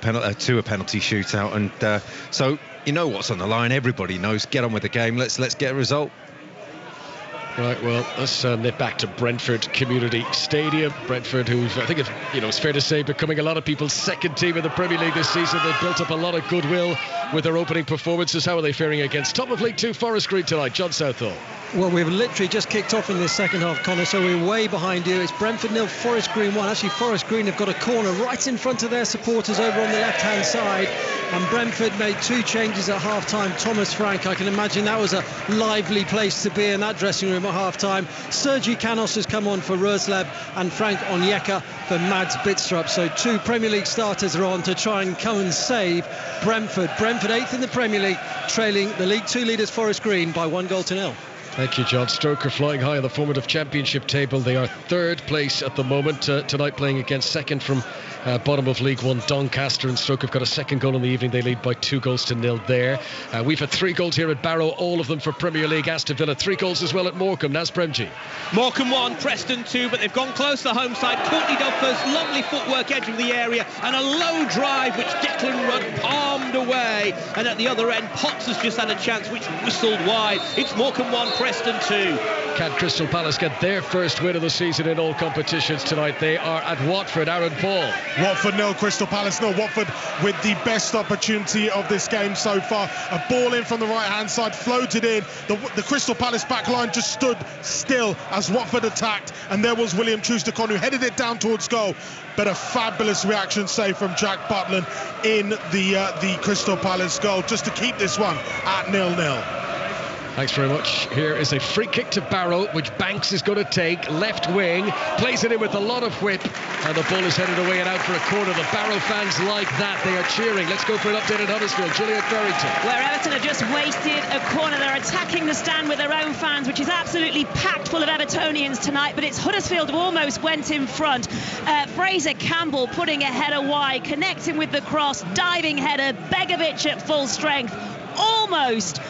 penalty shootout? And so you know what's on the line. Everybody knows. Get on with the game. Let's get a result. Right, well, let's nip back to Brentford Community Stadium. Brentford, who I think it's fair to say becoming a lot of people's second team in the Premier League this season. They've built up a lot of goodwill with their opening performances. How are they faring against top of League 2 Forest Green tonight? John Southall. Well, we've literally just kicked off in this second half, Connor, so we're way behind you. It's Brentford 0, Forest Green 1. Actually, Forest Green have got a corner right in front of their supporters over on the left-hand side. And Brentford made 2 changes at half-time. Thomas Frank, I can imagine that was a lively place to be in that dressing room at half-time. Sergi Canos has come on for Roesleb and Frank Onyeka for Mads Bidstrup. So 2 Premier League starters are on to try and come and save Brentford. Brentford 8th in the Premier League, trailing the League 2 leaders Forest Green by 1-0. Thank you, John. Stoke are flying high on the formative championship table. They are 3rd place at the moment, tonight playing against 2nd from bottom of League 1 Doncaster, and Stoke have got a 2nd goal in the evening. They lead by 2-0 there. We've had 3 goals here at Barrow, all of them for Premier League Aston Villa. 3 goals as well at Morecambe. Naz Premji. Morecambe 1, Preston 2, but they've gone close to the home side. Courtney Duffers, lovely footwork edge of the area, and a low drive which Declan Rudd palmed away. And at the other end, Potts has just had a chance which whistled wide. It's Morecambe 1, Preston 2. Can Crystal Palace get their first win of the season in all competitions tonight? They are at Watford. Aaron Paul. Watford 0, Crystal Palace 0. Watford with the best opportunity of this game so far. A ball in from the right-hand side, floated in. The Crystal Palace back line just stood still as Watford attacked, and there was William Troost-Ekong who headed it down towards goal. But a fabulous reaction save from Jack Butland in the Crystal Palace goal, just to keep this one at 0-0. Thanks very much. Here is a free kick to Barrow, which Banks is going to take. Left wing, plays it in with a lot of whip, and the ball is headed away and out for a corner. The Barrow fans like that. They are cheering. Let's go for an update at Huddersfield. Juliet Berrington. Where Everton have just wasted a corner. They're attacking the stand with their own fans, which is absolutely packed full of Evertonians tonight, but it's Huddersfield who almost went in front. Fraser Campbell putting a header wide, connecting with the cross, diving header, Begovic at full strength. Almost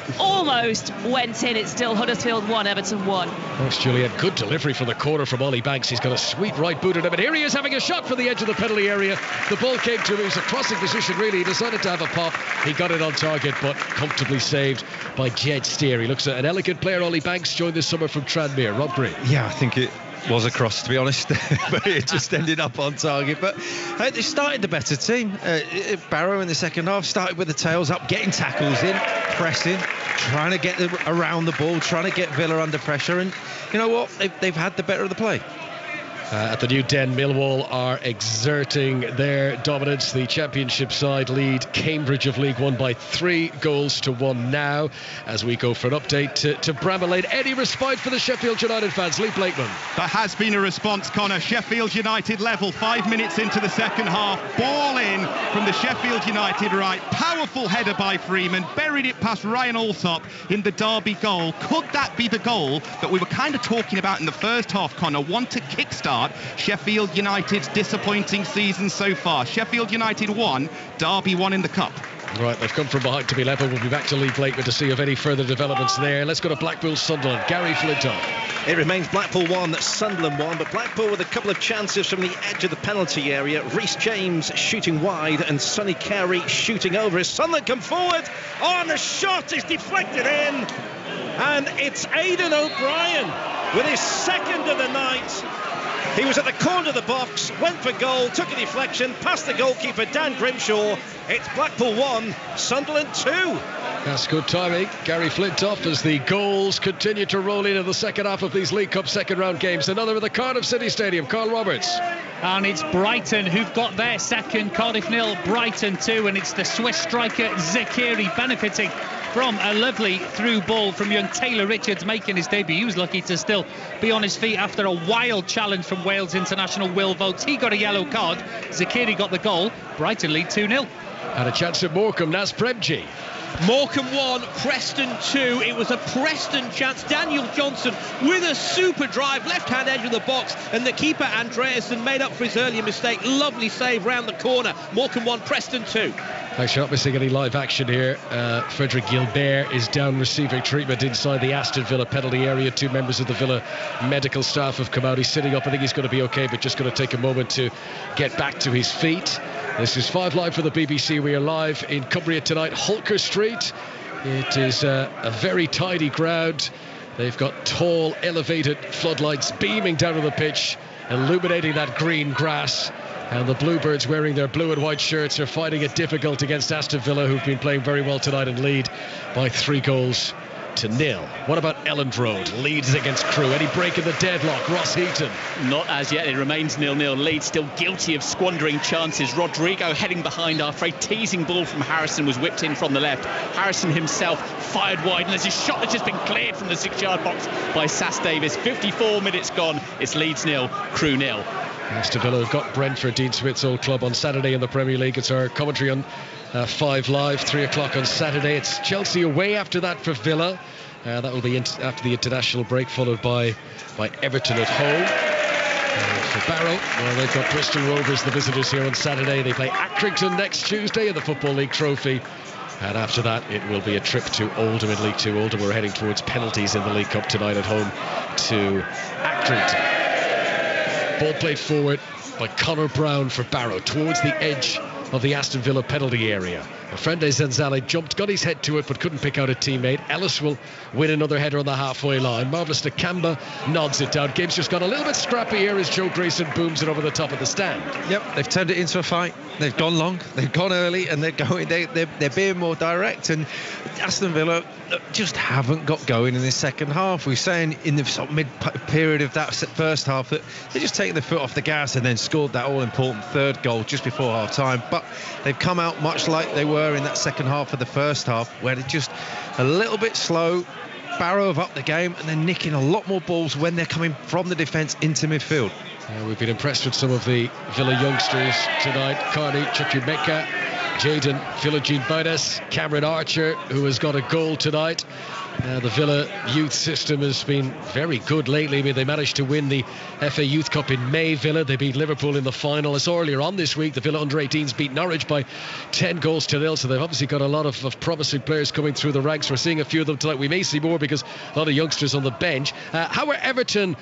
went in. It's still Huddersfield 1, Everton 1. Thanks, Juliet. Good delivery from the corner from Ollie Banks. He's got a sweet right boot at him, and here he is having a shot from the edge of the penalty area. The ball came to him. He was a crossing position, really. He decided to have a pop. He got it on target, but comfortably saved by Jed Steer. He looks an elegant player. Ollie Banks joined this summer from Tranmere. Rob Green. Yeah, I think it was a cross, to be honest, but it just ended up on target. But they started the better team. Barrow in the second half started with the tails up, getting tackles in, pressing, trying to get around the ball, trying to get Villa under pressure, and you know what, they've had the better of the play. At the new Den, Millwall are exerting their dominance. The championship side lead Cambridge of League One by 3-1 now. As we go for an update to Bramall Lane. Any respite for the Sheffield United fans? Lee Blakeman. There has been a response, Connor. Sheffield United level 5 minutes into the second half. Ball in from the Sheffield United right. Powerful header by Freeman. Buried it past Ryan Alsop in the Derby goal. Could that be the goal that we were kind of talking about in the first half, Connor? One to kickstart Sheffield United's disappointing season so far. Sheffield United 1, Derby 1 in the Cup. Right, they've come from behind to be level. We'll be back to Lee Blakeman to see if any further developments there. Let's go to Blackpool Sunderland. Gary Flintoff. It remains Blackpool 1, Sunderland 1, but Blackpool with a couple of chances from the edge of the penalty area. Reece James shooting wide and Sonny Carey shooting over. As Sunderland come forward, and the shot is deflected in, and it's Aidan O'Brien with his second of the night. He was at the corner of the box, went for goal, took a deflection, past the goalkeeper Dan Grimshaw. It's Blackpool 1, Sunderland 2. That's good timing. Gary Flintoff as the goals continue to roll in the second half of these League Cup second round games. Another at the Cardiff City Stadium. Carl Roberts. And it's Brighton who've got their second. Cardiff 0, Brighton 2, and it's the Swiss striker Zakiri benefiting from a lovely through ball from young Taylor Richards making his debut. He was lucky to still be on his feet after a wild challenge from Wales international Will Vokes. He got a yellow card. Zakiri got the goal. Brighton lead 2-0. And a chance at Morecambe. Naz Premji. Morecambe 1, Preston 2. It was a Preston chance. Daniel Johnson with a super drive, left-hand edge of the box, and the keeper Andreasen made up for his earlier mistake. Lovely save round the corner. Morecambe 1, Preston 2. Thanks for not missing any live action here. Frederick Gilbert is down receiving treatment inside the Aston Villa penalty area. 2 members of the Villa medical staff have come out. He's sitting up. I think he's going to be okay, but just going to take a moment to get back to his feet. This is 5 Live for the BBC. We are live in Cumbria tonight, Holker Street. It is a very tidy crowd. They've got tall, elevated floodlights beaming down on the pitch, illuminating that green grass. And the Bluebirds, wearing their blue and white shirts, are finding it difficult against Aston Villa, who've been playing very well tonight and lead by 3-1 1-0. What about Elland Road? Leeds against Crewe. Any break in the deadlock? Ross Heaton. Not as yet. It remains 0-0. Leeds still guilty of squandering chances. Rodrigo heading behind after a teasing ball from Harrison was whipped in from the left. Harrison himself fired wide, and there's a shot that's just been cleared from the 6-yard box by Sass Davis. 54 minutes gone. It's Leeds 0, Crewe 0. Aston Villa have got Brentford, Dean Smith's old club, on Saturday in the Premier League. It's our commentary on 5 Live, 3 o'clock on Saturday. It's Chelsea away after that for Villa. That will be after the international break, followed by Everton at home. For Barrow, well, they've got Bristol Rovers, the visitors, here on Saturday. They play Accrington next Tuesday in the Football League Trophy. And after that, it will be a trip to Oldham in League 2. Oldham are heading towards penalties in the League Cup tonight at home to Accrington. Ball played forward by Conor Brown for Barrow towards the edge of the Aston Villa penalty area. Frende Zenzale jumped, got his head to it, but couldn't pick out a teammate. Ellis will win another header on the halfway line. Marvellous Nakamba nods it down. Game's just got a little bit scrappy here as Joe Grayson booms it over the top of the stand. Yep, they've turned it into a fight. They've gone long, they've gone early, and they're being more direct. And Aston Villa just haven't got going in this second half. We're saying in the sort of mid-period of that first half that they're just taking their foot off the gas and then scored that all-important third goal just before half-time. But they've come out much like they were in that second half of the first half, where they're just a little bit slow. Barrow have upped the game, and they're nicking a lot more balls when they're coming from the defence into midfield. We've been impressed with some of the Villa youngsters tonight. Carney Chukwuemeka, Jayden Philogene-Bodas, Cameron Archer, who has got a goal tonight. The Villa youth system has been very good lately. I mean, they managed to win the FA Youth Cup in May, Villa. They beat Liverpool in the final. As earlier on this week, the Villa under-18s beat Norwich by 10-0, so they've obviously got a lot of promising players coming through the ranks. We're seeing a few of them tonight. We may see more because a lot of youngsters on the bench. How are Everton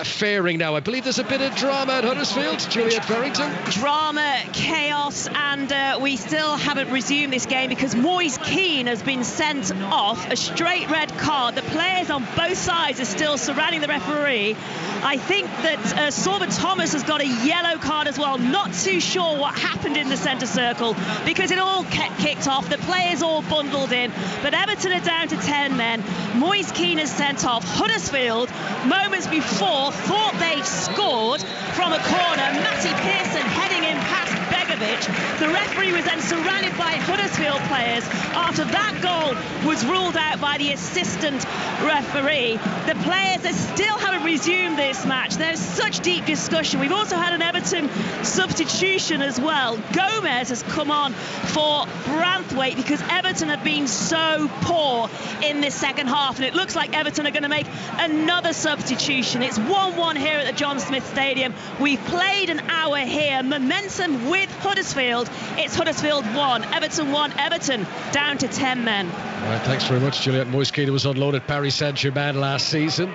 faring now? I believe there's a bit of drama at Huddersfield. Juliet Farrington. Drama, chaos, and we still haven't resumed this game because Moise Keane has been sent off. A straight red card. The players on both sides are still surrounding the referee. I think that Sorba Thomas has got a yellow card as well. Not too sure what happened in the centre circle because it all kept kicked off. The players all bundled in, but Everton are down to 10 men. Moise Keane is sent off. Huddersfield, moments before, thought they'd scored from a corner. Matty Pearson heading in past Begovic. The referee was then surrounded by Huddersfield players after that goal was ruled out by the assistant referee. The players still haven't resumed this match. There's such deep discussion. We've also had an Everton substitution as well. Gomez has come on for Branthwaite because Everton have been so poor in this second half, and it looks like Everton are going to make another substitution. It's 1-1 here at the John Smith Stadium. We've played an hour here. Momentum with Huddersfield. It's Huddersfield 1, Everton 1. Everton down to 10 men. All right, thanks very much, Juliet. Moise Keane was on loan at Paris Saint-Germain last season.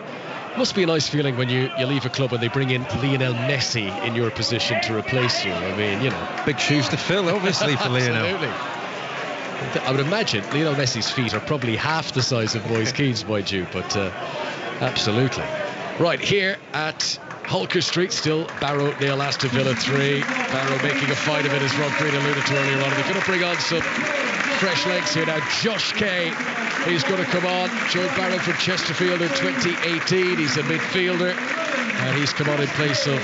Must be a nice feeling when you leave a club and they bring in Lionel Messi in your position to replace you. I mean, you know, big shoes to fill, obviously, for Lionel. Absolutely. I would imagine Lionel Messi's feet are probably half the size of Moise Keane's, mind you, but absolutely. Right, here at Holker Street, still Barrow nil, Aston Villa 3. Barrow making a fight of it, as Rob Green alluded to earlier on. They're going to bring on some fresh legs here now. Josh Kay, he's going to come on. Joined Barrow from Chesterfield in 2018. He's a midfielder, and he's come on in place of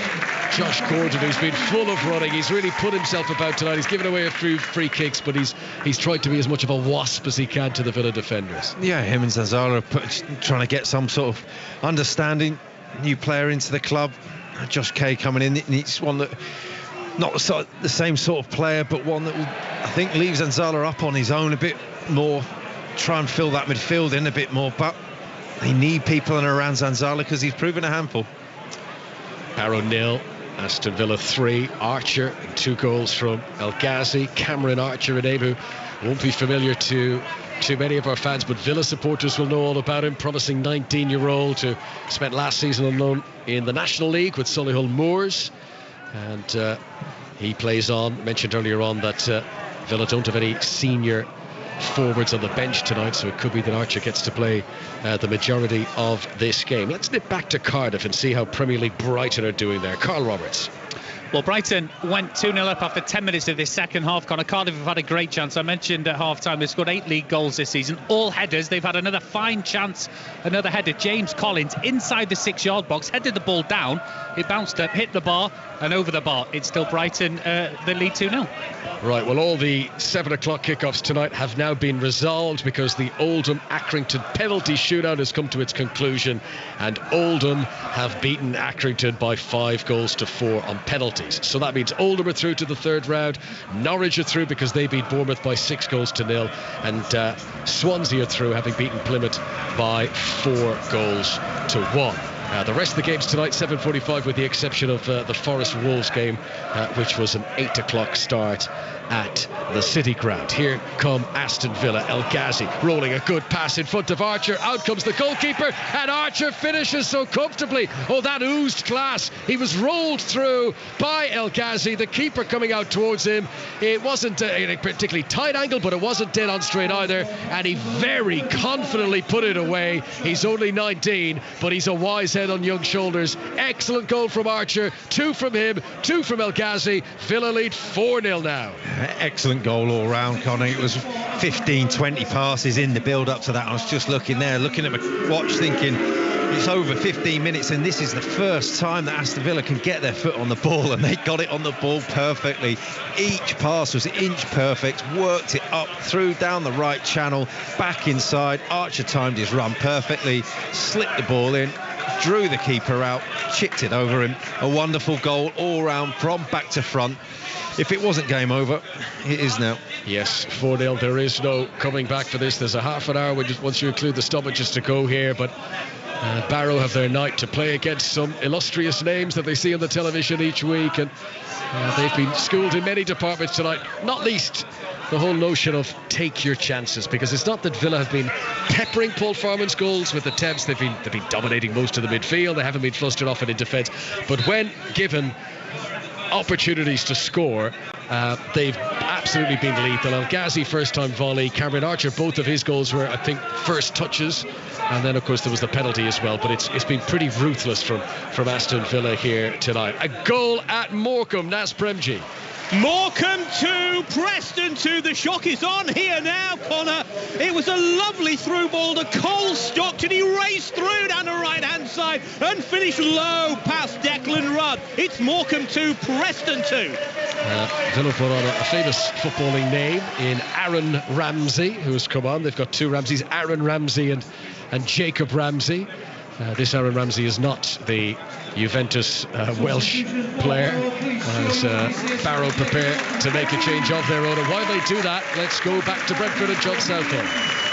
Josh Gordon, who's been full of running. He's really put himself about tonight. He's given away a few free kicks, but he's tried to be as much of a wasp as he can to the Villa defenders. Yeah, him and Zanzala are trying to get some sort of understanding. New player into the club. Josh Kay coming in. He's one that, not the same sort of player, but one that will, I think, leave Zanzala up on his own a bit more, try and fill that midfield in a bit more, but they need people in around Zanzala because he's proven a handful. Barrow 0, Aston Villa 3. Archer, 2 goals from El Ghazi. Cameron Archer, a name who won't be familiar to many of our fans, but Villa supporters will know all about him. Promising 19-year-old who spent last season on loan in the National League with Solihull Moors, and he plays on. Mentioned earlier on that Villa don't have any senior forwards on the bench tonight, so it could be that Archer gets to play the majority of this game. Let's nip back to Cardiff and see how Premier League Brighton are doing there. Carl Roberts. Well, Brighton went 2-0 up after 10 minutes of this second half. Connor, Cardiff have had a great chance. I mentioned at half-time they've scored 8 league goals this season, all headers. They've had another fine chance, another header. James Collins inside the 6-yard box, headed the ball down. It bounced up, hit the bar, and over the bar. It's still Brighton that lead 2-0. Right, well, all the 7 o'clock kickoffs tonight have now been resolved because the Oldham-Accrington penalty shootout has come to its conclusion, and Oldham have beaten Accrington by 5-4 on penalties. So that means Oldham are through to the third round, Norwich are through because they beat Bournemouth by 6-0, and Swansea are through, having beaten Plymouth by 4-1. The rest of the games tonight, 7:45, with the exception of the Forest Wolves game, which was an 8 o'clock start at the City Ground. Here come Aston Villa. El Ghazi rolling a good pass in front of Archer. Out comes the goalkeeper, and Archer finishes so comfortably. Oh, that oozed class. He was rolled through by El Ghazi, the keeper coming out towards him. It wasn't a particularly tight angle, but it wasn't dead on straight either, and he very confidently put it away. He's only 19, but he's a wise head on young shoulders. Excellent goal from Archer. 2 from him, 2 from El Ghazi. Villa lead 4-0 now. Excellent goal all round, Connie. It was 15-20 passes in the build up to that. I was just looking at my watch thinking it's over 15 minutes, and this is the first time that Aston Villa can get their foot on the ball, and they got it on the ball perfectly. Each pass was inch perfect, worked it up, through down the right channel, back inside. Archer timed his run perfectly, slipped the ball in, drew the keeper out, chipped it over him. A wonderful goal all round from back to front. If it wasn't game over, it is now. Yes, 4-0. There is no coming back for this. There's a half an hour once you include the stoppages to go here, but Barrow have their night to play against some illustrious names that they see on the television each week, and they've been schooled in many departments tonight, not least the whole notion of take your chances, because it's not that Villa have been peppering Paul Farman's goals with attempts. They've been dominating most of the midfield. They haven't been flustered off it in defence, but when given opportunities to score, they've absolutely been lethal. El Ghazi first time volley, Cameron Archer, both of his goals were, I think, first touches, and then of course there was the penalty as well. But it's been pretty ruthless from Aston Villa here tonight. A goal at Morecambe. That's Premji. Morecambe 2, Preston 2. The shock is on here now, Connor. It was a lovely through ball to Cole Stockton. He raced through down the right-hand side and finished low past Declan Rudd. It's Morecambe 2, Preston 2. Villa put on a famous footballing name in Aaron Ramsey, who has come on. They've got 2 Ramseys, Aaron Ramsey and Jacob Ramsey. This Aaron Ramsey is not the Juventus Welsh player, as Barrow prepare to make a change of their own. And while they do that, let's go back to Brentford and John Southall.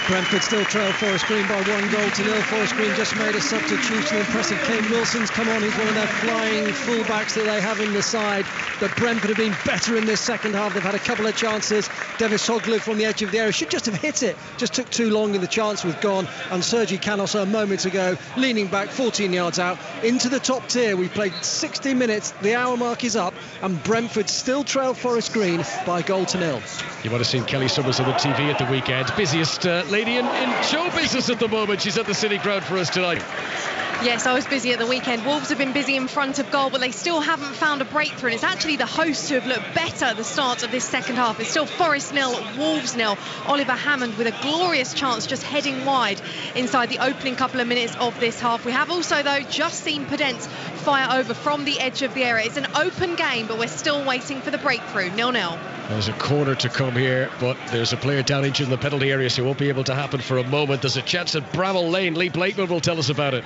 Brentford still trail Forest Green by 1-0. Forest Green just made a substitution. Impressive. Kane Wilson's come on. He's one of their flying fullbacks that they have in the side. But Brentford have been better in this second half. They've had a couple of chances. Devis Hoglu from the edge of the area should just have hit it. Just took too long and the chance was gone. And Sergi Canos a moment ago, leaning back 14 yards out into the top tier. We've played 60 minutes. The hour mark is up, and Brentford still trail Forest Green by 0-0. You might have seen Kelly Summers on the TV at the weekend. Busiest lady in show business at the moment. She's at the City Ground for us tonight. Yes, I was busy at the weekend. Wolves have been busy in front of goal, but they still haven't found a breakthrough. And it's actually the hosts who have looked better at the start of this second half. It's still Forest 0, Wolves 0. Oliver Hammond with a glorious chance just heading wide inside the opening couple of minutes of this half. We have also, though, just seen Podence fire over from the edge of the area. It's an open game, but we're still waiting for the breakthrough. 0-0. There's a corner to come here, but there's a player down injured in the penalty area, so it won't be able to happen for a moment. There's a chance at Bramall Lane. Lee Blakeman will tell us about it.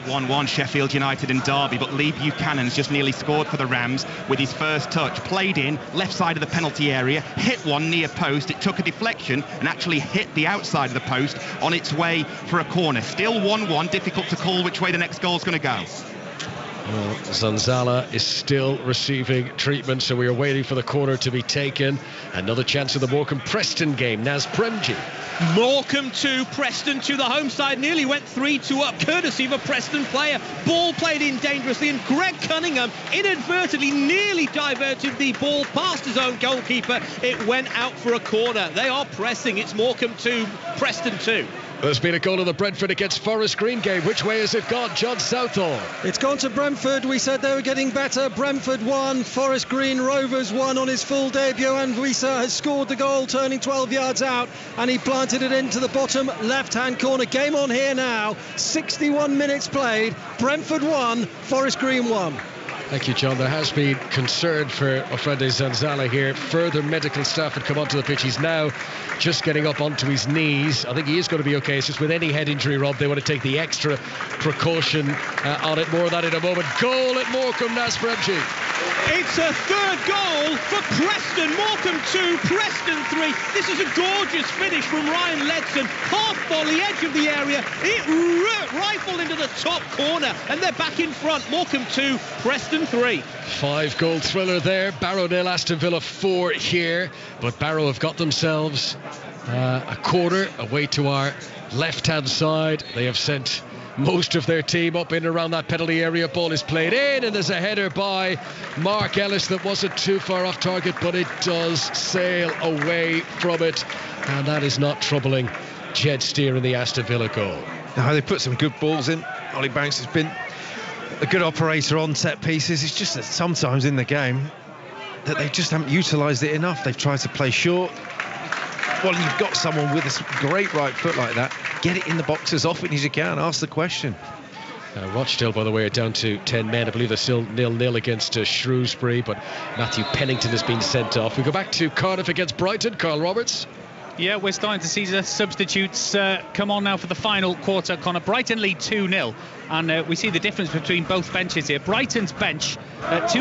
1-1 Sheffield United and Derby, but Lee Buchanan's just nearly scored for the Rams with his first touch. Played in, left side of the penalty area, hit one near post. It took a deflection and actually hit the outside of the post on its way for a corner. Still 1-1, difficult to call which way the next goal's going to go. Well, Zanzala is still receiving treatment, so we are waiting for the corner to be taken. Another chance of the Morecambe-Preston game. Naz Premji. Morecambe 2, Preston 2. The home side nearly went 3-2 up, courtesy of a Preston player. Ball played in dangerously, and Greg Cunningham inadvertently nearly diverted the ball past his own goalkeeper. It went out for a corner. They are pressing. It's Morecambe 2, Preston 2. There's been a goal in the Brentford against Forest Green game. Which way has it gone? John Southall. It's gone to Brentford. We said they were getting better. Brentford won. Forest Green Rovers won on his full debut. And Wissa has scored the goal, turning 12 yards out. And he planted it into the bottom left-hand corner. Game on here now. 61 minutes played. Brentford won. Forest Green won. Thank you, John. There has been concern for Ofrende Zanzala here. Further medical staff had come onto the pitch. He's now just getting up onto his knees. I think he is going to be okay. It's just with any head injury, Rob, they want to take the extra precaution on it. More of that in a moment. Goal at Morecambe, Naz Premji. It's a third goal for Preston. Morecambe 2, Preston 3. This is a gorgeous finish from Ryan Ledson. Half volley, edge of the area. It rifled into the top corner, and they're back in front. Morecambe 2, Preston 3. 5-goal thriller there. Barrow 0, Aston Villa 4 here. But Barrow have got themselves a corner away to our left-hand side. They have sent most of their team up in around that penalty area. Ball is played in, and there's a header by Mark Ellis that wasn't too far off target, but it does sail away from it, and that is not troubling Jed Steer in the Aston Villa goal. No, they put some good balls in. Ollie Banks has been a good operator on set pieces. It's just that sometimes in the game that they just haven't utilised it enough. They've tried to play short. Well, you've got someone with a great right foot like that. Get it in the box as often as you can. Ask the question. Rochdale, by the way, are down to 10 men. I believe they're still 0-0 against Shrewsbury, but Matthew Pennington has been sent off. We go back to Cardiff against Brighton. Carl Roberts. Yeah, we're starting to see the substitutes come on now for the final quarter. Connor, Brighton lead 2-0, and we see the difference between both benches here. Brighton's bench, 2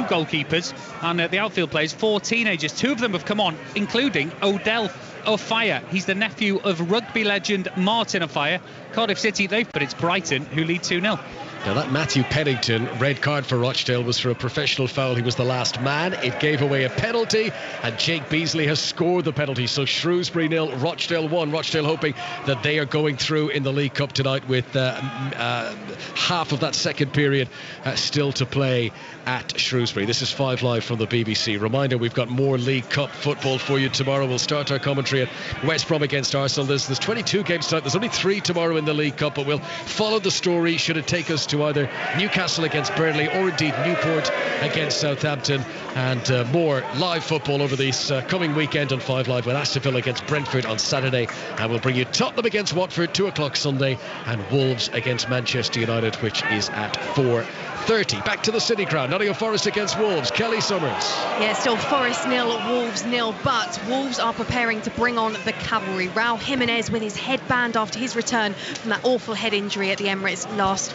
goalkeepers, and the outfield players, 4 teenagers. 2 of them have come on, including Odell Ofire. He's the nephew of rugby legend Martin Ofire. Cardiff City, but it's Brighton who lead 2-0. Now that Matthew Pennington red card for Rochdale was for a professional foul. He was the last man. It gave away a penalty, and Jake Beasley has scored the penalty. So Shrewsbury 0, Rochdale 1. Rochdale hoping that they are going through in the League Cup tonight with half of that second period still to play at Shrewsbury. This is 5 Live from the BBC. Reminder, we've got more League Cup football for you tomorrow. We'll start our commentary at West Brom against Arsenal. There's 22 games tonight. There's only 3 tomorrow in the League Cup, but we'll follow the story should it take us to either Newcastle against Burnley or indeed Newport against Southampton, and more live football over this coming weekend on 5 Live with Aston Villa against Brentford on Saturday, and we'll bring you Tottenham against Watford 2 o'clock Sunday, and Wolves against Manchester United, which is at 4:30. Back to the City Ground. Nottingham Forest against Wolves. Kelly Summers. Yeah, still Forest 0, Wolves 0, but Wolves are preparing to bring on the cavalry. Raul Jimenez with his headband after his return from that awful head injury at the Emirates last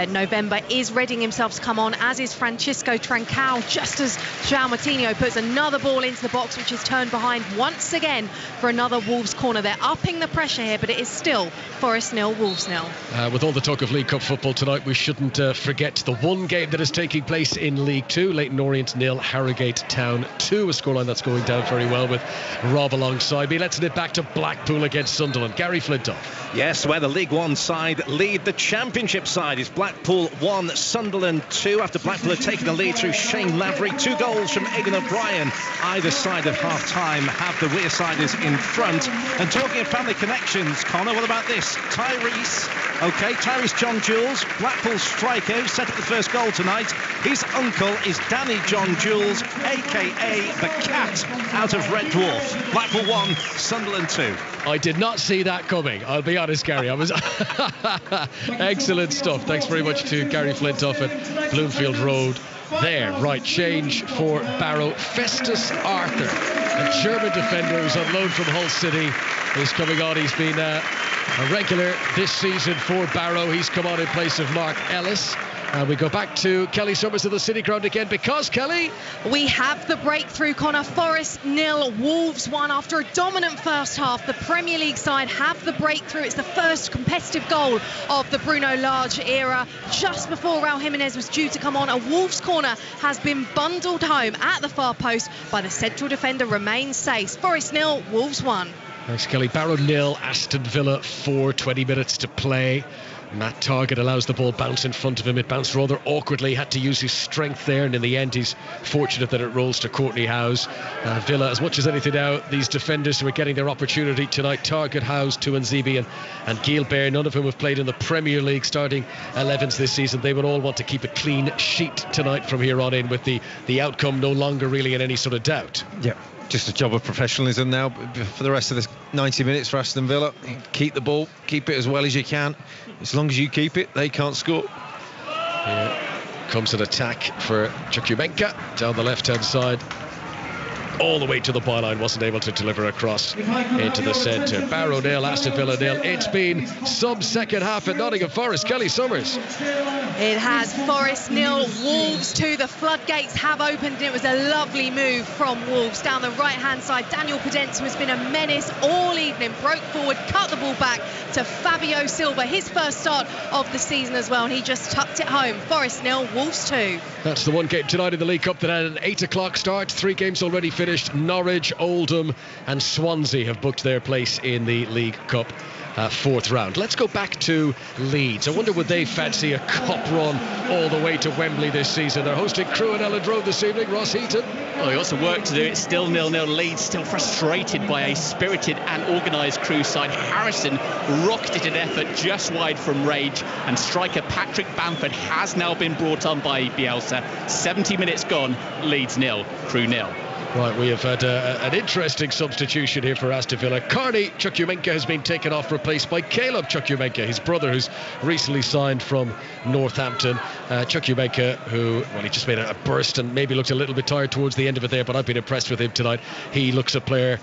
November is readying himself to come on, as is Francisco Trancao, just as João Moutinho puts another ball into the box, which is turned behind once again for another Wolves corner. They're upping the pressure here, but it is still Forest 0, Wolves 0. With all the talk of League Cup football tonight, we shouldn't forget the one game that is taking place in League 2. Leyton Orient 0, Harrogate Town 2, a scoreline that's going down very well with Rob alongside me. Let's head back to Blackpool against Sunderland. Gary Flintoff. Yes, where the League One side lead the Championship side is Blackpool 1, Sunderland 2, after Blackpool had taken the lead through Shane Lavery. 2 goals from Aidan O'Brien either side of half-time have the Wearsiders in front. And talking of family connections, Connor, what about this? Tyrese John Jules, Blackpool striker, who set up the first goal tonight. His uncle is Danny John Jules, a.k.a. the Cat, out of Red Dwarf. Blackpool 1, Sunderland 2. I did not see that coming, I'll be honest, Gary. I was excellent stuff. Thanks very much to Gary Flintoff at Bloomfield Road there. Right, change for Barrow. Festus Arthur, a German defender who's on loan from Hull City, is coming on. He's been a regular this season for Barrow. He's come on in place of Mark Ellis. And we go back to Kelly Summers at the City Ground again, because, Kelly, we have the breakthrough, Connor. Forest 0, Wolves 1 after a dominant first half. The Premier League side have the breakthrough. It's the first competitive goal of the Bruno Lage era. Just before Raul Jimenez was due to come on, a Wolves corner has been bundled home at the far post by the central defender Romain Sace. Forest 0, Wolves 1. Thanks, Kelly. Barrow 0, Aston Villa 4, 20 minutes to play. Matt Targett allows the ball bounce in front of him. It bounced rather awkwardly, had to use his strength there, and in the end he's fortunate that it rolls to Courtney Howes. Villa, as much as anything now, these defenders who are getting their opportunity tonight, Targett, Howes, Tuanzebe and Gilbert, none of whom have played in the Premier League starting 11s this season. They would all want to keep a clean sheet tonight from here on in, with the outcome no longer really in any sort of doubt. Yeah. Just a job of professionalism now for the rest of the 90 minutes for Aston Villa. Keep the ball, keep it as well as you can. As long as you keep it, they can't score. Here comes an attack for Chukwuemeka down the left-hand side. All the way to the byline, wasn't able to deliver across into the centre. Barrow 0, Aston Villa 0. It's been some second half at Nottingham Forest. Kelly Summers. It has. Forest 0, Wolves 2. The floodgates have opened. It was a lovely move from Wolves down the right-hand side. Daniel Podence, who has been a menace all evening, broke forward, cut the ball back to Fabio Silva. His first start of the season as well, and he just tucked it home. Forest 0, Wolves 2. That's the one game tonight in the League Cup that had an 8 o'clock start. 3 games already finished. Norwich, Oldham and Swansea have booked their place in the League Cup fourth round. Let's go back to Leeds. I wonder would they fancy a cup run all the way to Wembley this season. They're hosting Crewe and Elland Road this evening. Ross Heaton. Well, they've got some work to do. It's still 0-0. Leeds still frustrated by a spirited and organised Crewe side. Harrison rocketed an effort just wide from Rage, and striker Patrick Bamford has now been brought on by Bielsa. 70 minutes gone. Leeds 0, Crewe 0. Right, we have had an interesting substitution here for Aston Villa. Carney Chukwuemeka has been taken off, replaced by Caleb Chukwuemeka, his brother, who's recently signed from Northampton. Chukwuemeka, who, well, he just made a burst and maybe looked a little bit tired towards the end of it there, but I've been impressed with him tonight. He looks a player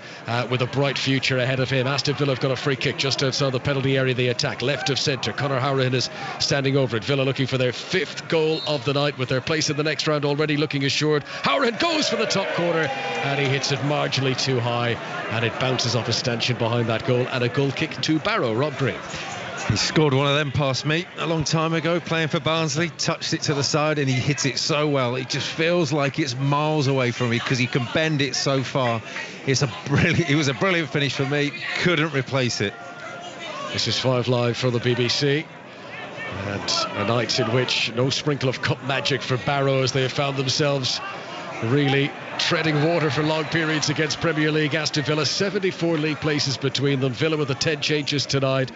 with a bright future ahead of him. Aston Villa have got a free kick just outside the penalty area. They attack left of centre. Conor Howrahan is standing over it. Villa looking for their 5th goal of the night, with their place in the next round already looking assured. Howrahan goes for the top corner, and he hits it marginally too high, and it bounces off a stanchion behind that goal, and a goal kick to Barrow. Rob Green. He scored one of them past me a long time ago, playing for Barnsley, touched it to the side, and he hits it so well. It just feels like it's miles away from me because he can bend it so far. It was a brilliant finish for me. Couldn't replace it. This is 5 Live for the BBC. And a night in which no sprinkle of cup magic for Barrow, as they have found themselves really treading water for long periods against Premier League Aston Villa. 74 league places between them. Villa with the 10 changes tonight.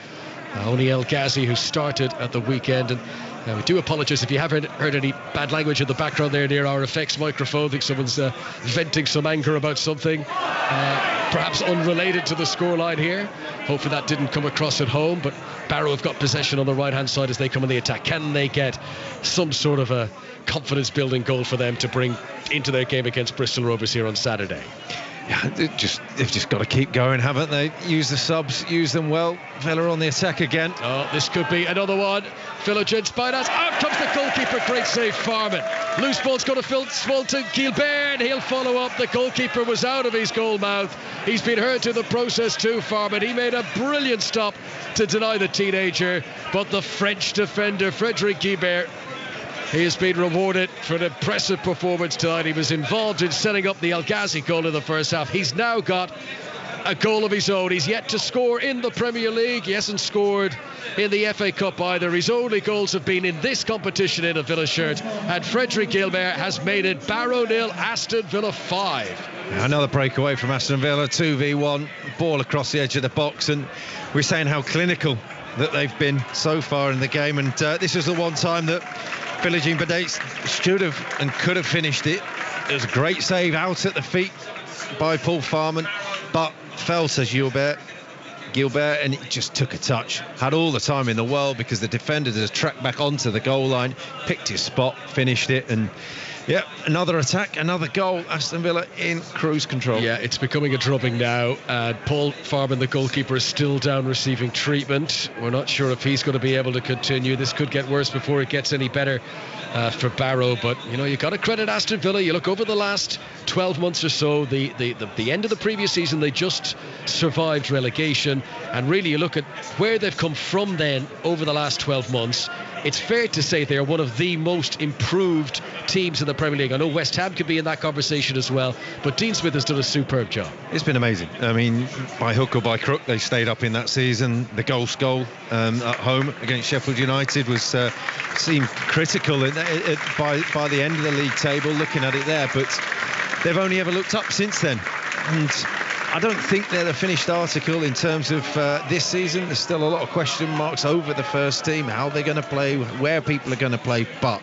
Only El Ghazi, who started at the weekend. And we do apologise if you haven't heard any bad language in the background there near our effects microphone. I think someone's venting some anger about something, perhaps unrelated to the scoreline here. Hopefully that didn't come across at home. But Barrow have got possession on the right-hand side as they come in the attack. Can they get some sort of a confidence-building goal for them to bring into their game against Bristol Rovers here on Saturday? Yeah, they've just got to keep going, haven't they? Use the subs, use them well. Villa on the attack again. Oh, this could be another one. Philogene Spinas. Out comes the goalkeeper. Great save, Farman. Loose ball's going to fall to Gilbert, and he'll follow up. The goalkeeper was out of his goal mouth. He's been hurt in the process too, Farman. He made a brilliant stop to deny the teenager, but the French defender, Frédéric Guibert, he has been rewarded for an impressive performance tonight. He was involved in setting up the El Ghazi goal in the first half. He's now got a goal of his own. He's yet to score in the Premier League. He hasn't scored in the FA Cup either. His only goals have been in this competition in a Villa shirt. And Frédéric Guilbert has made it Barrow 0, Aston Villa 5. Another breakaway from Aston Villa, 2v1, ball across the edge of the box. And we're saying how clinical that they've been so far in the game. And this was the one time that Philogene Podence should have and could have finished it. It was a great save out at the feet by Paul Farman, but fell to Gilbert, and it just took a touch. Had all the time in the world because the defender just tracked back onto the goal line, picked his spot, finished it, and yeah, another attack, another goal. Aston Villa in cruise control. Yeah, it's becoming a drubbing now. Paul Farman, the goalkeeper, is still down receiving treatment. We're not sure if he's going to be able to continue. This could get worse before it gets any better for Barrow. But, you know, you've got to credit Aston Villa. You look over the last 12 months or so, the end of the previous season, they just survived relegation. And really, you look at where they've come from then over the last 12 months. it's fair to say they're one of the most improved teams in the Premier League. I know West Ham could be in that conversation as well, but Dean Smith has done a superb job. It's been amazing. I mean, by hook or by crook, they stayed up in that season. The goal at home against Sheffield United was seemed critical by the end of the league table, looking at it there, but they've only ever looked up since then. And I don't think they're the finished article in terms of this season. There's still a lot of question marks over the first team, how they're going to play, where people are going to play. But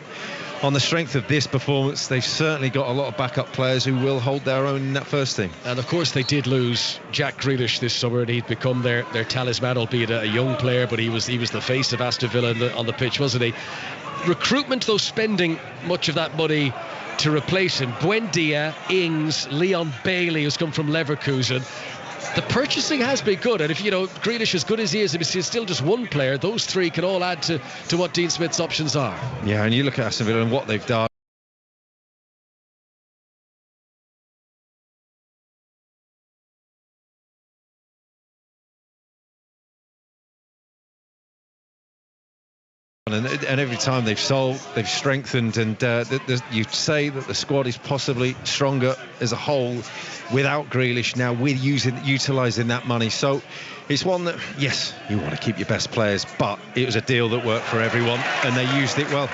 on the strength of this performance, they've certainly got a lot of backup players who will hold their own in that first team. And of course they did lose Jack Grealish this summer, and he'd become their talisman, albeit a young player, but he was the face of Aston Villa on the pitch, wasn't he? Recruitment, though, spending much of that money to replace him. Buendia, Ings, Leon Bailey, who's come from Leverkusen. The purchasing has been good, and if Grealish, as good as he is, if he's still just one player, those three can all add to what Dean Smith's options are. Yeah, and you look at Aston Villa and what they've done. And every time they've strengthened, and you say that the squad is possibly stronger as a whole without Grealish now, with utilising that money. So it's one that, yes, you want to keep your best players, but it was a deal that worked for everyone, and they used it well.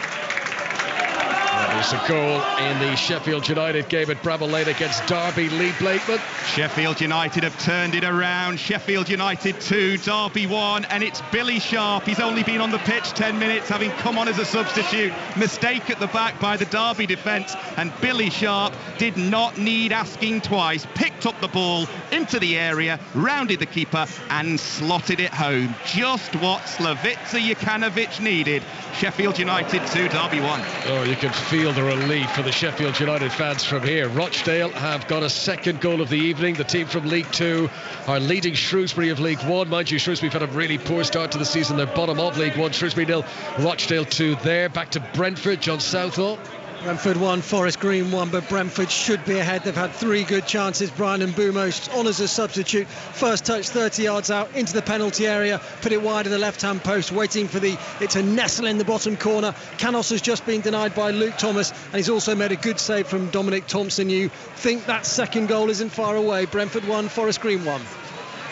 There's a goal in the Sheffield United game at Bramall Lane against Derby. Lee Blakeman. Sheffield United have turned it around. Sheffield United 2, Derby 1, and it's Billy Sharp. He's only been on the pitch 10 minutes, having come on as a substitute. Mistake at the back by the Derby defence, and Billy Sharp did not need asking twice. Picked up the ball into the area, rounded the keeper, and slotted it home. Just what Slavica Jokanovic needed. Sheffield United 2, Derby 1. Oh, you can feel the relief for the Sheffield United fans from here. Rochdale have got a second goal of the evening. The team from League 2 are leading Shrewsbury of League 1. Mind you, Shrewsbury have had a really poor start to the season. They're bottom of League 1. Shrewsbury 0, Rochdale 2 there. Back to Brentford, John Southall. Brentford 1, Forest Green 1, but Brentford should be ahead. They've had 3 good chances. Brian Mbumo on as a substitute. First touch 30 yards out into the penalty area, put it wide of the left-hand post, waiting for it to nestle in the bottom corner. Canos has just been denied by Luke Thomas, and he's also made a good save from Dominic Thompson. You think that second goal isn't far away. Brentford 1, Forest Green 1.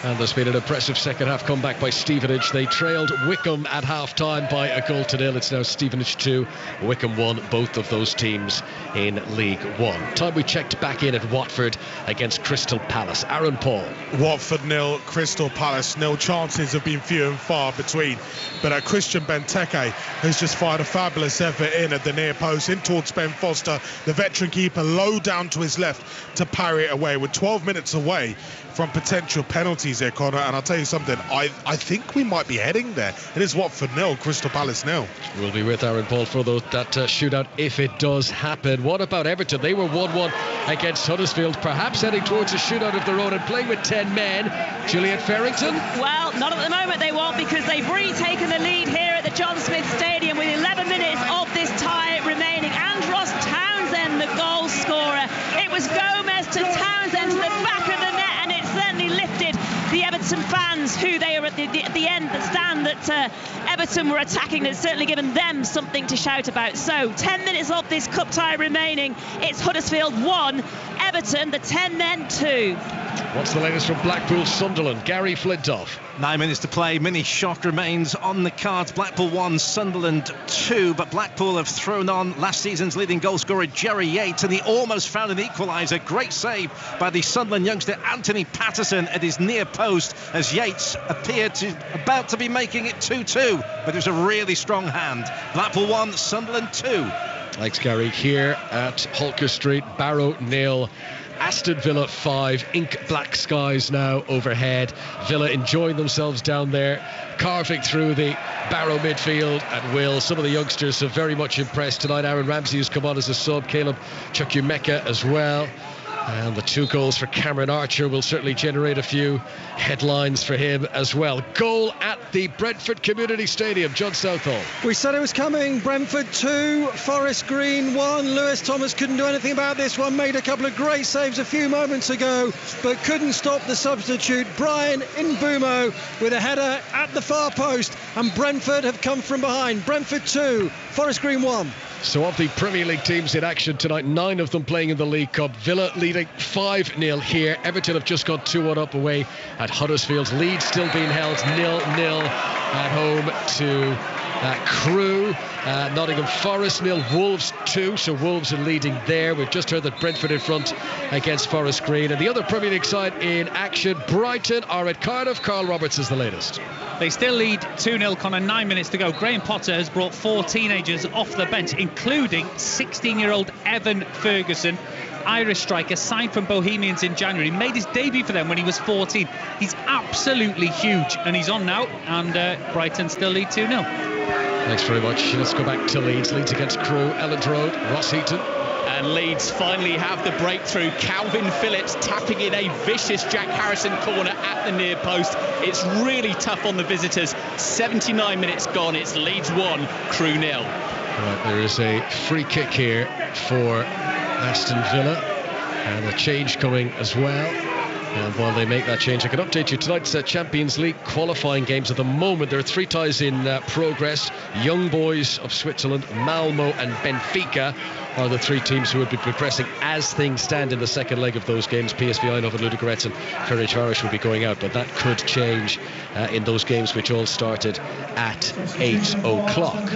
And there's been an impressive second half comeback by Stevenage. They trailed Wycombe at half-time by 1-0. It's now Stevenage 2, Wycombe 1, both of those teams in League 1. Time we checked back in at Watford against Crystal Palace. Aaron Paul. Watford 0, Crystal Palace 0. Chances have been few and far between. But Christian Benteke has just fired a fabulous effort in at the near post, in towards Ben Foster, the veteran keeper, low down to his left to parry it away. With 12 minutes away from potential penalties here, Connor, and I'll tell you something, I think we might be heading there. It is Watford 0, Crystal Palace 0. We'll be with Aaron Paul for that shootout if it does happen. What about Everton? They were 1-1 against Huddersfield, perhaps heading towards a shootout of their own and playing with 10 men. Juliet Farrington? Well, not at the moment they won't, because they've retaken the lead here at the John Smith Stadium with 11 minutes of this tie remaining. And Ross Townsend, the goal scorer. It was Gomez to Townsend to the back of the net, and it certainly lifted the Everton fans, who they are at the end, the stand that Everton were attacking. It's certainly given them something to shout about. So 10 minutes of this cup tie remaining. It's Huddersfield 1, Everton, the 10 men 2. What's the latest from Blackpool Sunderland? Gary Flintoff. 9 minutes to play. Mini shock remains on the cards. Blackpool 1, Sunderland 2, but Blackpool have thrown on last season's leading goal scorer Jerry Yates, and he almost found an equaliser. Great save by the Sunderland youngster Anthony Patterson at his near post as Yates appeared about to be making it 2-2, but it was a really strong hand. Blackpool 1, Sunderland 2. Thanks, Gary. Here at Holker Street, Barrow 0, Aston Villa 5, ink black skies now overhead. Villa enjoying themselves down there, carving through the Barrow midfield at will. Some of the youngsters have very much impressed tonight. Aaron Ramsey has come on as a sub, Caleb Chukwuemeka as well. And the 2 goals for Cameron Archer will certainly generate a few headlines for him as well. Goal at the Brentford Community Stadium. John Southall. We said it was coming. Brentford 2, Forest Green 1. Lewis Thomas couldn't do anything about this one. Made a couple of great saves a few moments ago, but couldn't stop the substitute, Brian Mbumo, with a header at the far post. And Brentford have come from behind. Brentford 2, Forest Green 1. So of the Premier League teams in action tonight, 9 of them playing in the League Cup. Villa leading 5-0 here. Everton have just got 2-1 up away at Huddersfield. Leeds still being held 0-0 at home to Crewe. Nottingham Forest 0, Wolves 2, so Wolves are leading there. We've just heard that Brentford in front against Forest Green. And the other Premier League side in action, Brighton are at Cardiff. Carl Roberts is the latest. They still lead 2-0, Connor, 9 minutes to go. Graham Potter has brought 4 teenagers off the bench, including 16-year-old Evan Ferguson, Irish striker, signed from Bohemians in January. Made his debut for them when he was 14. He's absolutely huge, and he's on now, and Brighton still lead 2-0. Thanks very much. Let's go back to Leeds. Leeds against Crewe, Elland Road, Ross Heaton. And Leeds finally have the breakthrough. Calvin Phillips tapping in a vicious Jack Harrison corner at the near post. It's really tough on the visitors. 79 minutes gone. It's Leeds 1, Crewe 0. Right, there is a free kick here for Aston Villa, and a change coming as well. And while they make that change, I can update you tonight's Champions League qualifying games. At the moment, there are 3 ties in progress. Young Boys of Switzerland, Malmo and Benfica are the 3 teams who would be progressing as things stand in the second leg of those games. PSV Eindhoven, Ludogorets and Ferencváros will be going out, but that could change in those games, which all started at 8 o'clock.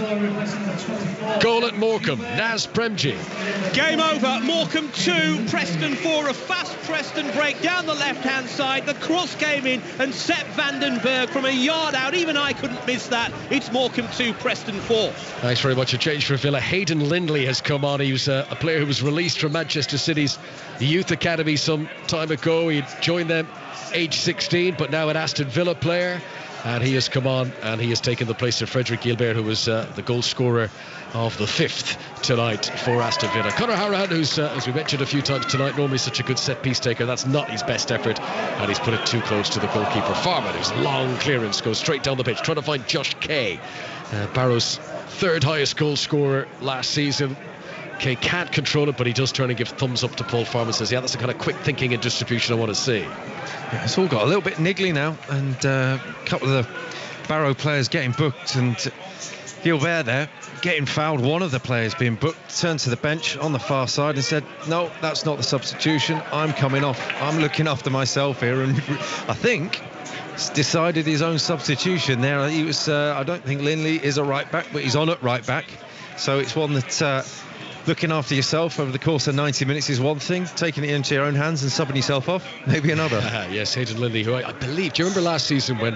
Goal at Morecambe, Naz Premji. Game over. Morecambe 2, Preston 4. A fast Preston break down the left-hand side. The cross came in, and Sepp Vandenberg from a yard out. Even I couldn't miss that. It's Morecambe 2, Preston 4. Thanks very much. A change for Villa. Hayden Lindley has come on. He was a player who was released from Manchester City's youth academy some time ago. He joined them age 16, but now an Aston Villa player. And he has come on, and he has taken the place of Frederick Gilbert, who was the goal scorer of the 5th tonight for Aston Villa. Conor Hourihane, who's, as we mentioned a few times tonight, normally such a good set-piece taker. That's not his best effort, and he's put it too close to the goalkeeper. Farman, whose long clearance goes straight down the pitch, trying to find Josh Kay. Barrow's 3rd highest goal scorer last season. Kay can't control it, but he does turn and give thumbs up to Paul Farman. Says, yeah, that's the kind of quick thinking and distribution I want to see. Yeah, it's all got a little bit niggly now, and a couple of the Barrow players getting booked, and Gilbert there getting fouled. One of the players being booked turned to the bench on the far side and said, no, that's not the substitution, I'm coming off, I'm looking after myself here. And I think decided his own substitution there. He was I don't think Lindley is a right back, but he's on at right back, so it's one that looking after yourself over the course of 90 minutes is one thing. Taking it into your own hands and subbing yourself off, maybe another. Yes, Hayden Lindley, who I believe, do you remember last season when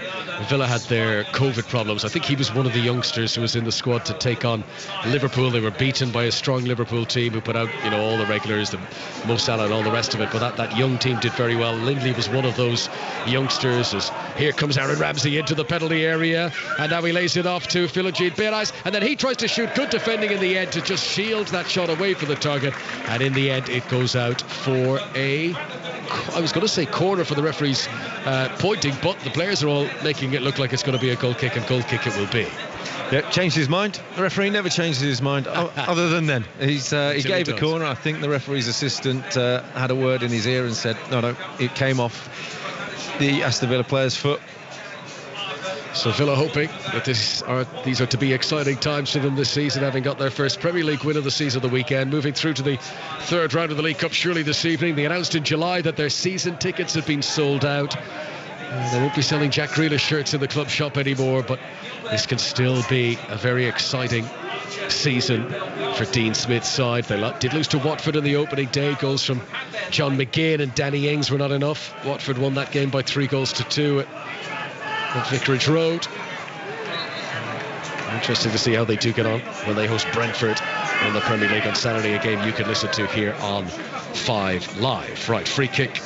Villa had their COVID problems? I think he was one of the youngsters who was in the squad to take on Liverpool. They were beaten by a strong Liverpool team who put out, you know, all the regulars, the Mo Salah and all the rest of it. But that young team did very well. Lindley was one of those youngsters. As here comes Aaron Ramsey into the penalty area, and now he lays it off to Philogene Berais, and then he tries to shoot. Good defending in the end to just shield that shot away for the target, and in the end it goes out for a, I was going to say corner for the referee's pointing, but the players are all making it look like it's going to be a goal kick, and goal kick it will be. Yeah, changed his mind. The referee never changes his mind other than then. He gave a corner. I think the referee's assistant had a word in his ear and said no, it came off the Aston Villa player's foot. So Villa hoping that these are to be exciting times for them this season, having got their first Premier League win of the season the weekend, moving through to the 3rd round of the League Cup surely this evening. They announced in July that their season tickets have been sold out. They won't be selling Jack Grealish shirts in the club shop anymore, but this can still be a very exciting season for Dean Smith's side. They did lose to Watford in the opening day. Goals from John McGinn and Danny Ings were not enough. Watford won that game by 3-2 at Vicarage Road. Interesting to see how they do get on when they host Brentford in the Premier League on Saturday, a game you can listen to here on 5 Live. Right, free kick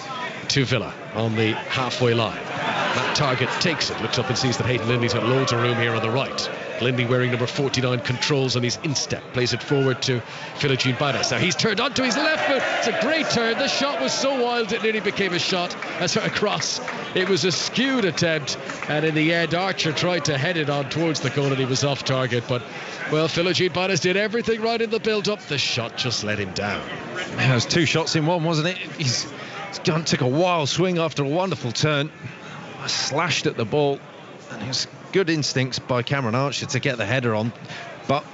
to Villa on the halfway line. Matt Targett takes it, looks up and sees that Hayden Lindley's got loads of room here on the right. Lindy, wearing number 49, controls on his instep, plays it forward to Philogene Bidas. Now he's turned onto his left foot. It's a great turn. The shot was so wild it nearly became a shot. That's a cross. It was a skewed attempt, and in the end Archer tried to head it on towards the goal and he was off target. But well, Philogene Bidas did everything right in the build-up. The shot just let him down. It was 2 shots in one, wasn't it? He's took a wild swing after a wonderful turn, slashed at the ball, and it was good instincts by Cameron Archer to get the header on, but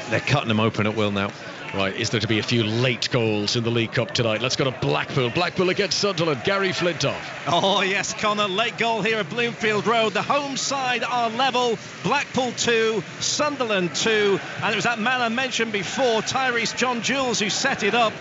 they're cutting him open at will now. Right, is there to be a few late goals in the League Cup tonight? Let's go to Blackpool. Blackpool against Sunderland. Gary Flintoff. Oh yes, Connor, late goal here at Bloomfield Road. The home side are level. Blackpool 2, Sunderland 2, and it was that man I mentioned before, Tyrese John Jules, who set it up.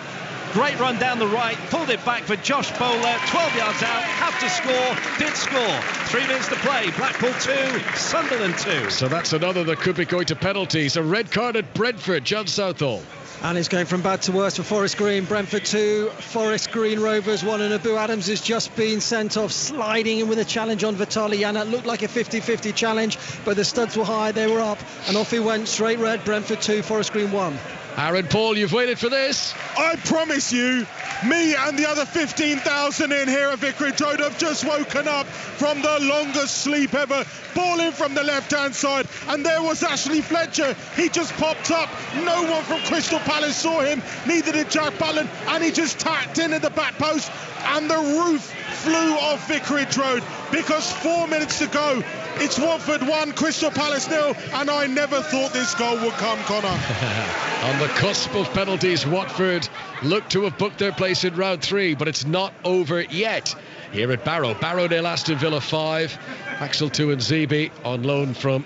Great run down the right, pulled it back for Josh Bowler, 12 yards out, have to score, did score. 3 minutes to play, Blackpool 2, Sunderland 2. So that's another that could be going to penalties. A red card at Brentford, John Southall. And it's going from bad to worse for Forest Green. Brentford 2, Forest Green Rovers 1, and Abu Adams has just been sent off, sliding in with a challenge on Vitali Yana. It looked like a 50-50 challenge, but the studs were high, they were up, and off he went, straight red. Brentford 2, Forest Green 1. Aaron Paul, you've waited for this. I promise you, me and the other 15,000 in here at Vicarage Road have just woken up from the longest sleep ever. Ball in from the left-hand side, and there was Ashley Fletcher. He just popped up. No one from Crystal Palace saw him, neither did Jack Butland, and he just tacked in at the back post, and the roof flew off Vicarage Road because 4 minutes to go. It's Watford 1, Crystal Palace 0, and I never thought this goal would come, Connor. On the cusp of penalties, Watford look to have booked their place in round 3, but it's not over yet. Here at Barrow. Barrow nil, Aston Villa 5. Axel Tuanzebe on loan from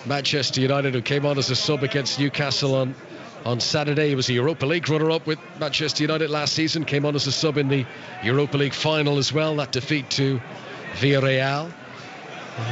Manchester United, who came on as a sub against Newcastle on Saturday. He was a Europa League runner-up with Manchester United last season, came on as a sub in the Europa League final as well, that defeat to Villarreal.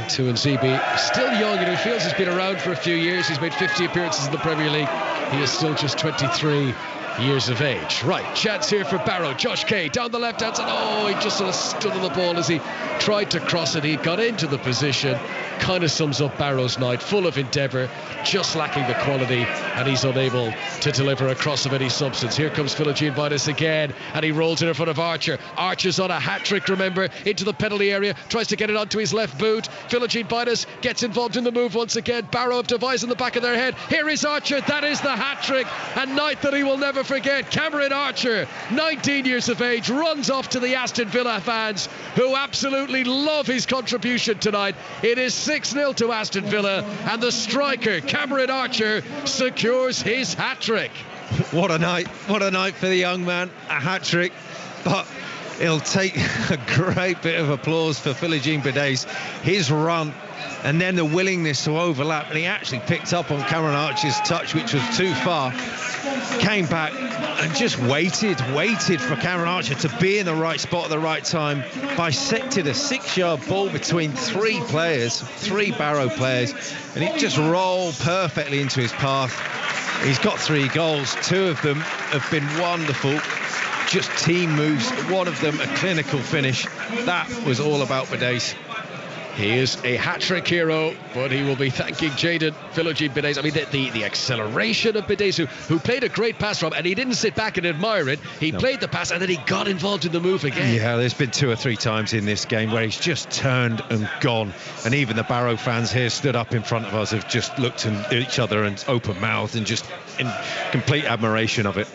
Tuanzebe, still young, and he feels he's been around for a few years. He's made 50 appearances in the Premier League. He is still just 23 years of age. Right, chance here for Barrow. Josh Kay down the left hand side. Oh, he just sort of stood on the ball as he tried to cross it. He got into the position. Kind of sums up Barrow's night. Full of endeavour, just lacking the quality, and he's unable to deliver a cross of any substance. Here comes Philogene Bidas again, and he rolls in front of Archer. Archer's on a hat-trick, remember, into the penalty area, tries to get it onto his left boot. Philogene Bidas gets involved in the move once again. Barrow have device in the back of their head. Here is Archer, that is the hat-trick, a night that he will never forget. Cameron Archer, 19 years of age, runs off to the Aston Villa fans, who absolutely love his contribution tonight. It is 6-0 to Aston Villa, and the striker Cameron Archer secures his hat-trick. What a night for the young man, a hat-trick, but it'll take a great bit of applause for Philogene Bidas. His run and then the willingness to overlap, and he actually picked up on Cameron Archer's touch, which was too far, came back and just waited for Cameron Archer to be in the right spot at the right time, bisected a 6-yard ball between 3 Barrow players, and it just rolled perfectly into his path. He's got 3 goals, 2 of them have been wonderful, just team moves, one of them a clinical finish. That was all about Bidas. He is a hat-trick hero, but he will be thanking Philogene Bidas. I mean, the acceleration of Bidas, who played a great pass from, and he didn't sit back and admire it. He played the pass, and then he got involved in the move again. Yeah, there's been 2 or 3 times in this game where he's just turned and gone. And even the Barrow fans here stood up in front of us have just looked at each other and open-mouthed and just in complete admiration of it.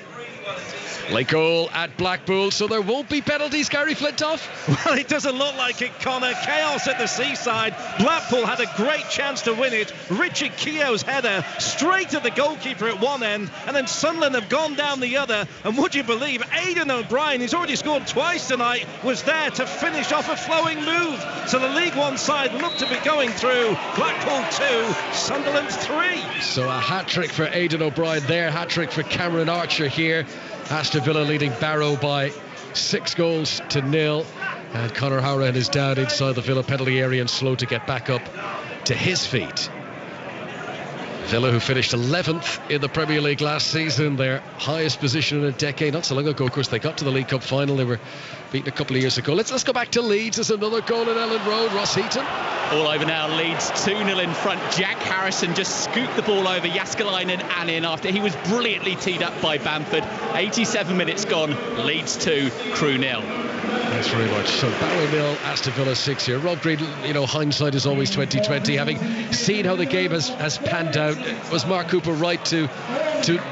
Late goal at Blackpool, so there won't be penalties, Gary Flintoff? Well, it doesn't look like it, Connor. Chaos at the seaside. Blackpool had a great chance to win it. Richard Keogh's header straight at the goalkeeper at one end, and then Sunderland have gone down the other. And would you believe, Aidan O'Brien, who's already scored twice tonight, was there to finish off a flowing move. So the League One side looked to be going through. Blackpool 2, Sunderland 3. So a hat-trick for Aidan O'Brien there, hat-trick for Cameron Archer here. Aston Villa leading Barrow by 6-0, and Conor Howran is down inside the Villa penalty area and slow to get back up to his feet. Villa, who finished 11th in the Premier League last season, their highest position in a decade. Not so long ago, of course, they got to the League Cup final. They were beaten a couple of years ago. Let's go back to Leeds. There's another goal at Ellen Road. Ross Heaton. All over now. Leeds 2-0 in front. Jack Harrison just scooped the ball over Jääskeläinen and in after he was brilliantly teed up by Bamford. 87 minutes gone. Leeds 2, Crew 0. Thanks very much. So Barrow 0, Aston Villa 6 here. Rob Green, hindsight is always 2020. Having seen how the game has panned out, was Mark Cooper right to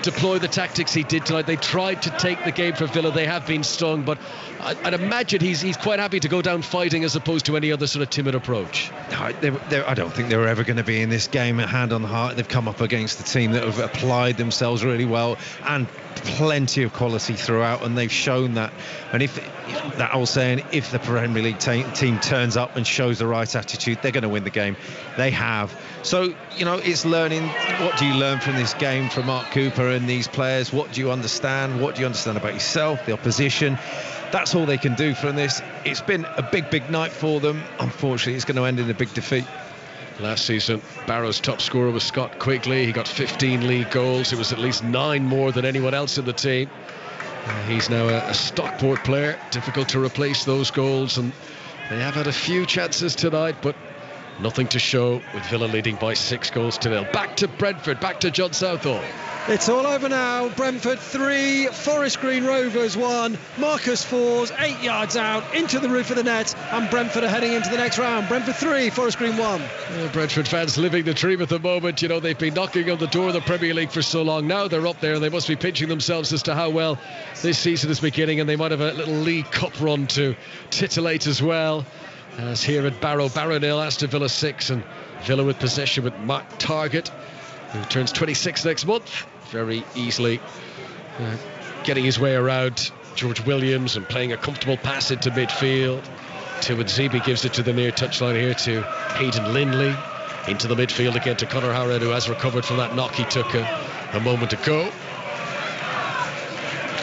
deploy the tactics he did tonight? They tried to take the game for Villa. They have been stung, but I'd imagine he's quite happy to go down fighting as opposed to any other sort of timid approach. I don't think they were ever going to be in this game. Hand on heart, they've come up against a team that have applied themselves really well and plenty of quality throughout, and they've shown that. And if that old saying, if the Premier League team turns up and shows the right attitude, they're going to win the game. They have. So, it's learning. What do you learn from this game from Mark Cooper and these players? What do you understand? What do you understand about yourself, the opposition? That's all they can do from this. It's been a big night for them. Unfortunately, it's going to end in a big defeat. Last season, Barrow's top scorer was Scott Quigley. He got 15 league goals. It was at least 9 more than anyone else in the team. He's now a Stockport player. Difficult to replace those goals, and they have had a few chances tonight, but nothing to show, with Villa leading by 6-0. Back to Brentford, back to John Southall. It's all over now. Brentford 3, Forest Green Rovers 1. Marcus Fours 8 yards out into the roof of the net, and Brentford are heading into the next round. Brentford 3, Forest Green 1. Brentford fans living the dream at the moment. They've been knocking on the door of the Premier League for so long. Now they're up there, and they must be pinching themselves as to how well this season is beginning, and they might have a little League Cup run to titillate as well. As here at Barrow 0, Aston Villa 6, and Villa with possession with Mark Targett, who turns 26 next month. Very easily getting his way around George Williams and playing a comfortable pass into midfield. Tuanzebe gives it to the near touchline here to Hayden Lindley. Into the midfield again to Conor Howard, who has recovered from that knock he took a moment ago.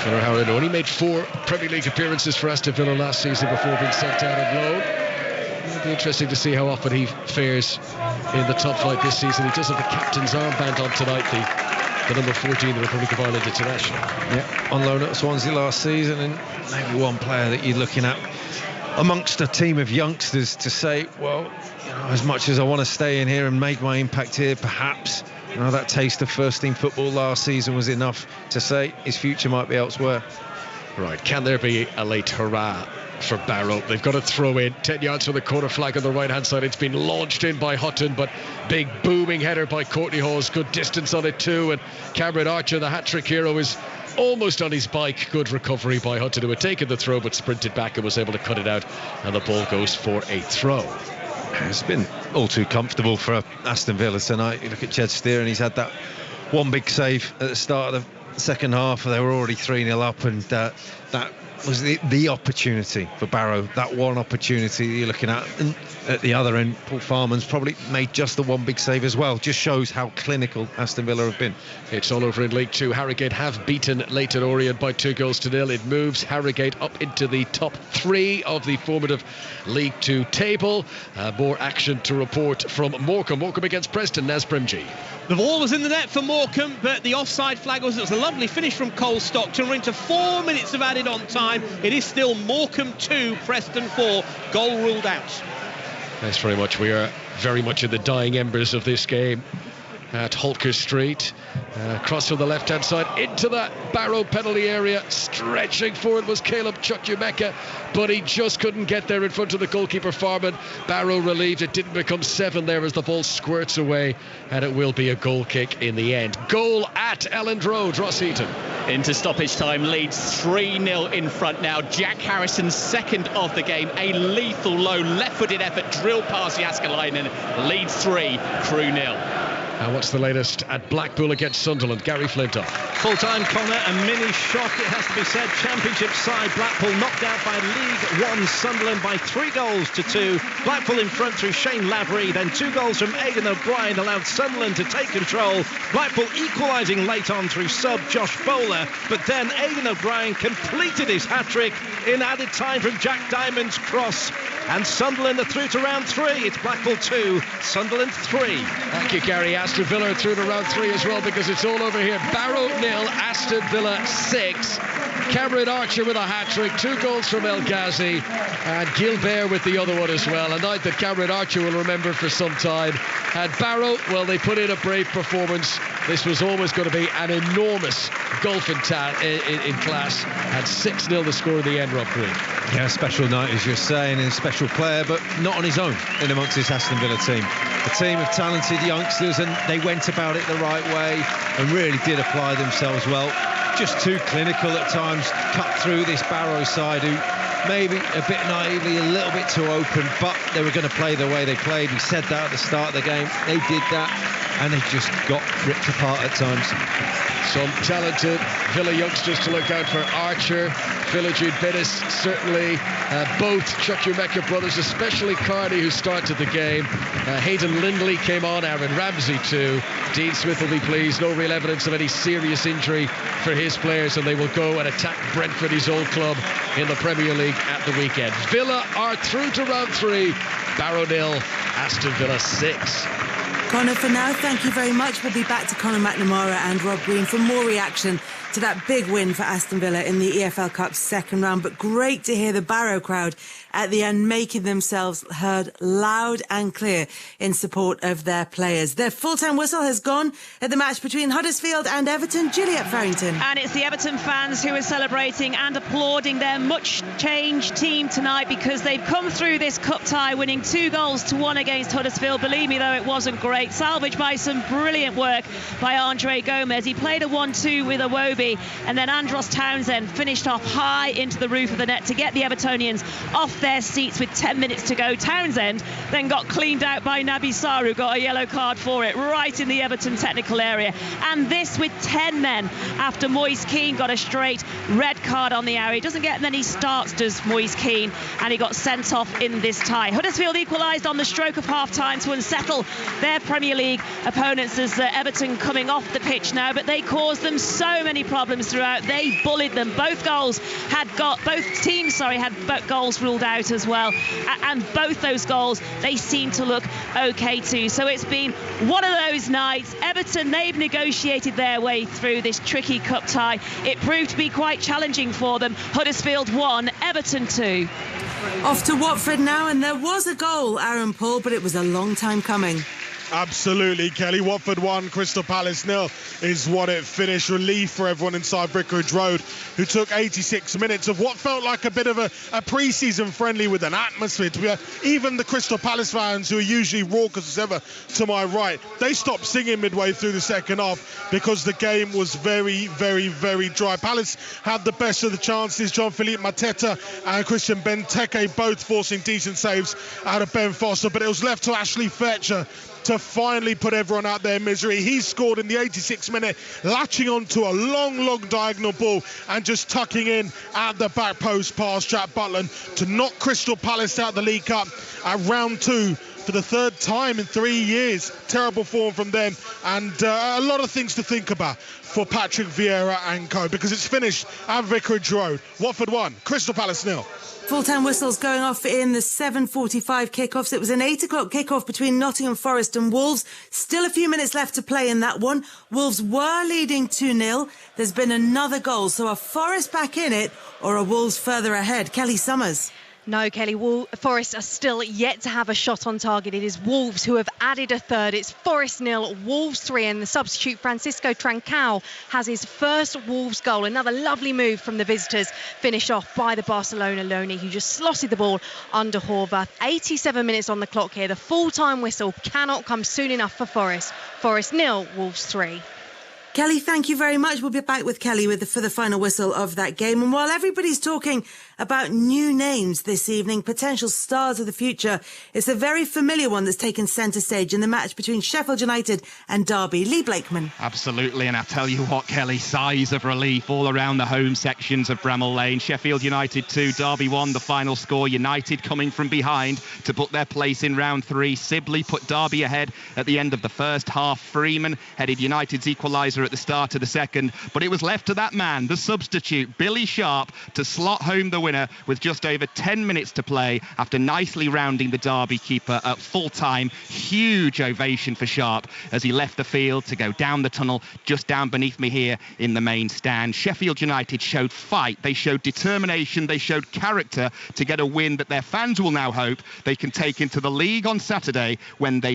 Conor Howard only made 4 Premier League appearances for Aston Villa last season before being sent out on loan. It'll be interesting to see how often he fares in the top flight this season. He does have the captain's armband on tonight, the number 14, the Republic of Ireland international. Yeah, on loan at Swansea last season, and maybe one player that you're looking at amongst a team of youngsters to say, well, as much as I want to stay in here and make my impact here, perhaps that taste of first team football last season was enough to say his future might be elsewhere. Right, can there be a late hurrah for Barrow? They've got to throw in 10 yards from the corner flag on the right hand side. It's been launched in by Hutton, but big booming header by Courtney Hawes. Good distance on it too, and Cameron Archer, the hat-trick hero, is almost on his bike. Good recovery by Hutton, who had taken the throw but sprinted back and was able to cut it out, and the ball goes for a throw. It's been all too comfortable for Aston Villa tonight. You look at Jed Steer, and he's had that one big save at the start of the second half. They were already 3-0 up, and that was the opportunity for Barrow. That one opportunity you're looking at. And at the other end, Paul Farman's probably made just the one big save as well. Just shows how clinical Aston Villa have been. It's all over in League 2. Harrogate have beaten Leyton Orient by 2-0. It moves Harrogate up into the top 3 of the formative League 2 table. More action to report from Morecambe. Morecambe against Preston. Naz Primji. The ball was in the net for Morecambe, but the offside flag was a lovely finish from Cole Stockton. We're into 4 minutes of added on time. It is still Morecambe 2, Preston 4. Goal ruled out. Thanks very much. We are very much in the dying embers of this game at Holker Street. Cross from the left-hand side into that Barrow penalty area. Stretching forward was Caleb Chukwuemeka, but he just couldn't get there in front of the goalkeeper Farman. Barrow relieved. It didn't become 7 there as the ball squirts away, and it will be a goal kick in the end. Goal at Elland Road. Ross Heaton. Into stoppage time, Leeds 3-0 in front now. Jack Harrison's second of the game. A lethal low left-footed effort drilled past Jääskeläinen. Leeds 3, Crew 0. And what's the latest at Blackpool against Sunderland? Gary Flintoff. Full-time, Connor, a mini shock, it has to be said. Championship side Blackpool knocked out by League 1 Sunderland by 3-2. Blackpool in front through Shane Lavery, then 2 goals from Aidan O'Brien allowed Sunderland to take control. Blackpool equalising late on through sub Josh Bowler, but then Aidan O'Brien completed his hat-trick in added time from Jack Diamond's cross. And Sunderland are through to round 3. It's Blackpool 2, Sunderland 3. Thank you, Gary. Aston Villa are through to round 3 as well, because it's all over here. Barrow 0, Aston Villa 6. Cameron Archer with a hat-trick, 2 goals from El Ghazi, and Gilbert with the other one as well. A night that Cameron Archer will remember for some time. And Barrow, well, they put in a brave performance. This was always going to be an enormous gulf in class, and 6-0 the score in the end, Rob Green. Yeah, a special night, as you're saying, and a special player, but not on his own in amongst this Aston Villa team. A team of talented youngsters, and they went about it the right way and really did apply themselves well. Just too clinical at times, cut through this Barrow side, who maybe a bit naively, a little bit too open, but they were going to play the way they played. We said that at the start of the game. They did that, and they just got ripped apart at times. Some talented Villa youngsters to look out for. Archer, Philogene Bennis, certainly both Chukwuemeka brothers, especially Carney, who started the game. Hayden Lindley came on, Aaron Ramsey too. Dean Smith will be pleased. No real evidence of any serious injury for his players, and they will go and attack Brentford, his old club, in the Premier League at the weekend. Villa are through to round 3. Barrow 0, Aston Villa 6. Conor, for now, thank you very much. We'll be back to Conor McNamara and Rob Green for more reaction to that big win for Aston Villa in the EFL Cup's second round. But great to hear the Barrow crowd at the end making themselves heard loud and clear in support of their players. Their full-time whistle has gone at the match between Huddersfield and Everton. Juliet Farrington. And it's the Everton fans who are celebrating and applauding their much-changed team tonight, because they've come through this cup tie winning 2-1 against Huddersfield. Believe me, though, it wasn't great. Salvaged by some brilliant work by Andre Gomez. He played a 1-2 with Iwobi, and then Andros Townsend finished off high into the roof of the net to get the Evertonians off their seats with 10 minutes to go. Townsend then got cleaned out by Naby Sarr, who got a yellow card for it right in the Everton technical area. And this with 10 men after Moise Keane got a straight red card on the hour. He doesn't get many starts, does Moise Keane, and he got sent off in this tie. Huddersfield equalised on the stroke of half-time to unsettle their Premier League opponents as Everton coming off the pitch now, but they caused them so many problems throughout. They bullied them. Both teams had goals ruled out as well, and both those goals they seem to look okay too. So it's been one of those nights. Everton, they've negotiated their way through this tricky cup tie. It proved to be quite challenging for them. Huddersfield 1, Everton 2. Off to Watford now, and there was a goal, Aaron Paul, but it was a long time coming. Absolutely, Kelly. Watford 1, Crystal Palace 0 is what it finished. Relief for everyone inside Vicarage Road, who took 86 minutes of what felt like a bit of a pre-season friendly with an atmosphere. Even the Crystal Palace fans, who are usually raucous as ever to my right, they stopped singing midway through the second half because the game was very, very, very dry. Palace had the best of the chances. Jean-Philippe Mateta and Christian Benteke both forcing decent saves out of Ben Foster, but it was left to Ashley Fletcher to finally put everyone out their misery. He scored in the 86th minute, latching onto a long diagonal ball and just tucking in at the back post past Jack Butland to knock Crystal Palace out the League Cup at round 2 for the third time in 3 years. Terrible form from them, and a lot of things to think about for Patrick Vieira and co, because it's finished at Vicarage Road. Watford 1, Crystal Palace 0. Full-time whistles going off in the 7:45 kickoffs. It was an 8 o'clock kickoff between Nottingham Forest and Wolves. Still a few minutes left to play in that one. Wolves were leading 2-0. There's been another goal, so are Forest back in it, or are Wolves further ahead? Kelly Summers. No, Kelly, Forest are still yet to have a shot on target. It is Wolves who have added a third. It's Forest 0, Wolves 3, and the substitute Francisco Trancao has his first Wolves goal. Another lovely move from the visitors, finished off by the Barcelona loanee, who just slotted the ball under Horvath. 87 minutes on the clock here. The full-time whistle cannot come soon enough for Forest. Forest 0, Wolves 3. Kelly, thank you very much. We'll be back with Kelly for the final whistle of that game. And while everybody's talking about new names this evening, potential stars of the future, it's a very familiar one that's taken centre stage in the match between Sheffield United and Derby. Lee Blakeman. Absolutely, and I tell you what, Kelly, sighs of relief all around the home sections of Bramall Lane. Sheffield United 2, Derby 1, the final score. United coming from behind to book their place in round 3. Sibley put Derby ahead at the end of the first half. Freeman headed United's equaliser at the start of the second, but it was left to that man, the substitute, Billy Sharp, to slot home the winner with just over 10 minutes to play after nicely rounding the Derby keeper at full time. Huge ovation for Sharp as he left the field to go down the tunnel just down beneath me here in the main stand. Sheffield United showed fight, they showed determination, they showed character to get a win that their fans will now hope they can take into the league on Saturday when they